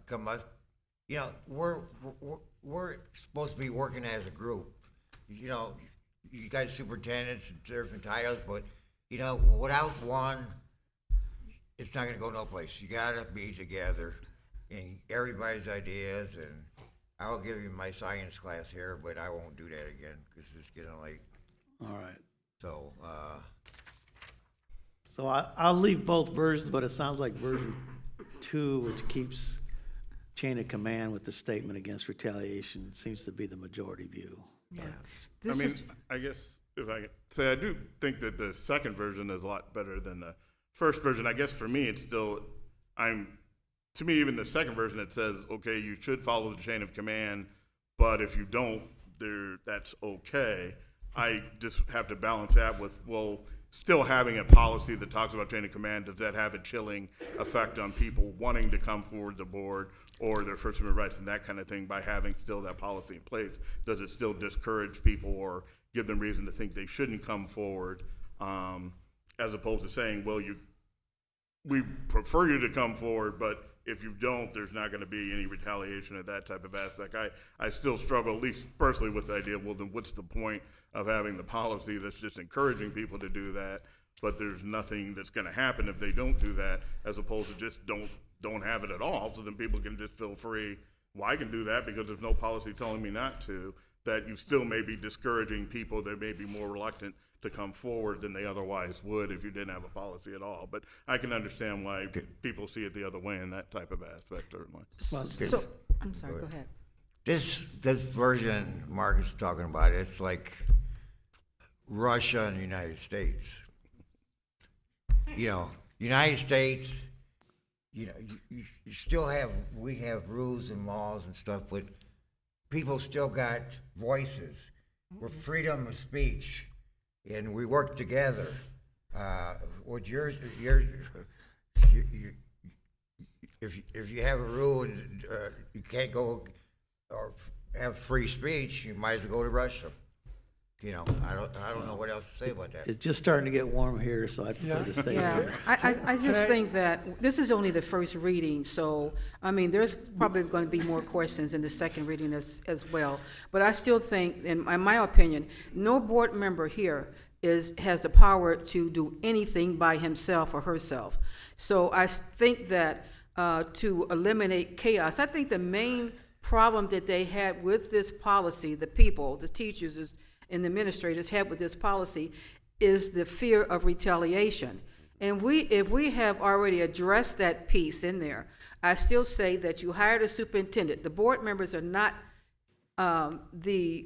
[SPEAKER 11] come up. You know, we're supposed to be working as a group. You know, you guys superintendents and different titles, but you know, without one, it's not gonna go no place. You gotta be together and everybody's ideas, and I'll give you my science class here, but I won't do that again because it's getting late.
[SPEAKER 21] All right.
[SPEAKER 11] So,
[SPEAKER 21] So I'll leave both versions, but it sounds like version 2, which keeps chain of command with the statement against retaliation, seems to be the majority view.
[SPEAKER 11] yeah.
[SPEAKER 19] I mean, I guess if I could say, I do think that the second version is a lot better than the first version. I guess for me, it's still, to me, even the second version, it says, okay, you should follow the chain of command, but if you don't, that's okay. I just have to balance that with, well, still having a policy that talks about chain of command, does that have a chilling effect on people wanting to come forward to the board or their First Amendment rights and that kind of thing by having still that policy in place? Does it still discourage people or give them reason to think they shouldn't come forward, as opposed to saying, well, we prefer you to come forward, but if you don't, there's not going to be any retaliation or that type of aspect. I still struggle, at least personally, with the idea, well, then what's the point of having the policy that's just encouraging people to do that, but there's nothing that's going to happen if they don't do that, as opposed to just don't have it at all, so then people can just feel free, well, I can do that because there's no policy telling me not to, that you still may be discouraging people that may be more reluctant to come forward than they otherwise would if you didn't have a policy at all. But I can understand why people see it the other way in that type of aspect, certainly.
[SPEAKER 1] So, I'm sorry, go ahead.
[SPEAKER 11] This version Mark is talking about, it's like Russia and the United States. You know, United States, you know, you still we have rules and laws and stuff, but people still got voices. We're freedom of speech, and we work together. What if you have a rule and you can't go or have free speech, you might as well go to Russia. You know, I don't know what else to say about that.
[SPEAKER 21] It's just starting to get warm here, so I prefer to stay
[SPEAKER 1] Yeah,
[SPEAKER 21] here.
[SPEAKER 1] I just think that this is only the first reading, so, I mean, there's probably going to be more questions in the second reading as well. But I still think, in my opinion, no board member here has the power to do anything by himself or herself. So I think that to eliminate chaos, I think the main problem that they had with this policy, the people, the teachers, and the administrators had with this policy is the fear of retaliation. And if we have already addressed that piece in there, I still say that you hired a superintendent. The board members are not the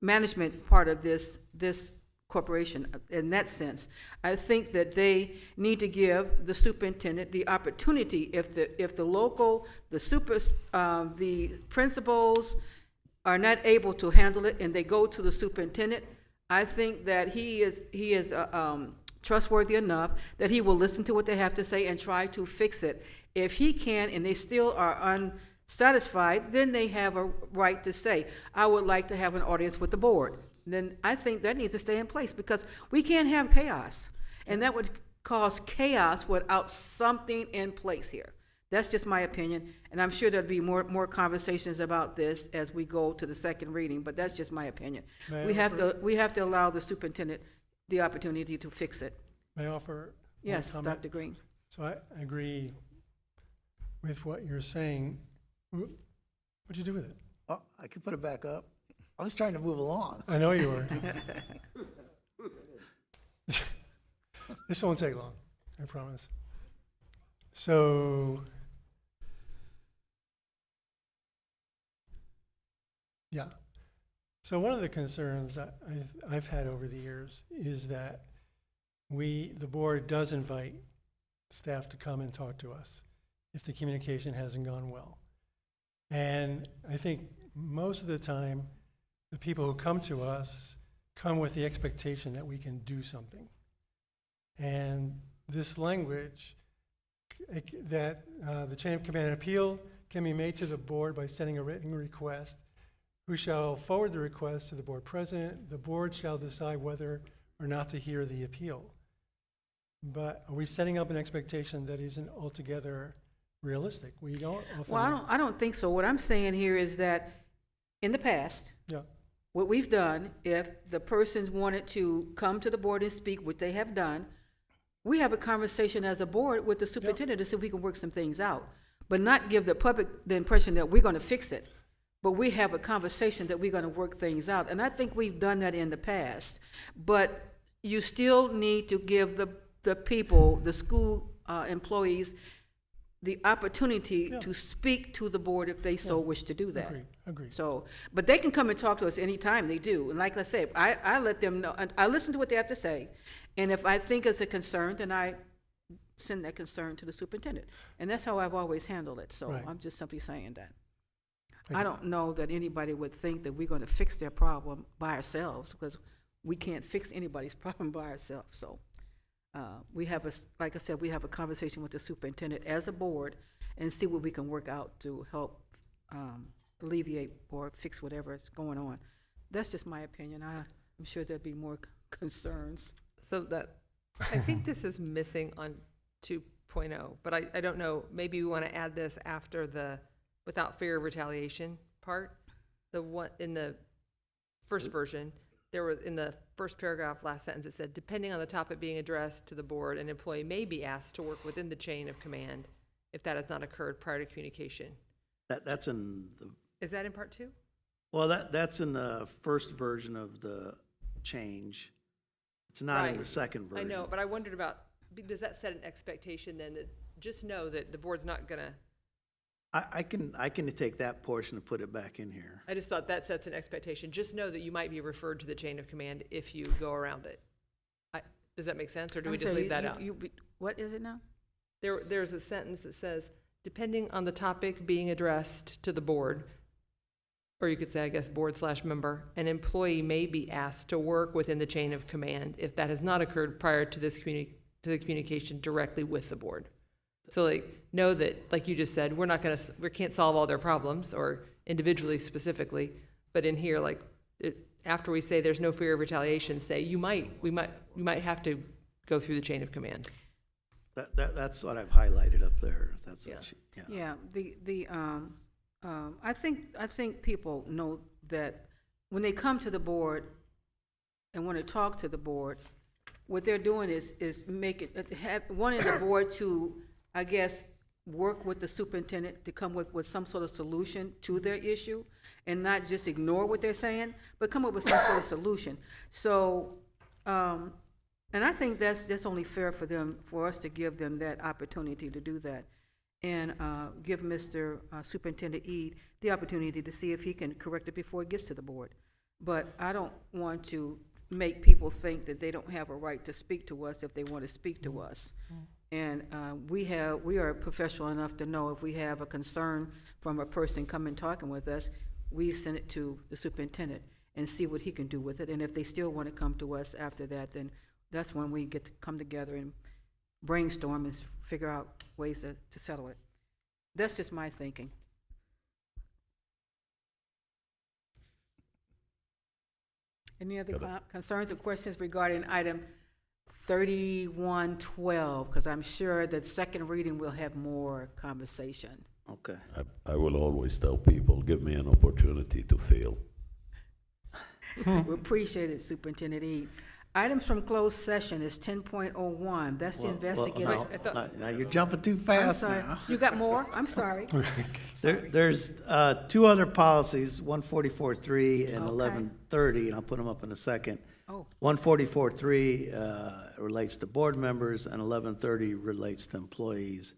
[SPEAKER 1] management part of this corporation in that sense. I think that they need to give the superintendent the opportunity, if the local, the principals are not able to handle it and they go to the superintendent, I think that he is trustworthy enough that he will listen to what they have to say and try to fix it. If he can and they still are unsatisfied, then they have a right to say, I would like to have an audience with the board. Then I think that needs to stay in place, because we can't have chaos. And that would cause chaos without something in place here. That's just my opinion, and I'm sure there'll be more conversations about this as we go to the second reading, but that's just my opinion. We have to allow the superintendent the opportunity to fix it.
[SPEAKER 18] May I offer?
[SPEAKER 1] Yes,
[SPEAKER 18] one comment?
[SPEAKER 1] Dr. Green.
[SPEAKER 18] So I agree with what you're saying. What'd you do with it?
[SPEAKER 21] Oh, I could put it back up. I was trying to move along.
[SPEAKER 18] I know you were. This won't take long, I promise. So, yeah. So one of the concerns I've had over the years is that the board does invite staff to come and talk to us if the communication hasn't gone well. And I think most of the time, the people who come to us come with the expectation that we can do something. And this language, that the chain of command and appeal can be made to the board by sending a written request who shall forward the request to the board president. The board shall decide whether or not to hear the appeal. But are we setting up an expectation that isn't altogether realistic? We don't often.
[SPEAKER 1] Well, I don't think so. What I'm saying here is that in the past,
[SPEAKER 18] Yeah,
[SPEAKER 1] what we've done, if the persons wanted to come to the board and speak, which they have done, we have a conversation as a board with the superintendent to see if we can work some things out, but not give the public the impression that we're going to fix it. But we have a conversation that we're going to work things out. And I think we've done that in the past. But you still need to give the people, the school employees, the opportunity to speak to the board if they so wish to do that.
[SPEAKER 18] agreed.
[SPEAKER 1] So, but they can come and talk to us anytime they do. And like I said, I let them know, I listen to what they have to say. And if I think it's a concern, then I send that concern to the superintendent. And that's how I've always handled it. So
[SPEAKER 18] Right.
[SPEAKER 1] I'm just simply saying that.
[SPEAKER 18] Thank
[SPEAKER 1] I
[SPEAKER 18] you.
[SPEAKER 1] don't know that anybody would think that we're going to fix their problem by ourselves, because we can't fix anybody's problem by ourselves. So we have like I said, we have a conversation with the superintendent as a board and see what we can work out to help alleviate or fix whatever is going on. That's just my opinion. I'm sure there'd be more concerns.
[SPEAKER 17] So that, I think this is missing on 2.0, but I don't know, maybe we want to add this after the without fear of retaliation part. The one, in the first version, there was, in the first paragraph, last sentence, it said, depending on the topic being addressed to the board, an employee may be asked to work within the chain of command if that has not occurred prior to communication.
[SPEAKER 21] That's in the,
[SPEAKER 17] Is that in part 2?
[SPEAKER 21] well, that's in the first version of the change. It's not in
[SPEAKER 17] Right.
[SPEAKER 21] the second
[SPEAKER 17] I
[SPEAKER 21] version.
[SPEAKER 17] know, but I wondered about, does that set an expectation then that, just know that the board's not gonna,
[SPEAKER 21] I can take that portion and put it back in here.
[SPEAKER 17] I just thought that sets an expectation. Just know that you might be referred to the chain of command if you go around it. Does that make sense, or do we
[SPEAKER 1] I'm
[SPEAKER 17] just
[SPEAKER 1] sorry,
[SPEAKER 17] leave that out?
[SPEAKER 1] What is it now?
[SPEAKER 17] There's a sentence that says, depending on the topic being addressed to the board, or you could say, I guess, board/member, an employee may be asked to work within the chain of command if that has not occurred prior to this to the communication directly with the board. So like, know that, like you just said, we can't solve all their problems or individually specifically, but in here, like, after we say there's no fear of retaliation, say we might have to go through the chain of command.
[SPEAKER 21] That's what I've highlighted up there. That's what
[SPEAKER 1] Yeah, I think people know that when they come to the board and want to talk to the board, what they're doing is wanting the board to, I guess, work with the superintendent to come with some sort of solution to their issue, and not just ignore what they're saying, but come up with some sort of solution. So, and I think that's only fair for us to give them that opportunity to do that, and give Mr. Superintendent Eade the opportunity to see if he can correct it before it gets to the board. But I don't want to make people think that they don't have a right to speak to us if they want to speak to us. And we are professional enough to know if we have a concern from a person coming talking with us, we send it to the superintendent and see what he can do with it. And if they still want to come to us after that, then that's when we get to come together and brainstorm and figure out ways to settle it. That's just my thinking. Any other concerns or questions regarding item 3112? Because I'm sure that second reading will have more conversation.
[SPEAKER 21] Okay.
[SPEAKER 6] I will always tell people, give me an opportunity to fail.
[SPEAKER 1] We appreciate it, Superintendent Eade. Items from closed session is 10.01. That's the investigative.
[SPEAKER 21] Now you're jumping too fast
[SPEAKER 1] I'm sorry.
[SPEAKER 21] now.
[SPEAKER 1] You got more? I'm sorry.
[SPEAKER 21] There's two other policies, 144.3 and
[SPEAKER 1] Okay.
[SPEAKER 21] 1130, and I'll put them up in a second.
[SPEAKER 1] Oh.
[SPEAKER 21] 144.3 relates to board members, and 1130 relates to employees.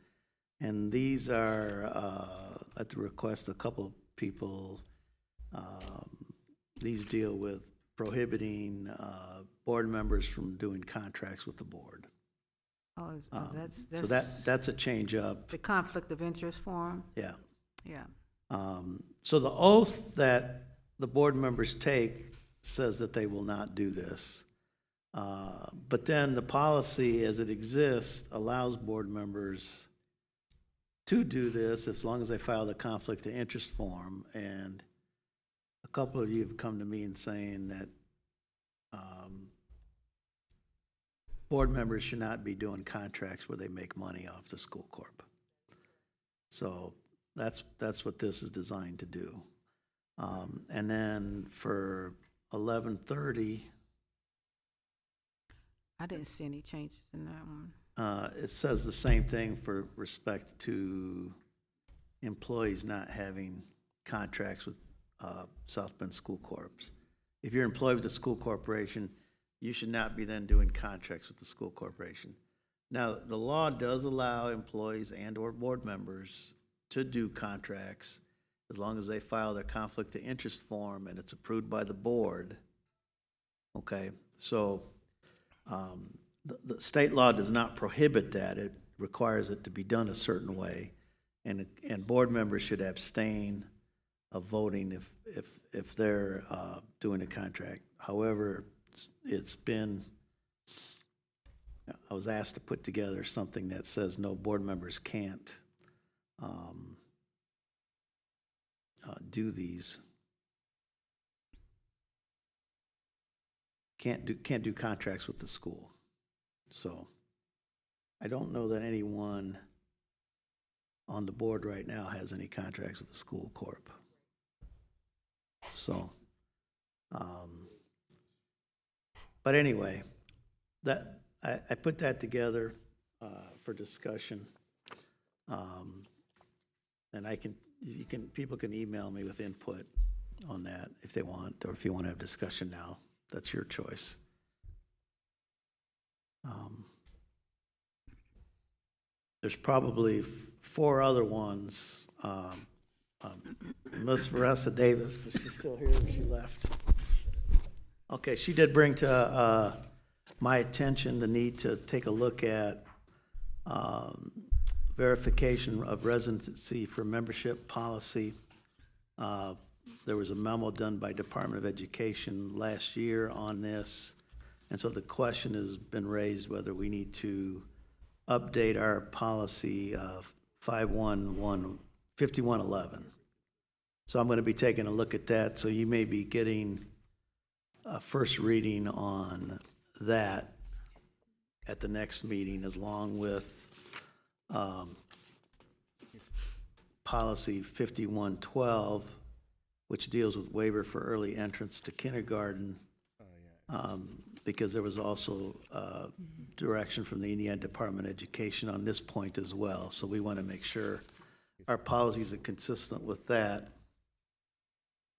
[SPEAKER 21] And these are, at the request of a couple of people, these deal with prohibiting board members from doing contracts with the board.
[SPEAKER 1] That's
[SPEAKER 21] So that's a change up.
[SPEAKER 1] the conflict of interest form.
[SPEAKER 21] Yeah.
[SPEAKER 1] Yeah.
[SPEAKER 21] So the oath that the board members take says that they will not do this. But then the policy as it exists allows board members to do this as long as they file the conflict of interest form. And couple of you have come to me and saying that board members should not be doing contracts where they make money off the school corp. So that's what this is designed to do. And then for 11:30,
[SPEAKER 1] I didn't see any changes in that one.
[SPEAKER 21] it says the same thing for respect to employees not having contracts with South Bend School Corps. If you're employed with the school corporation, you should not be then doing contracts with the school corporation. Now, the law does allow employees and/or board members to do contracts as long as they file their conflict of interest form and it's approved by the board. Okay, so the state law does not prohibit that. It requires it to be done a certain way. And board members should abstain of voting if they're doing a contract. However, it's been, I was asked to put together something that says no, board members can't do these. Can't do contracts with the school. So I don't know that anyone on the board right now has any contracts with the school corp. So, but anyway, that I put that together for discussion, and people can email me with input on that if they want, or if you want to have discussion now, that's your choice. There's probably 4 other ones. Miss Vanessa Davis, is she still here or she left? Okay, she did bring to my attention the need to take a look at verification of residency for membership policy. There was a memo done by Department of Education last year on this, and so the question has been raised whether we need to update our policy of 5111. So I'm going to be taking a look at that. So you may be getting a first reading on that at the next meeting, along with policy 5112, which deals with waiver for early entrance to kindergarten. Because there was also direction from the Indiana Department of Education on this point as well. So we want to make sure our policies are consistent with that.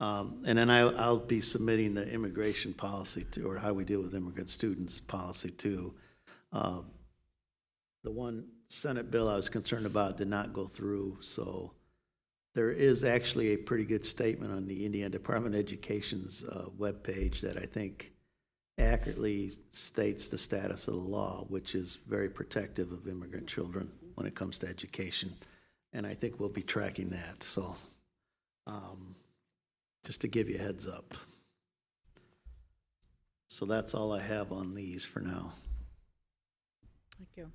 [SPEAKER 21] And then I'll be submitting the immigration policy to, or how we deal with immigrant students policy too. The one Senate bill I was concerned about did not go through, so there is actually a pretty good statement on the Indiana Department of Education's webpage that I think accurately states the status of the law, which is very protective of immigrant children when it comes to education. And I think we'll be tracking that. So just to give you a heads up. So that's all I have on these for now.
[SPEAKER 1] Thank you.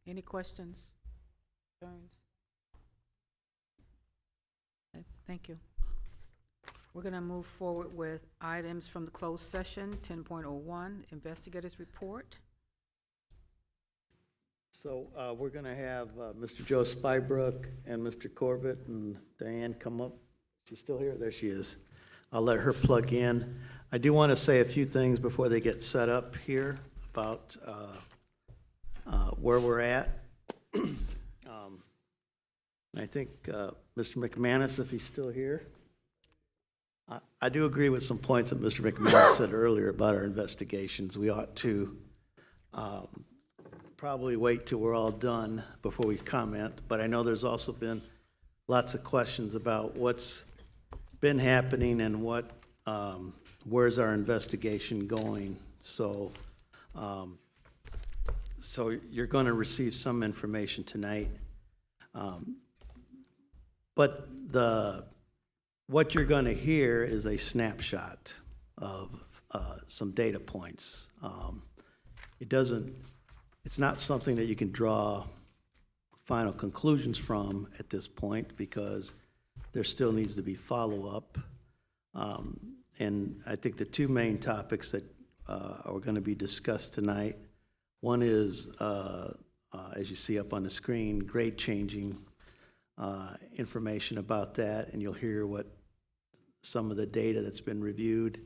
[SPEAKER 1] Any questions? Concerns? Okay, thank you. We're going to move forward with items from the closed session, 10.01, investigators report.
[SPEAKER 21] So we're going to have Mr. Joe Spybrook and Mr. Corbett and Diane come up. She's still here? There she is. I'll let her plug in. I do want to say a few things before they get set up here about where we're at. I think Mr. McManus, if he's still here. I do agree with some points that Mr. McManus said earlier about our investigations. We ought to probably wait till we're all done before we comment, but I know there's also been lots of questions about what's been happening and what where's our investigation going. So so you're going to receive some information tonight, but what you're going to hear is a snapshot of some data points. It's not something that you can draw final conclusions from at this point because there still needs to be follow-up. And I think the two main topics that are going to be discussed tonight, one is, as you see up on the screen, grade changing information about that, and you'll hear what some of the data that's been reviewed.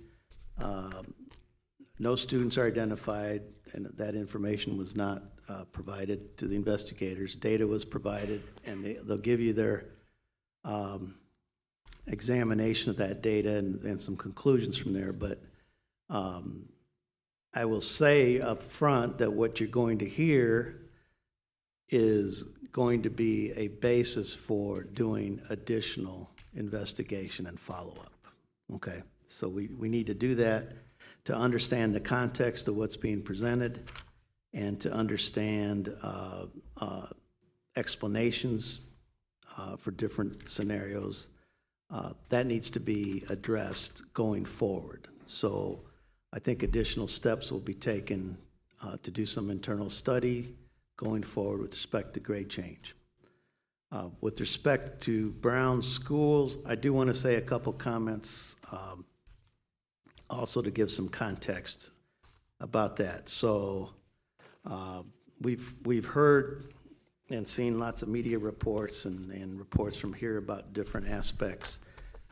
[SPEAKER 21] No students are identified, and that information was not provided to the investigators. Data was provided, and they'll give you their examination of that data and some conclusions from there. But I will say up front that what you're going to hear is going to be a basis for doing additional investigation and follow-up, okay? So we need to do that to understand the context of what's being presented and to understand explanations for different scenarios. That needs to be addressed going forward. So I think additional steps will be taken to do some internal study going forward with respect to grade change. With respect to Brown schools, I do want to say a couple comments also to give some context about that. So we've heard and seen lots of media reports and reports from here about different aspects.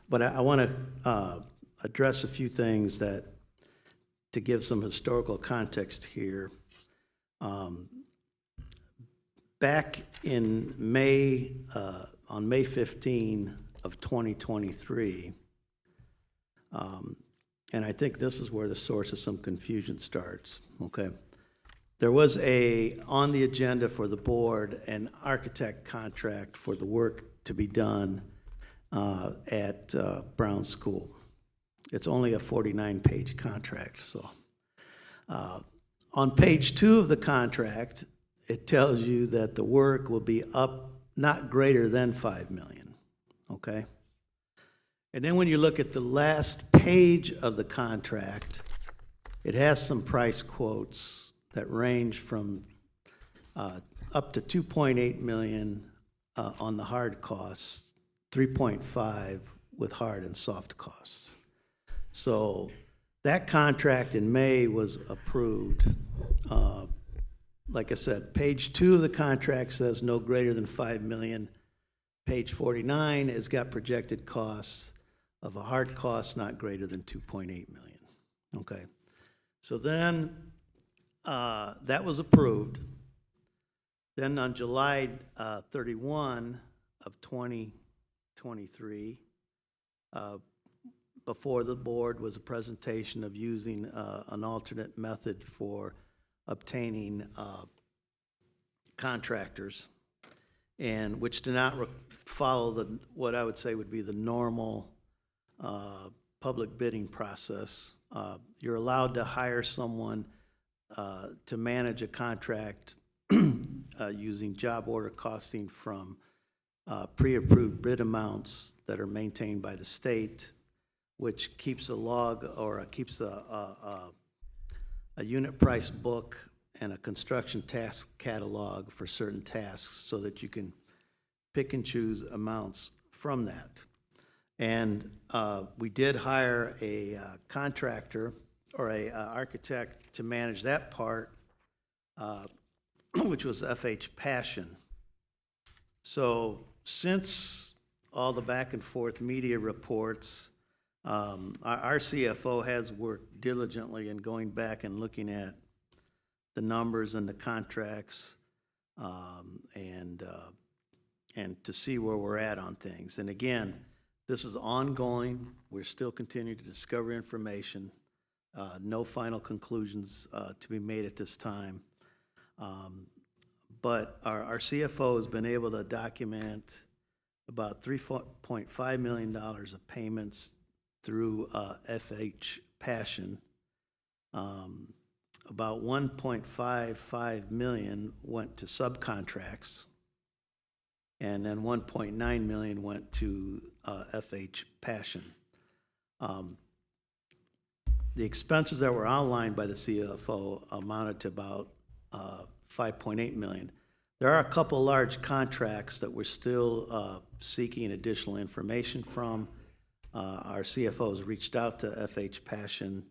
[SPEAKER 21] But I want to address a few things that, to give some historical context here. Back in May, on May 15 of 2023, and I think this is where the source of some confusion starts, okay? There was on the agenda for the board, an architect contract for the work to be done at Brown School. It's only a 49-page contract, so. On page 2 of the contract, it tells you that the work will be up not greater than $5 million, okay? And then when you look at the last page of the contract, it has some price quotes that range from up to $2.8 million on the hard costs, 3.5 with hard and soft costs. So that contract in May was approved. Like I said, page 2 of the contract says no greater than $5 million. Page 49 has got projected costs of a hard cost not greater than $2.8 million. Okay. So then that was approved. Then on July 31 of 2023, before the board was a presentation of using an alternate method for obtaining contractors, and which do not follow what I would say would be the normal public bidding process. You're allowed to hire someone to manage a contract using job order costing from pre-approved bid amounts that are maintained by the state, which keeps a log or keeps a unit price book and a construction task catalog for certain tasks so that you can pick and choose amounts from that. And we did hire a contractor or a architect to manage that part, which was FH Passion. So since all the back and forth media reports, our CFO has worked diligently in going back and looking at the numbers and the contracts, and to see where we're at on things. And again, this is ongoing. We're still continuing to discover information. No final conclusions to be made at this time. But our CFO has been able to document about $3.5 million of payments through FH Passion. About $1.55 million went to subcontracts, and then $1.9 million went to FH Passion. The expenses that were outlined by the CFO amounted to about $5.8 million. There are a couple large contracts that we're still seeking additional information from. Our CFO has reached out to FH Passion.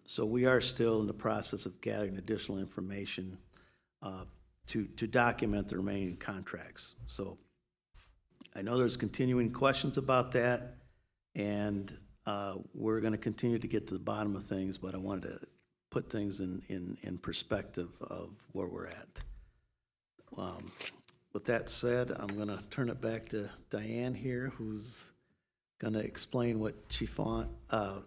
[SPEAKER 21] So we are still in the process of gathering additional information to document the remaining contracts. So I know there's continuing questions about that, and we're going to continue to get to the bottom of things, but I wanted to put things in perspective of where we're at. With that said, I'm going to turn it back to Diane here, who's going to explain what Chiffon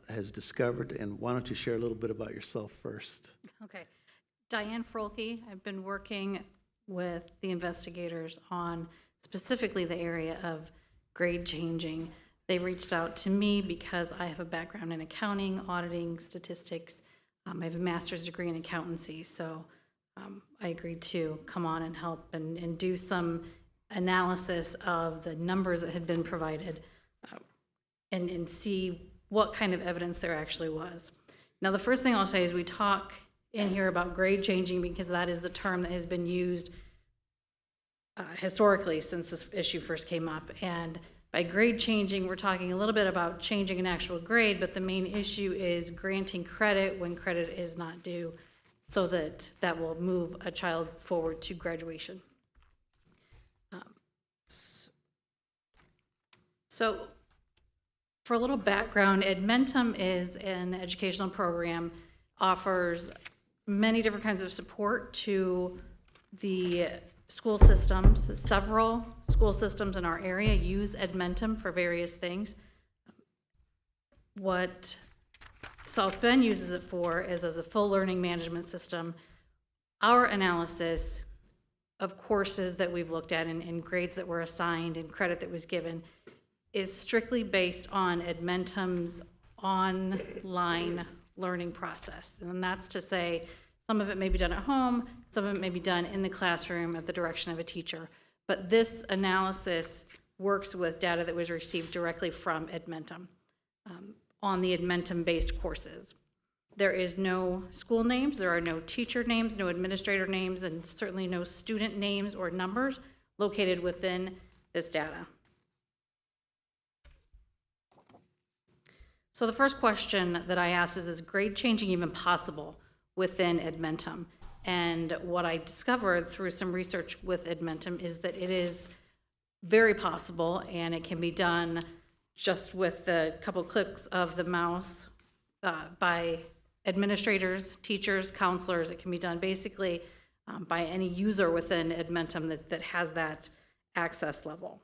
[SPEAKER 21] has discovered. And why don't you share a little bit about yourself first?
[SPEAKER 10] Okay. Diane Frolke. I've been working with the investigators on specifically the area of grade changing. They reached out to me because I have a background in accounting, auditing, statistics. I have a master's degree in accountancy, so I agreed to come on and help and do some analysis of the numbers that had been provided and see what kind of evidence there actually was. Now, the first thing I'll say is we talk in here about grade changing because that is the term that has been used historically since this issue first came up. And by grade changing, we're talking a little bit about changing an actual grade, but the main issue is granting credit when credit is not due, so that will move a child forward to graduation. So for a little background, Edmentum is an educational program, offers many different kinds of support to the school systems. Several school systems in our area use Edmentum for various things. What South Bend uses it for is as a full learning management system. Our analysis of courses that we've looked at and grades that were assigned and credit that was given is strictly based on Edmentum's online learning process. And that's to say some of it may be done at home, some of it may be done in the classroom at the direction of a teacher. But this analysis works with data that was received directly from Edmentum on the Edmentum-based courses. There is no school names, there are no teacher names, no administrator names, and certainly no student names or numbers located within this data. So the first question that I asked is grade changing even possible within Edmentum? And what I discovered through some research with Edmentum is that it is very possible, and it can be done just with a couple clicks of the mouse by administrators, teachers, counselors. It can be done basically by any user within Edmentum that has that access level.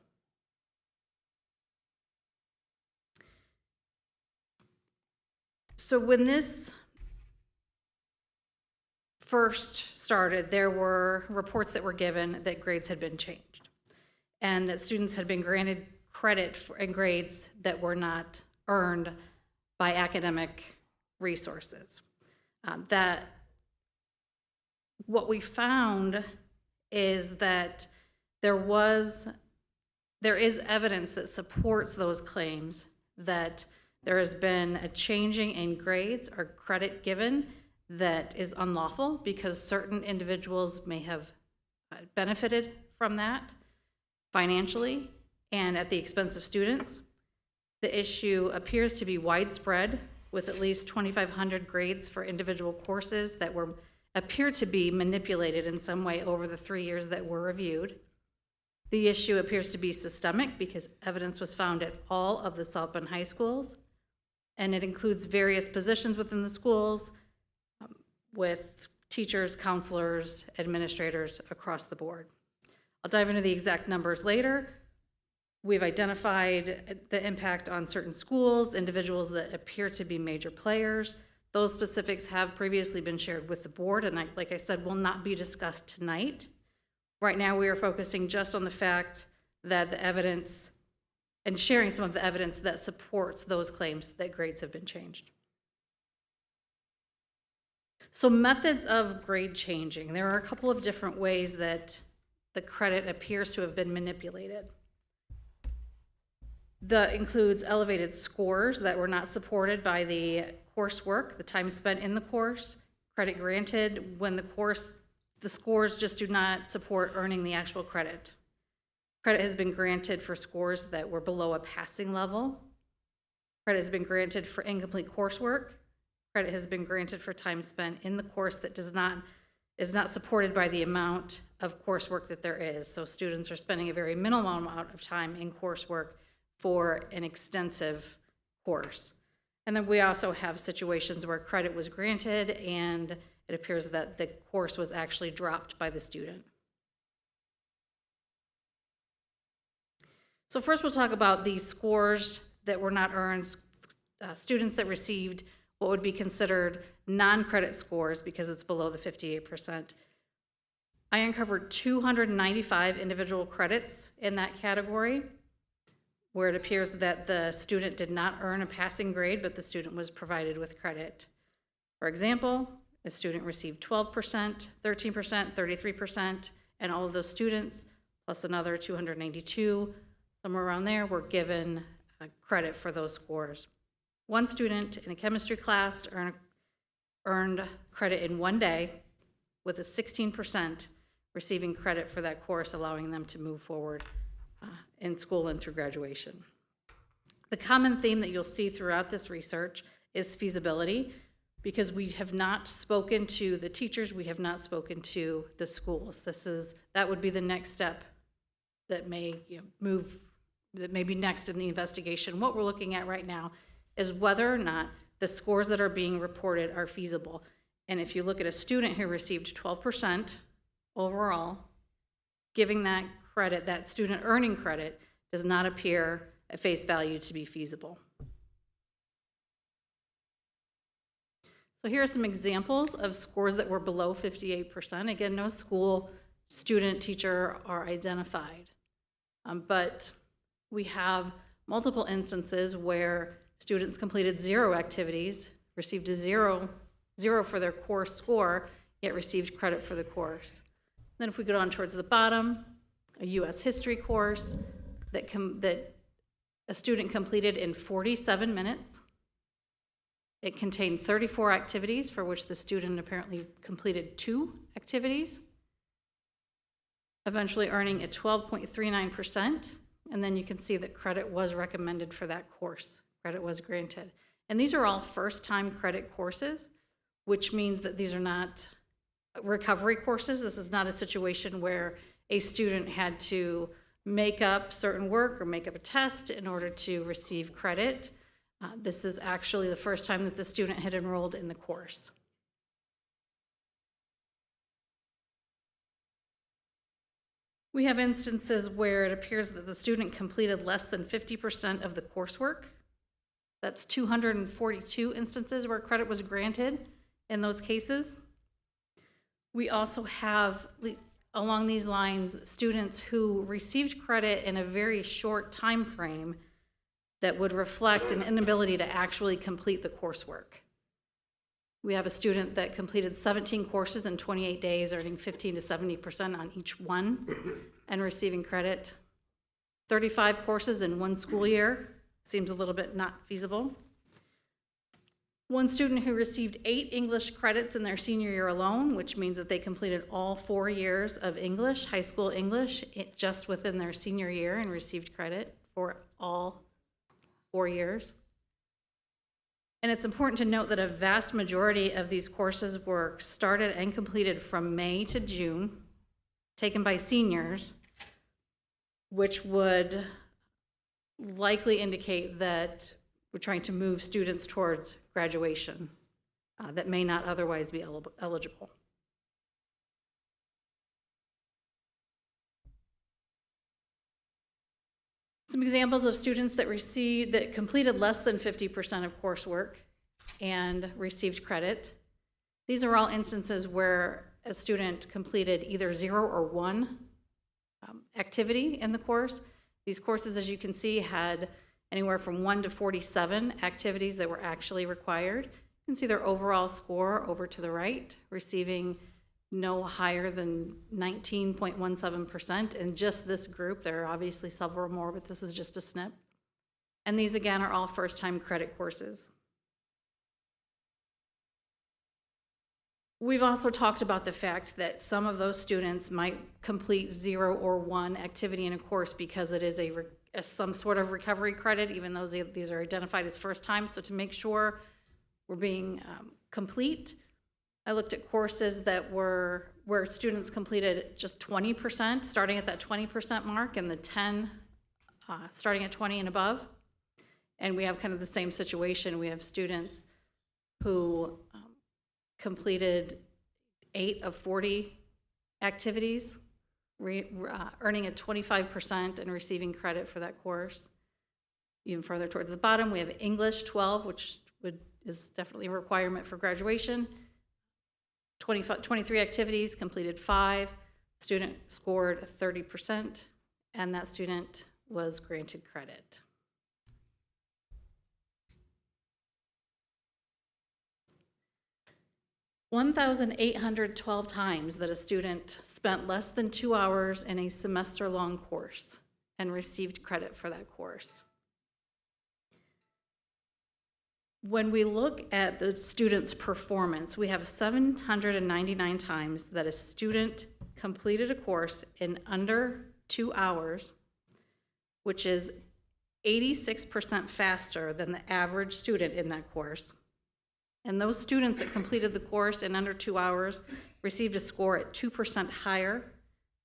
[SPEAKER 10] So when this first started, there were reports that were given that grades had been changed and that students had been granted credit for grades that were not earned by academic resources. That what we found is that there is evidence that supports those claims that there has been a changing in grades or credit given that is unlawful because certain individuals may have benefited from that financially and at the expense of students. The issue appears to be widespread with at least 2,500 grades for individual courses that appear to be manipulated in some way over the 3 years that were reviewed. The issue appears to be systemic because evidence was found at all of the South Bend high schools, and it includes various positions within the schools with teachers, counselors, administrators across the board. I'll dive into the exact numbers later. We've identified the impact on certain schools, individuals that appear to be major players. Those specifics have previously been shared with the board, and like I said, will not be discussed tonight. Right now, we are focusing just on the fact that the evidence and sharing some of the evidence that supports those claims that grades have been changed. So methods of grade changing. There are a couple of different ways that the credit appears to have been manipulated. That includes elevated scores that were not supported by the coursework, the time spent in the course, credit granted when the scores just do not support earning the actual credit. Credit has been granted for scores that were below a passing level, Credit has been granted for incomplete coursework. Credit has been granted for time spent in the course that is not supported by the amount of coursework that there is. So students are spending a very minimal amount of time in coursework for an extensive course. And then we also have situations where credit was granted and it appears that the course was actually dropped by the student. So first we'll talk about the scores that were not earned, students that received what would be considered non-credit scores because it's below the 58%. I uncovered 295 individual credits in that category, where it appears that the student did not earn a passing grade, but the student was provided with credit. For example, a student received 12%, 13%, 33%, and all of those students, plus another 292, somewhere around there, were given credit for those scores. One student in a chemistry class earned credit in 1 day, with a 16% receiving credit for that course, allowing them to move forward in school and through graduation. The common theme that you'll see throughout this research is feasibility, because we have not spoken to the teachers, we have not spoken to the schools. That would be the next step that may that may be next in the investigation. What we're looking at right now is whether or not the scores that are being reported are feasible. And if you look at a student who received 12% overall, giving that credit, that student earning credit, does not appear at face value to be feasible. So here are some examples of scores that were below 58%. Again, no school, student, teacher are identified. But we have multiple instances where students completed 0 activities, received a zero for their course score, yet received credit for the course. Then if we go down towards the bottom, a U.S. history course that a student completed in 47 minutes. It contained 34 activities for which the student apparently completed 2 activities, eventually earning a 12.39%. And then you can see that credit was recommended for that course. Credit was granted. And these are all first-time credit courses, which means that these are not recovery courses. This is not a situation where a student had to make up certain work or make up a test in order to receive credit. This is actually the first time that the student had enrolled in the course. We have instances where it appears that the student completed less than 50% of the coursework. That's 242 instances where credit was granted in those cases. We also have, along these lines, students who received credit in a very short time frame that would reflect an inability to actually complete the coursework. We have a student that completed 17 courses in 28 days, earning 15 to 70% on each one and receiving credit. 35 courses in 1 school year seems a little bit not feasible. One student who received 8 English credits in their senior year alone, which means that they completed all 4 years of English, high school English, just within their senior year and received credit for all 4 years. And it's important to note that a vast majority of these courses were started and completed from May to June, taken by seniors, which would likely indicate that we're trying to move students towards graduation that may not otherwise be eligible. Some examples of students that completed less than 50% of coursework and received credit. These are all instances where a student completed either 0 or 1 activity in the course. These courses, as you can see, had anywhere from 1 to 47 activities that were actually required. You can see their overall score over to the right, receiving no higher than 19.17%. In just this group, there are obviously several more, but this is just a snip. And these, again, are all first-time credit courses. We've also talked about the fact that some of those students might complete 0 or 1 activity in a course because it is as some sort of recovery credit, even though these are identified as first time. So to make sure we're being complete, I looked at courses that were where students completed just 20%, starting at that 20% mark, and the 10 starting at 20 and above. And we have kind of the same situation. We have students who completed 8 of 40 activities, earning at 25% and receiving credit for that course. Even further towards the bottom, we have English 12, which is definitely a requirement for graduation. 23 activities, completed 5. Student scored 30%, and that student was granted credit. $1,812 times that a student spent less than 2 hours in a semester-long course and received credit for that course. When we look at the student's performance, we have 799 times that a student completed a course in under 2 hours, which is 86% faster than the average student in that course. And those students that completed the course in under 2 hours received a score at 2% higher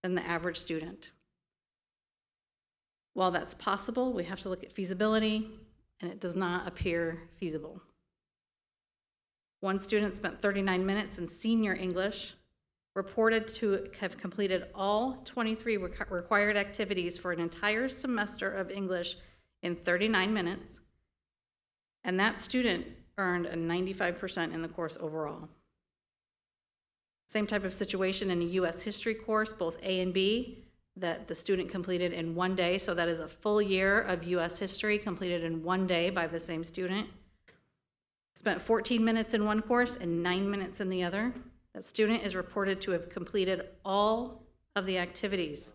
[SPEAKER 10] than the average student. While that's possible, we have to look at feasibility, and it does not appear feasible. One student spent 39 minutes in senior English, reported to have completed all 23 required activities for an entire semester of English in 39 minutes, and that student earned a 95% in the course overall. Same type of situation in a U.S. history course, both A and B, that the student completed in 1 day. So that is a full year of U.S. history completed in 1 day by the same student. Spent 14 minutes in one course and 9 minutes in the other. That student is reported to have completed all of the activities,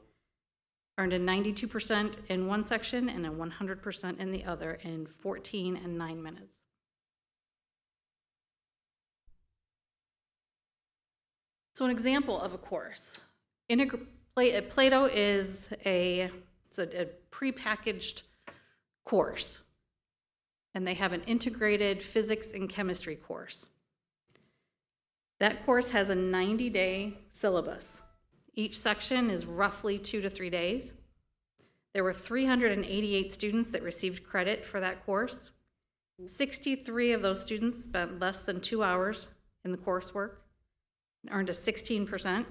[SPEAKER 10] earned a 92% in one section and a 100% in the other in 14 and 9 minutes. So an example of a course. Plato is a prepackaged course, and they have an integrated physics and chemistry course. That course has a 90-day syllabus. Each section is roughly 2 to 3 days. There were 388 students that received credit for that course. 63 of those students spent less than 2 hours in the coursework and earned a 16%.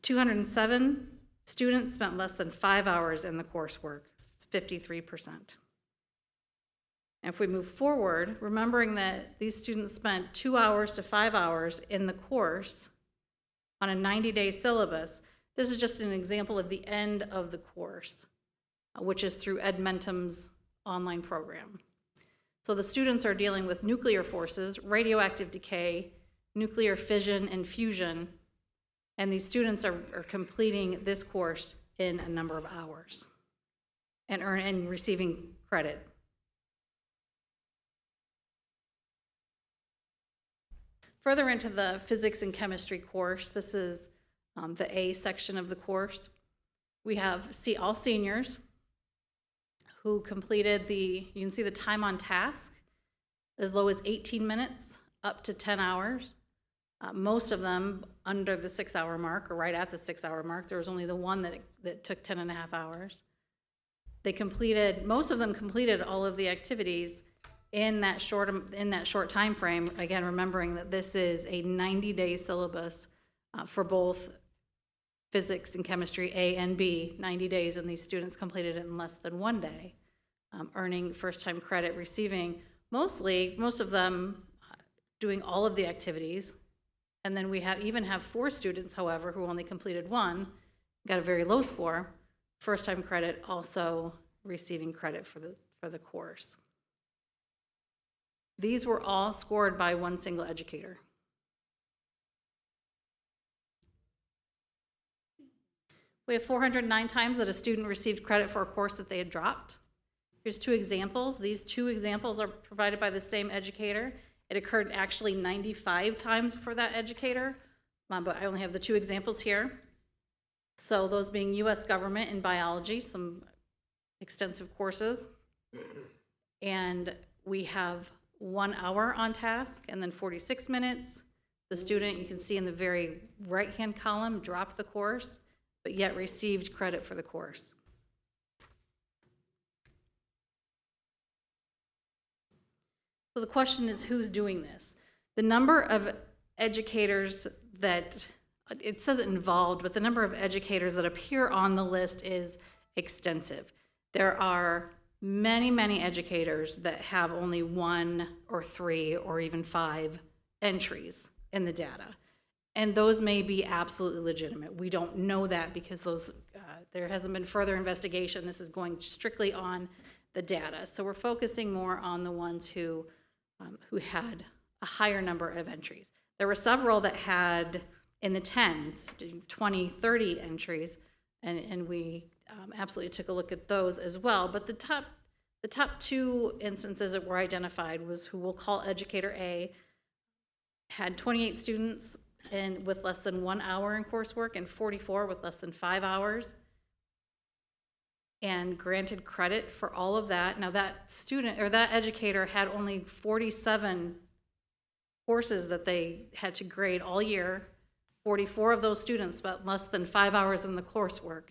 [SPEAKER 10] 207 students spent less than 5 hours in the coursework. It's 53%. And if we move forward, remembering that these students spent 2 hours to 5 hours in the course on a 90-day syllabus, this is just an example of the end of the course, which is through Edmentum's online program. So the students are dealing with nuclear forces, radioactive decay, nuclear fission and fusion, and these students are completing this course in a number of hours and receiving credit. Further into the physics and chemistry course, this is the A section of the course. We have all seniors who completed you can see the time on task, as low as 18 minutes up to 10 hours. Most of them under the 6-hour mark or right at the 6-hour mark. There was only the one that took 10 and a half hours. Most of them completed all of the activities in that short time frame. Again, remembering that this is a 90-day syllabus for both physics and chemistry A and B, 90 days, and these students completed it in less than 1 day, earning first-time credit, receiving most of them doing all of the activities. And then we even have 4 students, however, who only completed 1, got a very low score, first-time credit, also receiving credit for the course. These were all scored by one single educator. We have 409 times that a student received credit for a course that they had dropped. Here's 2 examples. These 2 examples are provided by the same educator. It occurred actually 95 times for that educator, but I only have the 2 examples here. So those being U.S. government in biology, some extensive courses. And we have 1 hour on task and then 46 minutes. The student, you can see in the very right-hand column, dropped the course, but yet received credit for the course. So the question is, who's doing this? The number of educators that, it says involved, but the number of educators that appear on the list is extensive. There are many, many educators that have only 1 or 3 or even 5 entries in the data. And those may be absolutely legitimate. We don't know that because those, there hasn't been further investigation. This is going strictly on the data. So we're focusing more on the ones who had a higher number of entries. There were several that had in the 10s, 20, 30 entries, and we absolutely took a look at those as well. But the top 2 instances that were identified was who we'll call Educator A, had 28 students with less than 1 hour in coursework and 44 with less than 5 hours, and granted credit for all of that. Now that student or that educator had only 47 courses that they had to grade all year. 44 of those students spent less than 5 hours in the coursework,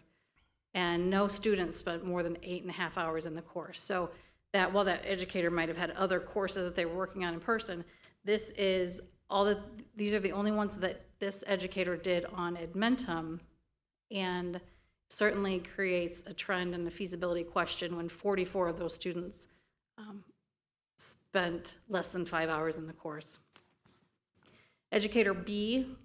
[SPEAKER 10] and no students spent more than 8.5 hours in the course. So that while that educator might have had other courses that they were working on in person, these are the only ones that this educator did on Edmentum, and certainly creates a trend and a feasibility question when 44 of those students spent less than 5 hours in the course. Educator B,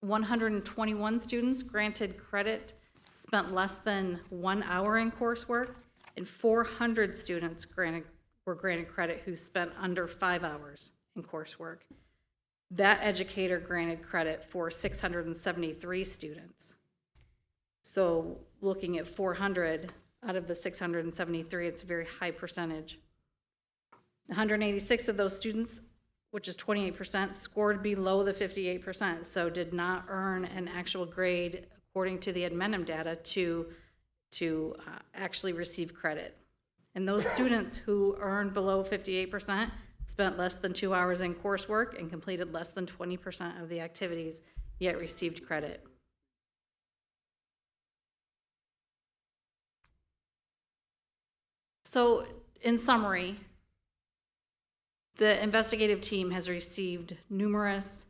[SPEAKER 10] 121 students granted credit, spent less than 1 hour in coursework, and 400 students were granted credit who spent under 5 hours in coursework. That educator granted credit for 673 students. So looking at 400 out of the 673, it's a very high percentage. 186 of those students, which is 28%, scored below the 58%, so did not earn an actual grade according to the Edmentum data to actually receive credit. And those students who earned below 58% spent less than 2 hours in coursework and completed less than 20% of the activities, yet received credit. So in summary, the investigative team has received numerous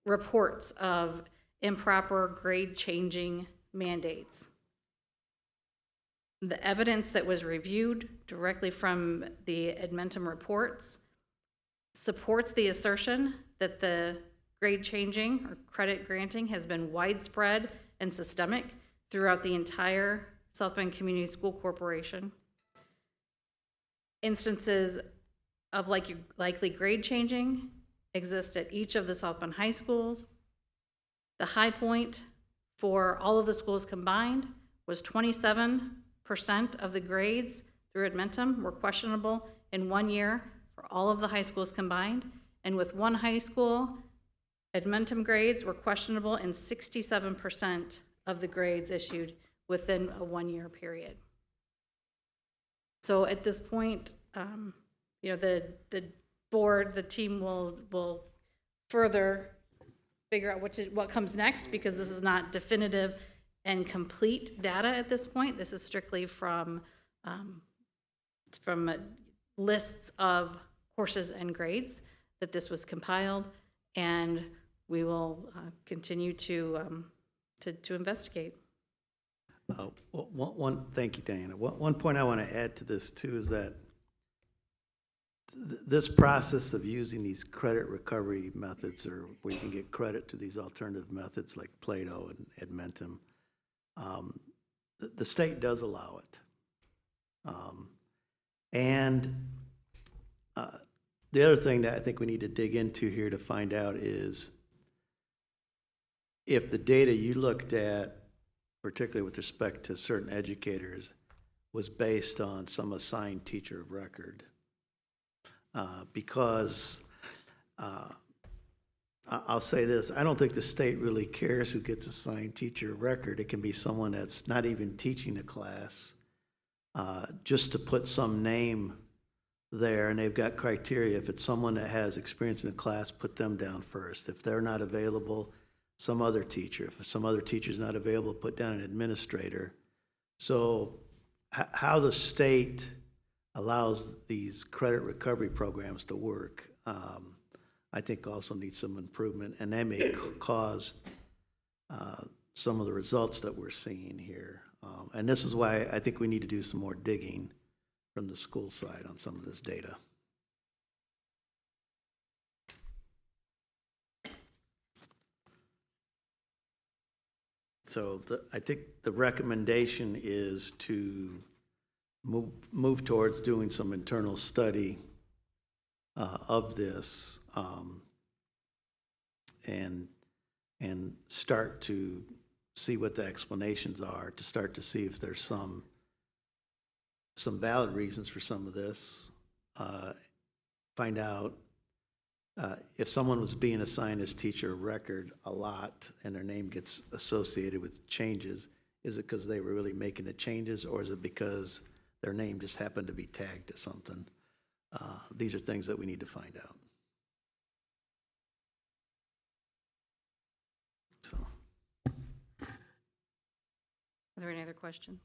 [SPEAKER 10] reports of improper grade changing mandates. The evidence that was reviewed directly from the Edmentum reports supports the assertion that the grade changing or credit granting has been widespread and systemic throughout the entire South Bend Community School Corporation. Instances of likely grade changing exist at each of the South Bend high schools. The high point for all of the schools combined was 27% of the grades through Edmentum were questionable in 1 year for all of the high schools combined. And with one high school, Edmentum grades were questionable in 67% of the grades issued within a 1 year period. So at this point, the board, the team will further figure out what comes next, because this is not definitive and complete data at this point. This is strictly from lists of courses and grades that this was compiled, and we will continue to investigate.
[SPEAKER 21] Thank you, Diana. One point I want to add to this too is that this process of using these credit recovery methods, or where you can get credit to these alternative methods like Plato and Edmentum, the state does allow it. The other thing that I think we need to dig into here to find out is if the data you looked at, particularly with respect to certain educators, was based on some assigned teacher of record. Because I'll say this, I don't think the state really cares who gets assigned teacher of record. It can be someone that's not even teaching a class, just to put some name there, and they've got criteria. If it's someone that has experience in the class, put them down first. If they're not available, some other teacher. If some other teacher's not available, put down an administrator. So how the state allows these credit recovery programs to work, I think also needs some improvement, and that may cause some of the results that we're seeing here. And this is why I think we need to do some more digging from the school side on some of this data. So I think the recommendation is to move towards doing some internal study of this, and start to see what the explanations are, to start to see if there's some valid reasons for some of this. Find out if someone was being assigned as teacher of record a lot and their name gets associated with changes, is it because they were really making the changes, or is it because their name just happened to be tagged to something? These are things that we need to find out. So.
[SPEAKER 10] Are there any other questions?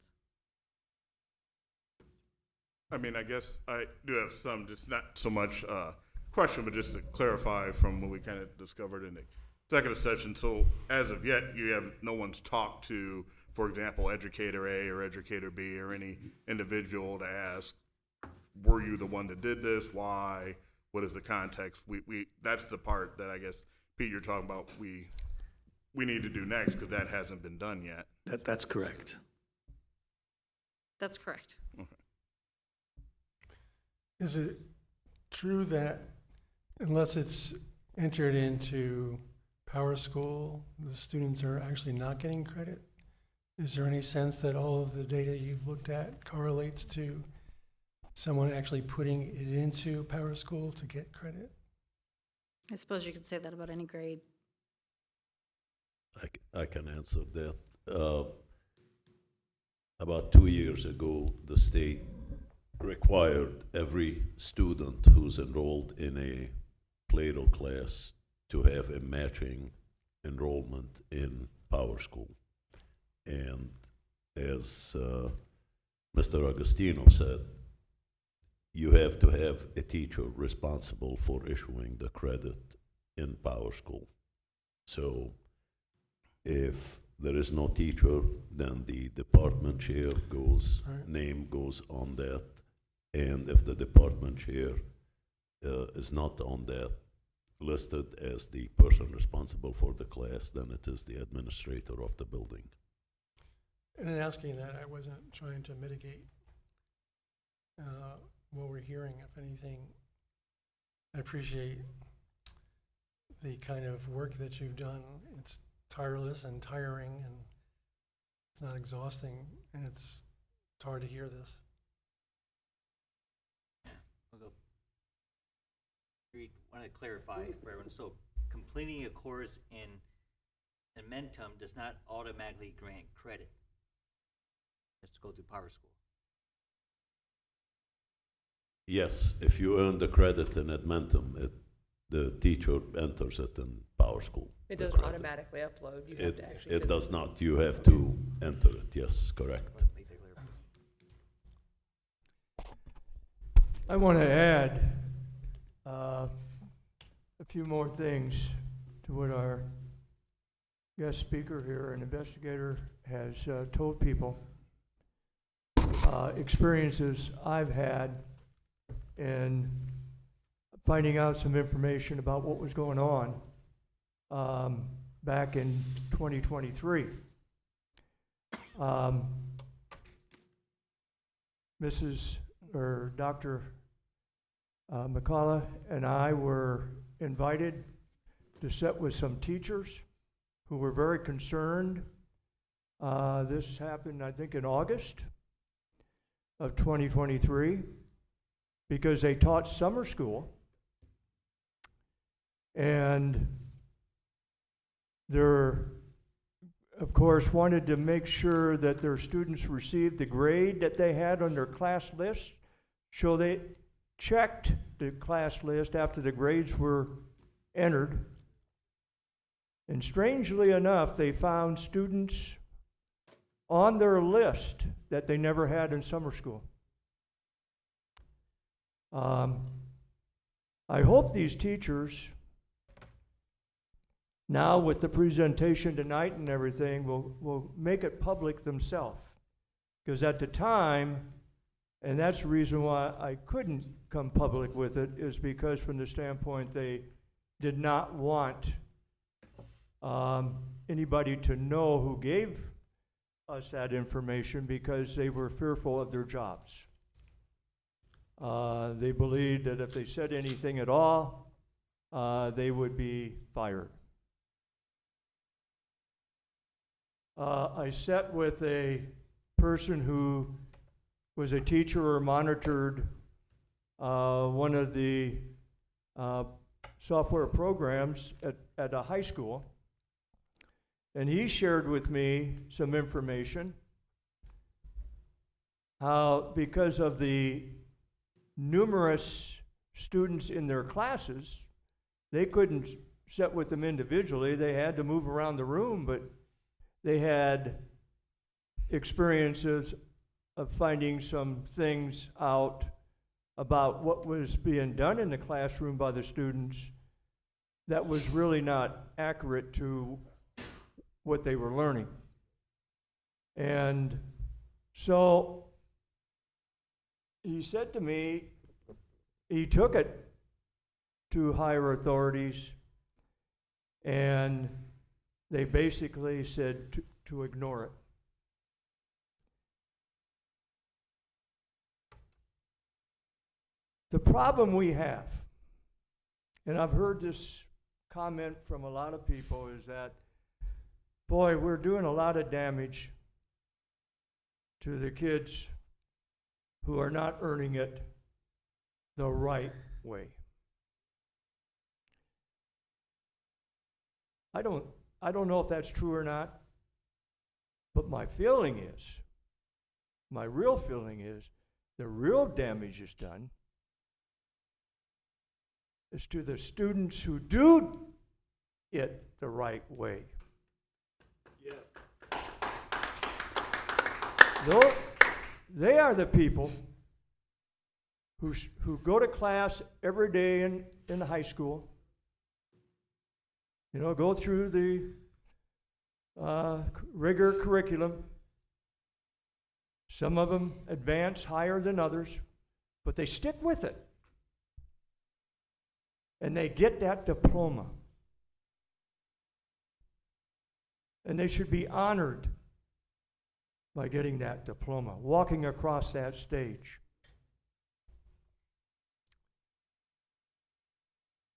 [SPEAKER 19] I mean, I guess I do have some, just not so much question, but just to clarify from what we kind of discovered in the executive session. So as of yet, no one's talked to, for example, educator A or educator B or any individual to ask, were you the one that did this? Why? What is the context? That's the part that I guess, Pete, you're talking about we need to do next, because that hasn't been done yet.
[SPEAKER 21] That's correct.
[SPEAKER 10] That's correct.
[SPEAKER 19] Okay.
[SPEAKER 18] Is it true that unless it's entered into Power School, the students are actually not getting credit? Is there any sense that all of the data you've looked at correlates to someone actually putting it into Power School to get credit?
[SPEAKER 10] I suppose you could say that about any grade.
[SPEAKER 6] I can answer that. About 2 years ago, the state required every student who's enrolled in a Plato class to have a matching enrollment in Power School. And as Mr. Agostino said, you have to have a teacher responsible for issuing the credit in Power School. So if there is no teacher, then the department chair name goes on that. And if the department chair is not on that, listed as the person responsible for the class, then it is the administrator of the building.
[SPEAKER 18] And in asking that, I wasn't trying to mitigate what we're hearing. If anything, I appreciate the kind of work that you've done. It's tireless and tiring, and it's not exhausting, and it's hard to hear this.
[SPEAKER 7] I'll go. I want to clarify for everyone. So completing a course in Enrollment does not automatically grant credit. Just to go through Power School.
[SPEAKER 6] Yes, if you earn the credit in Edmonton, the teacher enters it in Power School.
[SPEAKER 17] It doesn't automatically upload. You have to actually.
[SPEAKER 6] It does not. You have to enter it. Yes, correct.
[SPEAKER 16] I want to add a few more things to what our guest speaker here, an investigator, has told people. Experiences I've had in finding out some information about what was going on back in 2023. Dr. McCullough and I were invited to sit with some teachers who were very concerned. This happened, I think, in August of 2023, because they taught summer school, and their of course, wanted to make sure that their students received the grade that they had on their class list. So they checked the class list after the grades were entered. And strangely enough, they found students on their list that they never had in summer school. I hope these teachers, now with the presentation tonight and everything, will make it public themselves. Because at the time, and that's the reason why I couldn't come public with it, is because from the standpoint they did not want anybody to know who gave us that information, because they were fearful of their jobs. They believed that if they said anything at all, they would be fired. I sat with a person who was a teacher or monitored one of the software programs at a high school, and he shared with me some information how, because of the numerous students in their classes, they couldn't sit with them individually. They had to move around the room, but they had experiences of finding some things out about what was being done in the classroom by the students that was really not accurate to what they were learning. And so he said to me, he took it to higher authorities, and they basically said to ignore it. The problem we have, and I've heard this comment from a lot of people, is that, boy, we're doing a lot of damage to the kids who are not earning it the right way. I don't know if that's true or not, but my real feeling is, the real damage is done is to the students who do it the right way. Yes. They are the people who go to class every day in high school, go through the rigor curriculum. Some of them advance higher than others, but they stick with it. And they get that diploma. And they should be honored by getting that diploma, walking across that stage.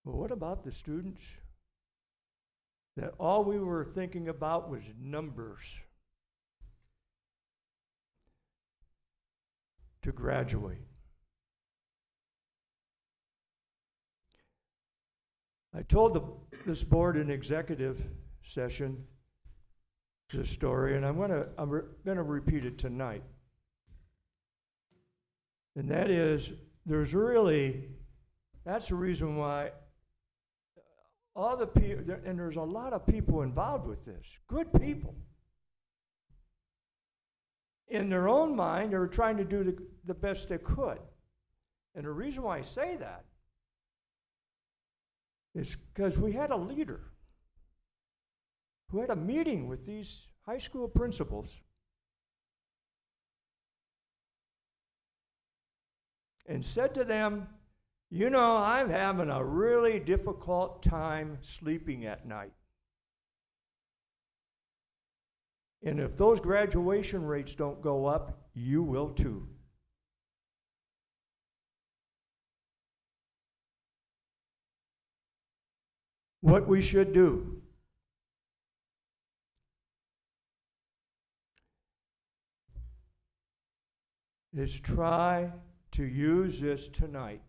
[SPEAKER 16] But what about the students that all we were thinking about was numbers to graduate? I told this board in executive session this story, and I'm gonna repeat it tonight. And that is, that's the reason why all the people, and there's a lot of people involved with this, good people. In their own mind, they were trying to do the best they could. And the reason why I say that is because we had a leader who had a meeting with these high school principals and said to them, I'm having a really difficult time sleeping at night. And if those graduation rates don't go up, you will too. What we should do is try to use this tonight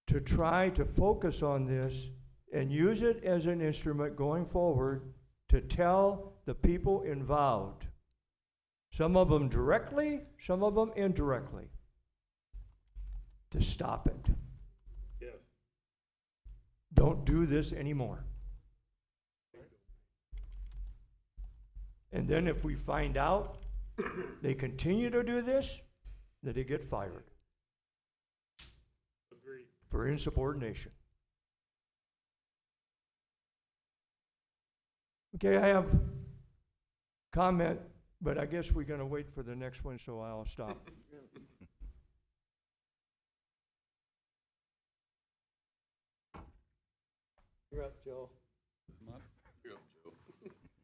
[SPEAKER 16] to try to focus on this and use it as an instrument going forward to tell the people involved, some of them directly, some of them indirectly, to stop it.
[SPEAKER 4] Yes.
[SPEAKER 16] Don't do this anymore. And then if we find out they continue to do this, then they get fired.
[SPEAKER 4] Agreed.
[SPEAKER 16] For insubordination. Okay, I have comment, but I guess we're gonna wait for the next one, so I'll stop.
[SPEAKER 18] You're up, Joe.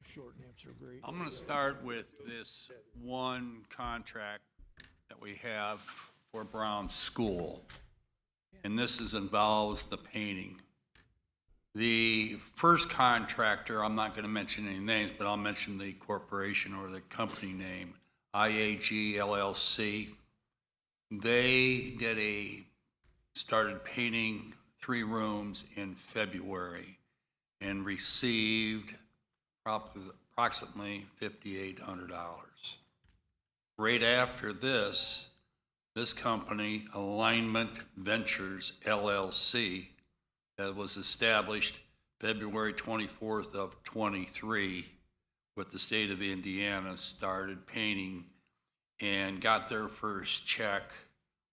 [SPEAKER 16] Short answer, great.
[SPEAKER 9] I'm going to start with this one contract that we have for Brown School, and this involves the painting. The first contractor, I'm not going to mention any names, but I'll mention the corporation or the company name, IAG LLC. They started painting 3 rooms in February and received approximately $5,800. Right after this company, Alignment Ventures LLC, that was established February 24th of 23 with the state of Indiana, started painting and got their first check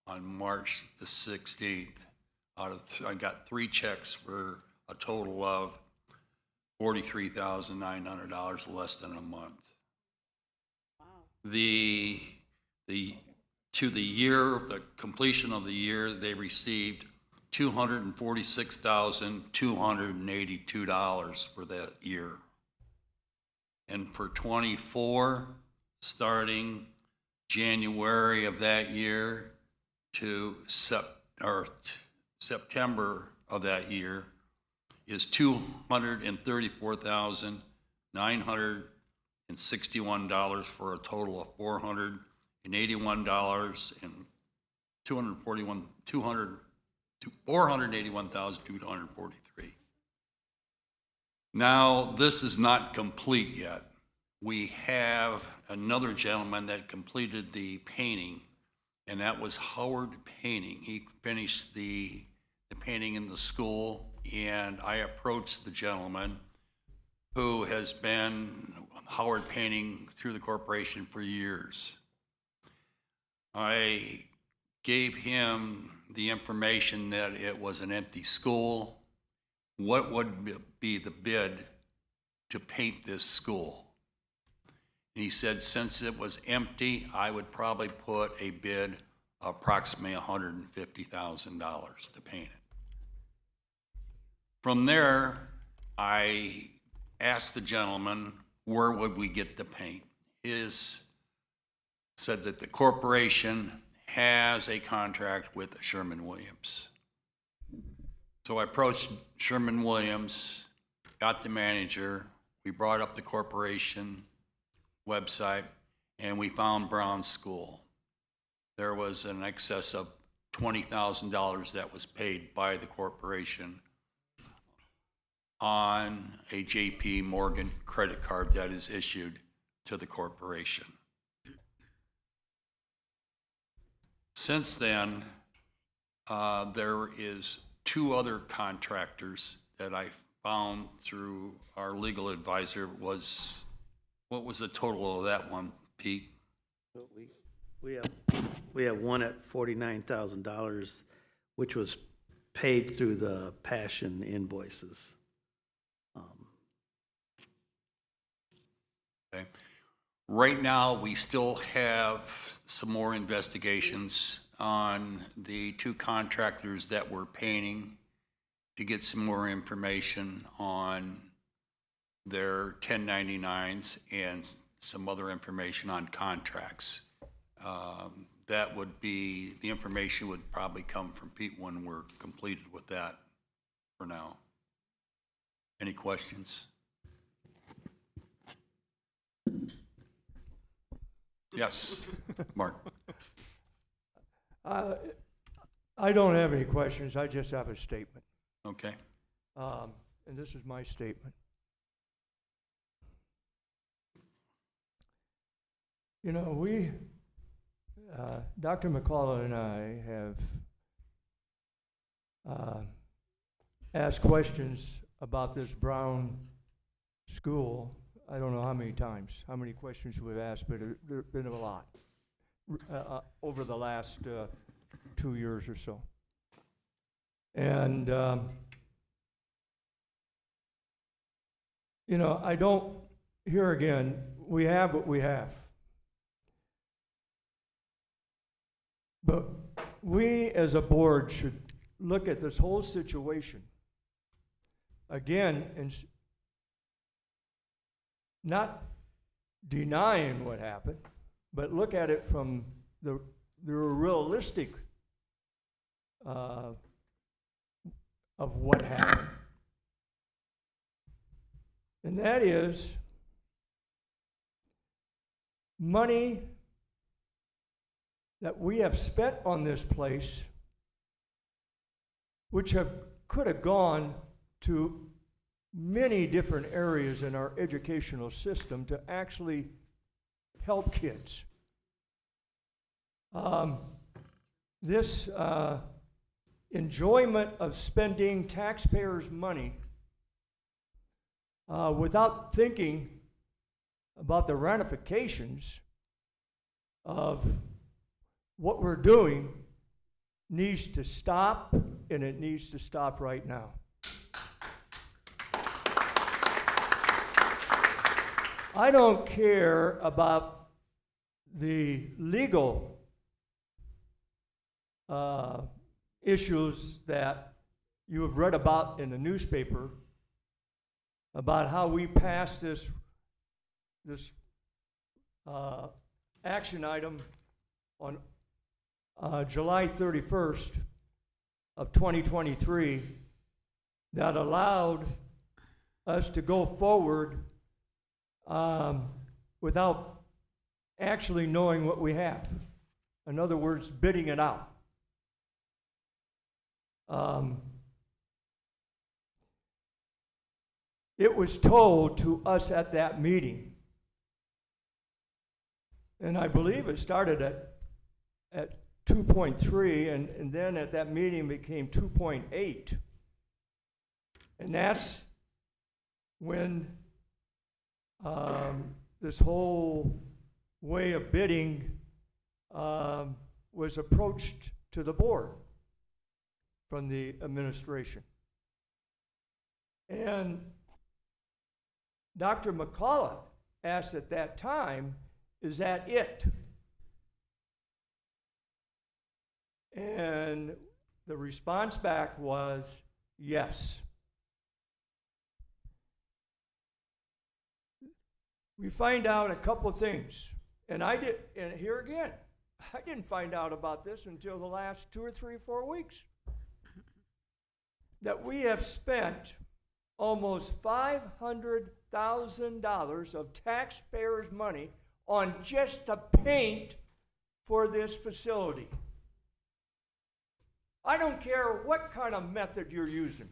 [SPEAKER 9] on March the 16th. I got 3 checks for a total of $43,900, less than a month. Wow. The completion of the year, they received $246,282 for that year. And for 24, starting January of that year to September of that year, is $234,961 for a total of $481,243. Now, this is not complete yet. We have another gentleman that completed the painting, and that was Howard Painting. He finished the painting in the school, and I approached the gentleman who has been Howard Painting through the corporation for years. I gave him the information that it was an empty school. What would be the bid to paint this school? And he said, since it was empty, I would probably put a bid of approximately $150,000 to paint it. From there, I asked the gentleman, where would we get the paint? His said that the corporation has a contract with Sherman-Williams. So I approached Sherman-Williams, got the manager, we brought up the corporation website, and we found Brown School. There was an excess of $20,000 that was paid by the corporation on a JP Morgan credit card that is issued to the corporation. Since then, there is 2 other contractors that I found through our legal advisor. What was the total of that one, Pete?
[SPEAKER 21] We have one at $49,000, which was paid through the Passion invoices.
[SPEAKER 9] Okay. Right now, we still have some more investigations on the 2 contractors that were painting to get some more information on their 1099s and some other information on contracts. That would be, the information would probably come from Pete when we're completed with that for now. Any questions? Yes, Mark.
[SPEAKER 16] I don't have any questions, I just have a statement.
[SPEAKER 9] Okay.
[SPEAKER 16] and this is my statement. You know, Dr. McCullough and I have asked questions about this Brown school. I don't know how many times, how many questions we've asked, but there have been a lot over the last 2 years or so. And, you know, I don't, here again, we have what we have. But we as a board should look at this whole situation again and not denying what happened, but look at it from the realistic of what happened. And that is money that we have spent on this place, which could have gone to many different areas in our educational system to actually help kids. This enjoyment of spending taxpayers' money without thinking about the ramifications of what we're doing needs to stop, and it needs to stop right now. I don't care about the legal issues that you have read about in the newspaper about how we passed this action item on July 31st of 2023 that allowed us to go forward without actually knowing what we have. In other words, bidding it out. It was told to us at that meeting, and I believe it started at 2.3, and then at that meeting became 2.8. And that's when this whole way of bidding was approached to the board from the administration. And Dr. McCullough asked at that time, is that it? And the response back was yes. We find out a couple of things. And here again, I didn't find out about this until the last 2 or 3 or 4 weeks. That we have spent almost $500,000 of taxpayers' money on just the paint for this facility. I don't care what kind of method you're using.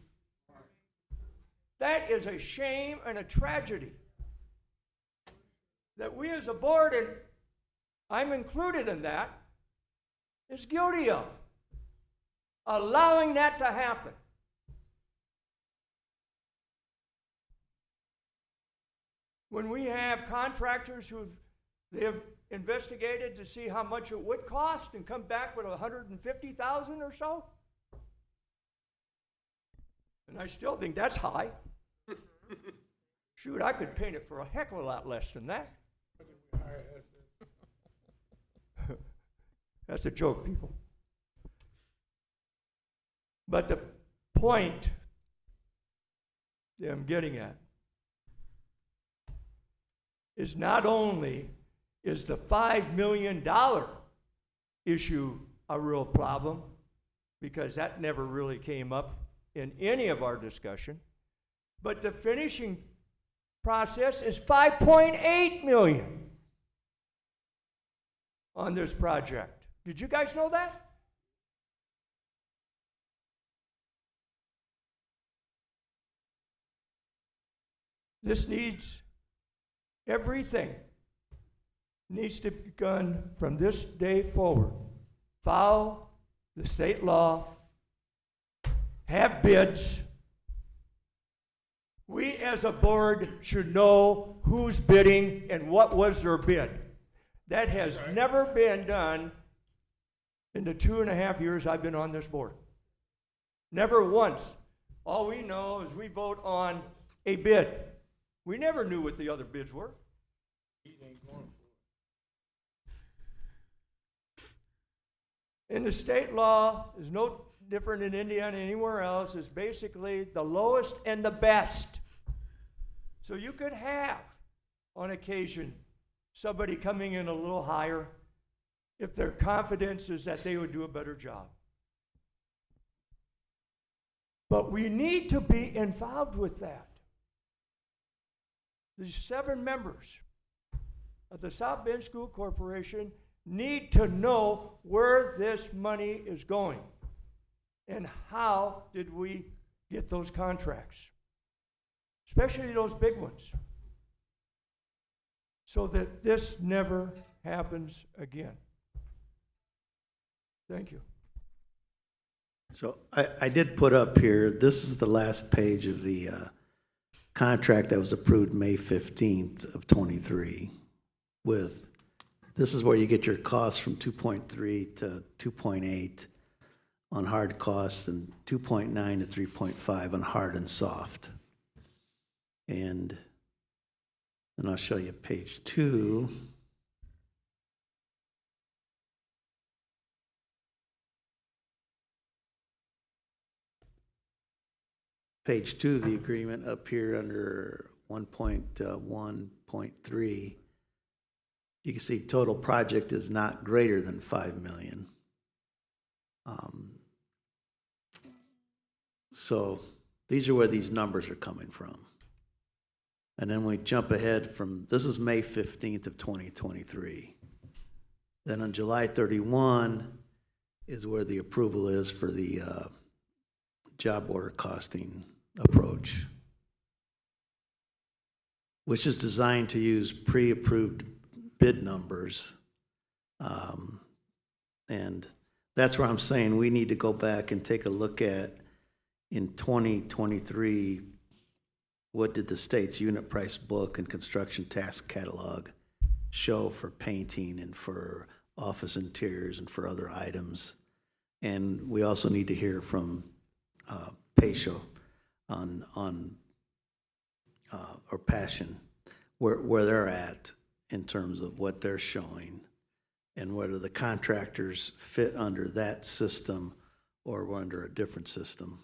[SPEAKER 16] That is a shame and a tragedy that we as a board, and I'm included in that, is guilty of allowing that to happen. When we have contractors they have investigated to see how much it would cost and come back with $150,000 or so. And I still think that's high. Shoot, I could paint it for a heck of a lot less than that. That's a joke, people. But the point that I'm getting at is not only is the $5 million issue a real problem, because that never really came up in any of our discussion, but the finishing process is $5.8 million on this project. Did you guys know that? This needs, everything needs to be done from this day forward. Follow the state law, have bids. We as a board should know who's bidding and what was their bid. That has never been done in the 2.5 years I've been on this board. Never once. All we know is we vote on a bid. We never knew what the other bids were. And the state law is no different in Indiana anywhere else. It's basically the lowest and the best. So you could have, on occasion, somebody coming in a little higher if their confidence is that they would do a better job. But we need to be involved with that. The 7 members of the South Bend School Corporation need to know where this money is going and how did we get those contracts, especially those big ones, so that this never happens again. Thank you.
[SPEAKER 21] So I did put up here, this is the last page of the contract that was approved May 15th of 23 with, this is where you get your costs from 2.3 to 2.8 on hard costs and 2.9 to 3.5 on hard and soft. And I'll show you page 2. Page 2 of the agreement up here under 1.1.3, you can see total project is not greater than $5 million. So these are where these numbers are coming from. And then we jump ahead from, this is May 15th of 2023. Then on July 31 is where the approval is for the job order costing approach, which is designed to use pre-approved bid numbers. And that's where I'm saying we need to go back and take a look at, in 2023, what did the state's unit price book and construction task catalog show for painting and for office interiors and for other items? And we also need to hear from Patio on or Passion, where they're at in terms of what they're showing and whether the contractors fit under that system or under a different system.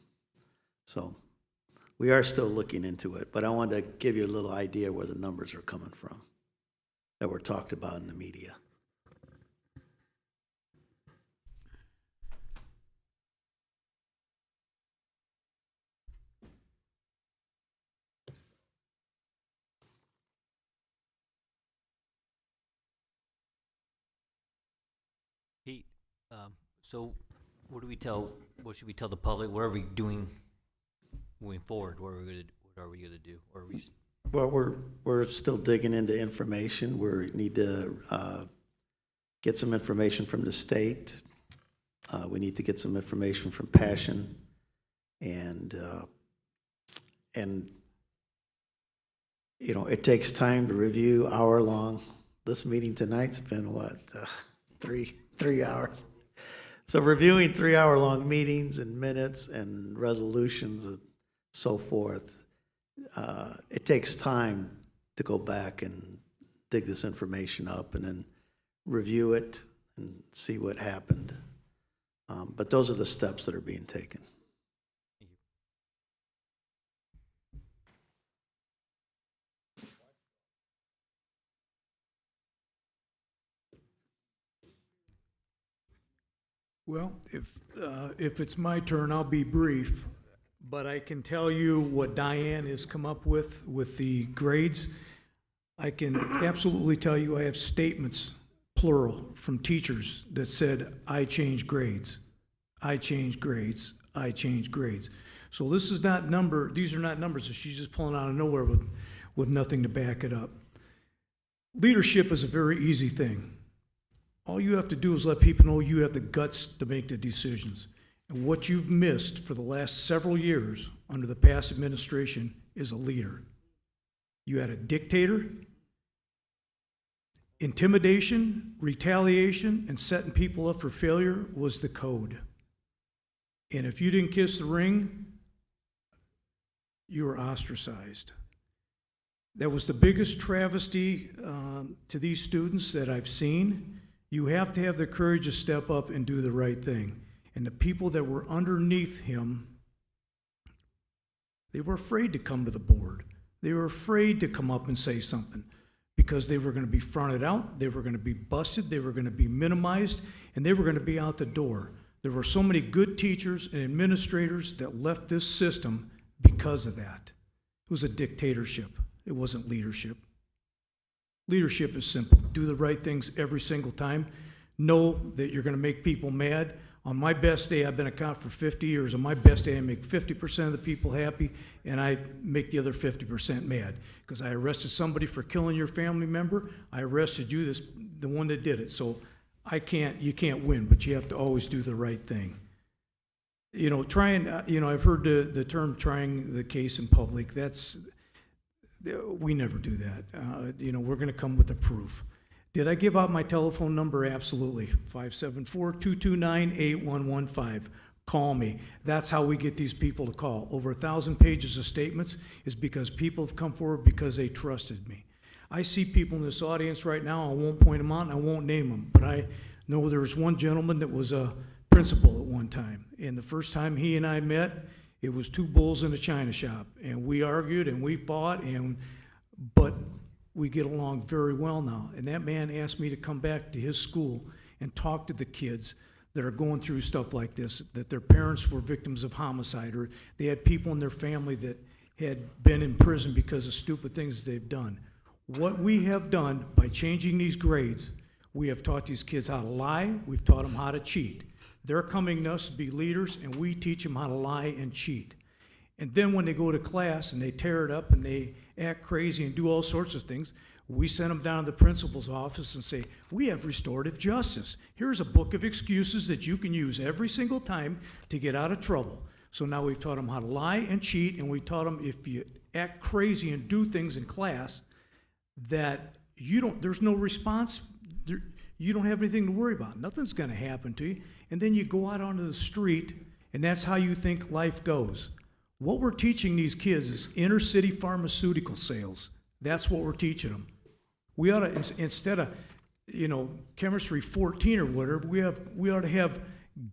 [SPEAKER 21] So we are still looking into it, but I wanted to give you a little idea where the numbers are coming from that were talked about in the media.
[SPEAKER 7] Pete, so what should we tell the public? What are we doing moving forward? What are we gonna do? Or are we?
[SPEAKER 21] Well, we're still digging into information. We need to get some information from the state. We need to get some information from Passion, and you know, it takes time to review hour-long. This meeting tonight's been what, 3 hours. So reviewing 3-hour-long meetings and minutes and resolutions and so forth, it takes time to go back and dig this information up and then review it and see what happened. But those are the steps that are being taken.
[SPEAKER 3] Well, if it's my turn, I'll be brief, but I can tell you what Diane has come up with the grades. I can absolutely tell you I have statements, plural, from teachers that said, I changed grades, I changed grades, I changed grades. So this is not these are not numbers that she's just pulling out of nowhere with nothing to back it up. Leadership is a very easy thing. All you have to do is let people know you have the guts to make the decisions. And what you've missed for the last several years under the past administration is a leader. You had a dictator. Intimidation, retaliation, and setting people up for failure was the code. And if you didn't kiss the ring, you were ostracized. That was the biggest travesty to these students that I've seen. You have to have the courage to step up and do the right thing. And the people that were underneath him, they were afraid to come to the board. They were afraid to come up and say something because they were going to be fronted out, they were going to be busted, they were going to be minimized, and they were going to be out the door. There were so many good teachers and administrators that left this system because of that. It was a dictatorship. It wasn't leadership. Leadership is simple. Do the right things every single time. Know that you're going to make people mad. On my best day, I've been a cop for 50 years. On my best day, I make 50% of the people happy, and I make the other 50% mad. Because I arrested somebody for killing your family member. I arrested you, the one that did it. So you can't win, but you have to always do the right thing. You know, I've heard the term trying the case in public. We never do that. We're going to come with the proof. Did I give out my telephone number? Absolutely. 574-229-8115. Call me. That's how we get these people to call. Over 1,000 pages of statements is because people have come forward because they trusted me. I see people in this audience right now. I won't point them out and I won't name them, but I know there was one gentleman that was a principal at one time. And the first time he and I met, it was two bulls in a china shop. And we argued and we fought, but we get along very well now. And that man asked me to come back to his school and talk to the kids that are going through stuff like this, that their parents were victims of homicide, or they had people in their family that had been in prison because of stupid things they've done. What we have done by changing these grades, we have taught these kids how to lie, we've taught them how to cheat. They're coming to us to be leaders, and we teach them how to lie and cheat. And then when they go to class and they tear it up and they act crazy and do all sorts of things, we send them down to the principal's office and say, we have restorative justice. Here's a book of excuses that you can use every single time to get out of trouble. So now we've taught them how to lie and cheat, and we taught them if you act crazy and do things in class that there's no response, you don't have anything to worry about. Nothing's going to happen to you. And then you go out onto the street, and that's how you think life goes. What we're teaching these kids is inner city pharmaceutical sales. That's what we're teaching them. We ought to, instead of, chemistry 14 or whatever, we ought to have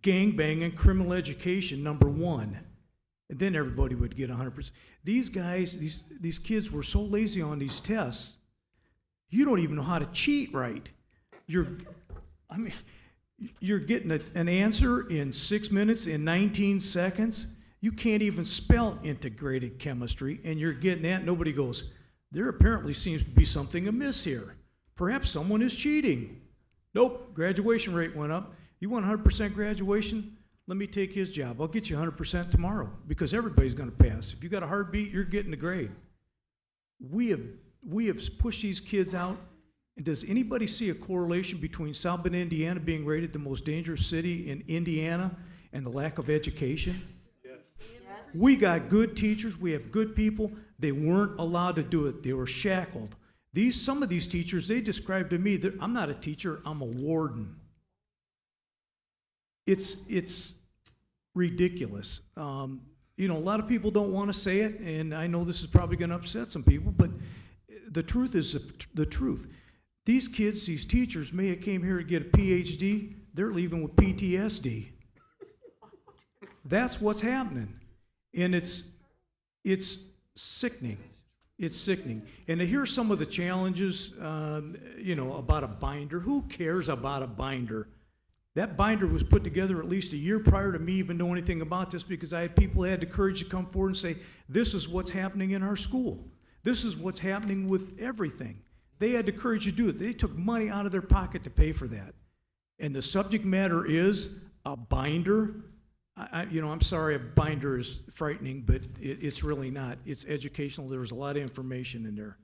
[SPEAKER 3] gangbanging criminal education #1. And then everybody would get 100%. These guys, these kids were so lazy on these tests, you don't even know how to cheat right. You're getting an answer in 6 minutes, in 19 seconds. You can't even spell integrated chemistry, and you're getting that. Nobody goes, there apparently seems to be something amiss here. Perhaps someone is cheating. Nope, graduation rate went up. You want 100% graduation? Let me take his job. I'll get you 100% tomorrow, because everybody's going to pass. If you got a heartbeat, you're getting the grade. We have pushed these kids out. And does anybody see a correlation between South Bend, Indiana being rated the most dangerous city in Indiana and the lack of education? Yes. We got good teachers. We have good people. They weren't allowed to do it. They were shackled. Some of these teachers, they described to me that I'm not a teacher, I'm a warden. It's ridiculous. A lot of people don't want to say it, and I know this is probably going to upset some people, but the truth is the truth. These kids, these teachers may have came here to get a PhD. They're leaving with PTSD. That's what's happening. And it's sickening. It's sickening. And to hear some of the challenges, about a binder. Who cares about a binder? That binder was put together at least a year prior to me even knowing anything about this, because I had people that had the courage to come forward and say, this is what's happening in our school. This is what's happening with everything. They had the courage to do it. They took money out of their pocket to pay for that. And the subject matter is a binder. I'm sorry, a binder is frightening, but it's really not. It's educational. There's a lot of information in there.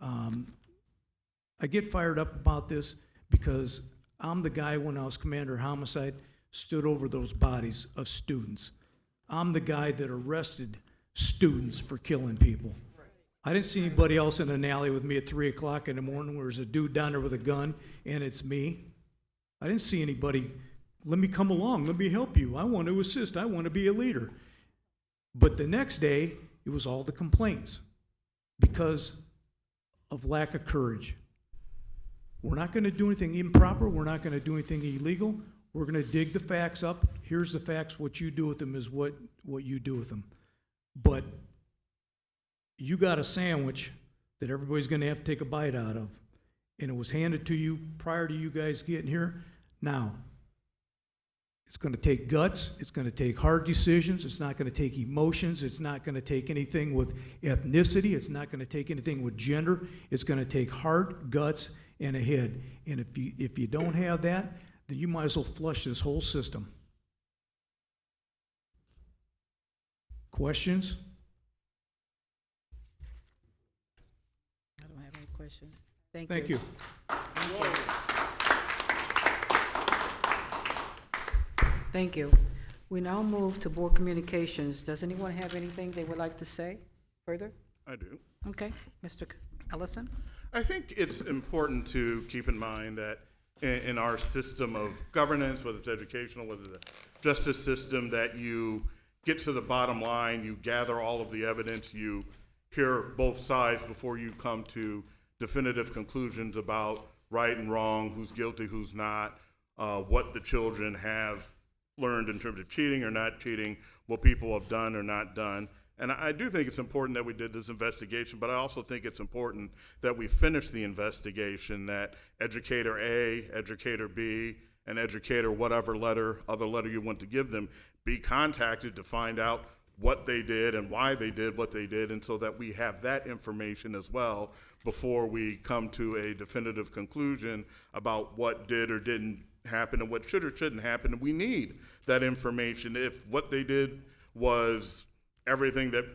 [SPEAKER 3] I get fired up about this because I'm the guy, when I was commander of homicide, stood over those bodies of students. I'm the guy that arrested students for killing people. I didn't see anybody else in an alley with me at 3 o'clock in the morning where there's a dude down there with a gun and it's me. I didn't see anybody, let me come along, let me help you. I want to assist, I want to be a leader. But the next day, it was all the complaints because of lack of courage. We're not going to do anything improper, we're not going to do anything illegal. We're going to dig the facts up. Here's the facts. What you do with them is what you do with them. But you got a sandwich that everybody's going to have to take a bite out of. And it was handed to you prior to you guys getting here. Now, it's going to take guts. It's going to take hard decisions. It's not going to take emotions. It's not going to take anything with ethnicity. It's not going to take anything with gender. It's going to take heart, guts, and a head. And if you don't have that, then you might as well flush this whole system. Questions?
[SPEAKER 1] I don't have any questions. Thank
[SPEAKER 3] Thank
[SPEAKER 1] you.
[SPEAKER 3] you.
[SPEAKER 1] Thank you. We now move to board communications. Does anyone have anything they would like to say further?
[SPEAKER 19] I do.
[SPEAKER 1] Okay, Mr. Ellison?
[SPEAKER 19] I think it's important to keep in mind that in our system of governance, whether it's educational, whether it's the justice system, that you get to the bottom line, you gather all of the evidence, you hear both sides before you come to definitive conclusions about right and wrong, who's guilty, who's not, what the children have learned in terms of cheating or not cheating, what people have done or not done. And I do think it's important that we did this investigation, but I also think it's important that we finish the investigation, that educator A, educator B, and educator whatever other letter you want to give them, be contacted to find out what they did and why they did what they did, and so that we have that information as well before we come to a definitive conclusion about what did or didn't happen and what should or shouldn't happen. And we need that information. If what they did was everything that,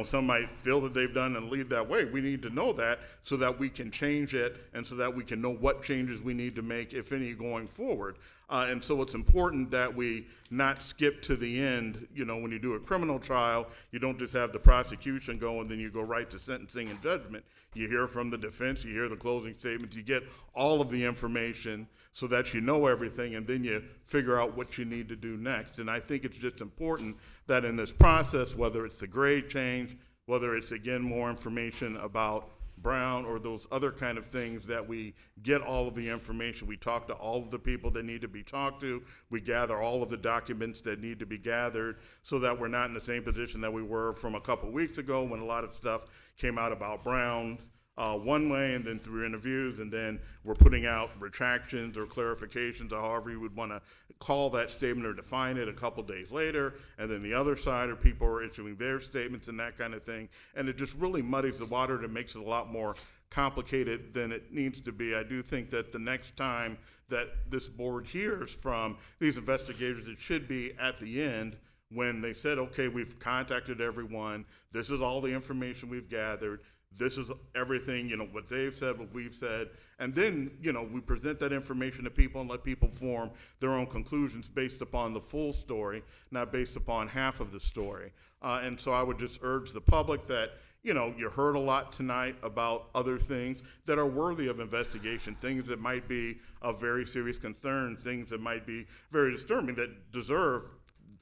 [SPEAKER 19] some might feel that they've done and lead that way, we need to know that so that we can change it and so that we can know what changes we need to make, if any, going forward. And so it's important that we not skip to the end. When you do a criminal trial, you don't just have the prosecution go and then you go right to sentencing and judgment. You hear from the defense, you hear the closing statements, you get all of the information so that you know everything, and then you figure out what you need to do next. And I think it's just important that in this process, whether it's the grade change, whether it's, again, more information about Brown or those other kind of things, that we get all of the information. We talk to all of the people that need to be talked to. We gather all of the documents that need to be gathered so that we're not in the same position that we were from a couple weeks ago when a lot of stuff came out about Brown one way, and then through interviews, and then we're putting out retractions or clarifications, or however you would want to call that statement or define it, a couple days later, and then the other side, or people are issuing their statements and that kind of thing, and it just really muddies the water and makes it a lot more complicated than it needs to be. I do think that the next time that this board hears from these investigators, it should be at the end, when they said, okay, we've contacted everyone, this is all the information we've gathered, this is everything, what they've said, what we've said, and then, we present that information to people and let people form their own conclusions based upon the full story, not based upon half of the story. And so I would just urge the public that, you heard a lot tonight about other things that are worthy of investigation, things that might be of very serious concern, things that might be very disturbing, that deserve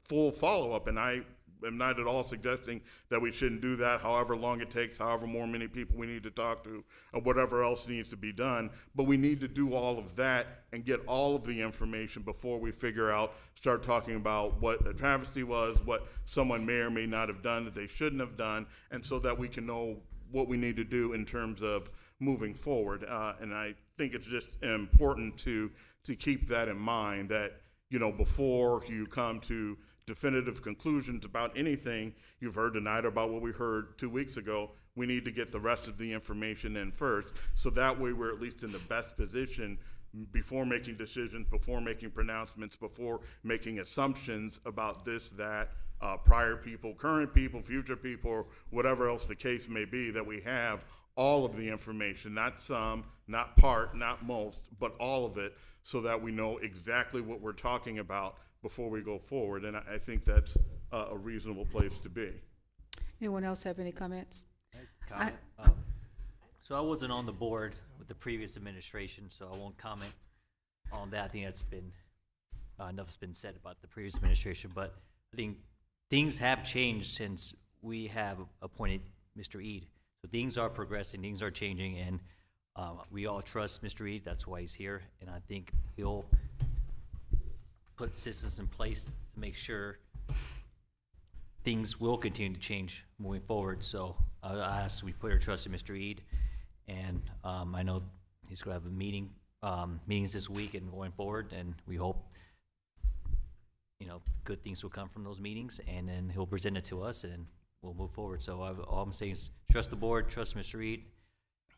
[SPEAKER 19] full follow-up. And I am not at all suggesting that we shouldn't do that, however long it takes, however many people we need to talk to, or whatever else needs to be done. But we need to do all of that and get all of the information before we start talking about what a travesty was, what someone may or may not have done that they shouldn't have done, and so that we can know what we need to do in terms of moving forward. And I think it's just important to keep that in mind, that, before you come to definitive conclusions about anything you've heard tonight, about what we heard 2 weeks ago, we need to get the rest of the information in first, so that way we're at least in the best position before making decisions, before making pronouncements, before making assumptions about this, that, prior people, current people, future people, or whatever else the case may be, that we have all of the information, not some, not part, not most, but all of it, so that we know exactly what we're talking about before we go forward. And I think that's a reasonable place to be.
[SPEAKER 1] Anyone else have any comments?
[SPEAKER 7] Comment. So I wasn't on the board with the previous administration, so I won't comment on that. I think that's been, enough's been said about the previous administration, but I think things have changed since we have appointed Mr. Eid. So things are progressing, things are changing, and we all trust Mr. Eid. That's why he's here, and I think he'll put systems in place to make sure things will continue to change moving forward. So I ask we put our trust in Mr. Eid, and I know he's going to have a meetings this week and going forward, and we hope, you know, good things will come from those meetings, and then he'll present it to us, and we'll move forward. So all I'm saying is trust the board, trust Mr. Eid,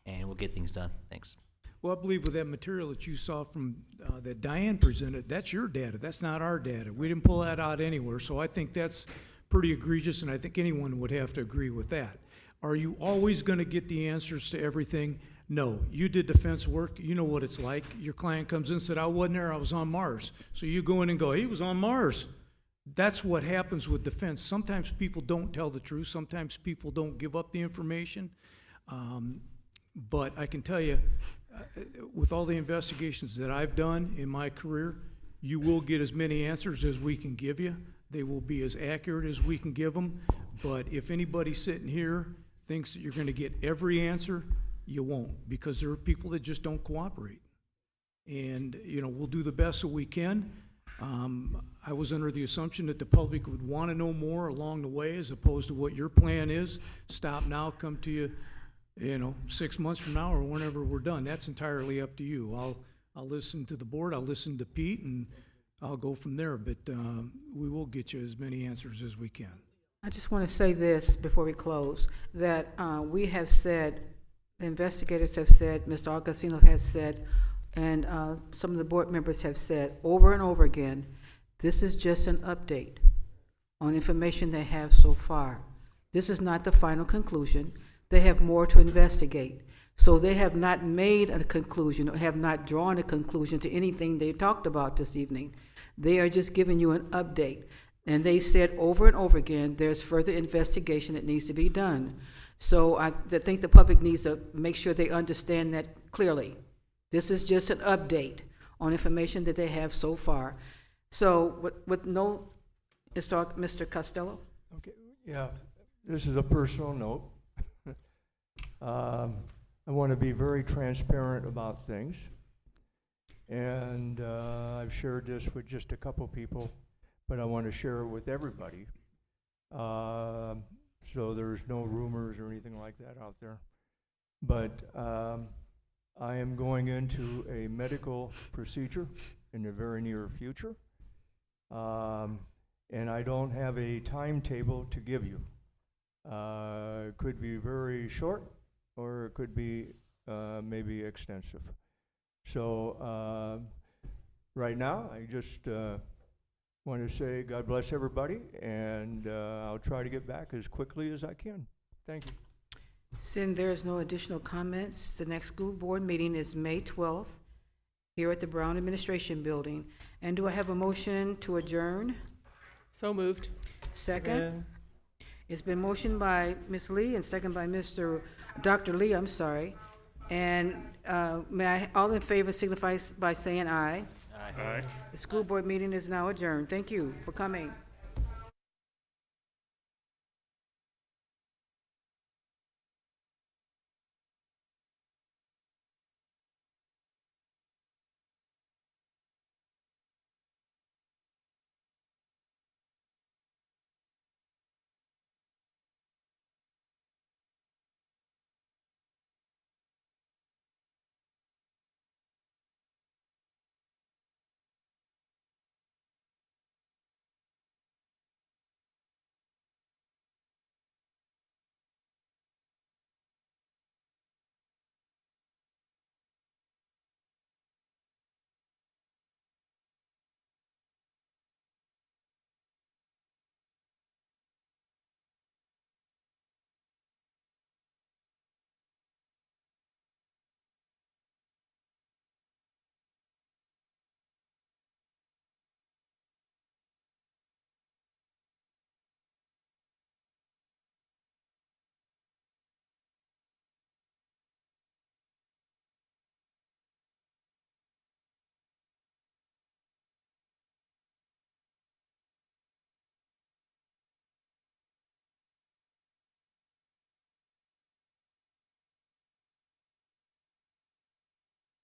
[SPEAKER 7] and we'll get things done. Thanks.
[SPEAKER 3] Well, I believe with that material that you saw from, that Diane presented, that's your data, that's not our data. We didn't pull that out anywhere, so I think that's pretty egregious, and I think anyone would have to agree with that. Are you always gonna get the answers to everything? No. You did defense work, you know what it's like. Your client comes in and said, I wasn't there, I was on Mars. So you go in and go, he was on Mars. That's what happens with defense. Sometimes people don't tell the truth, sometimes people don't give up the information. But I can tell you, with all the investigations that I've done in my career, you will get as many answers as we can give you. They will be as accurate as we can give them. But if anybody sitting here thinks that you're going to get every answer, you won't, because there are people that just don't cooperate. And, you know, we'll do the best that we can. I was under the assumption that the public would want to know more along the way, as opposed to what your plan is. Stop now, come to you, you know, 6 months from now or whenever we're done. That's entirely up to you. I'll listen to the board, I'll listen to Pete, and I'll go from there. But we will get you as many answers as we can.
[SPEAKER 1] I just want to say this before we close, that we have said, the investigators have said, Mr. Augustino has said, and some of the board members have said over and over again, this is just an update on information they have so far. This is not the final conclusion. They have more to investigate. So they have not made a conclusion or have not drawn a conclusion to anything they talked about this evening. They are just giving you an update. And they said over and over again, there's further investigation that needs to be done. So I think the public needs to make sure they understand that clearly. This is just an update on information that they have so far. So with no, Mr. Costello?
[SPEAKER 16] Okay, yeah, this is a personal note. I want to be very transparent about things. And I've shared this with just a couple people, but I want to share it with everybody. So there's no rumors or anything like that out there. But I am going into a medical procedure in the very near future. And I don't have a timetable to give you. It could be very short, or it could be maybe extensive. So right now, I just want to say God bless everybody, and I'll try to get back as quickly as I can. Thank you.
[SPEAKER 1] Since there is no additional comments, the next school board meeting is May 12th here at the Brown Administration Building. And do I have a motion to adjourn?
[SPEAKER 17] So moved.
[SPEAKER 1] Second? It's been motioned by Ms. Lee and second by Dr. Lee, I'm sorry. And may I, all in favor signify by saying aye.
[SPEAKER 19] Aye.
[SPEAKER 1] The school board meeting is now adjourned. Thank you for coming.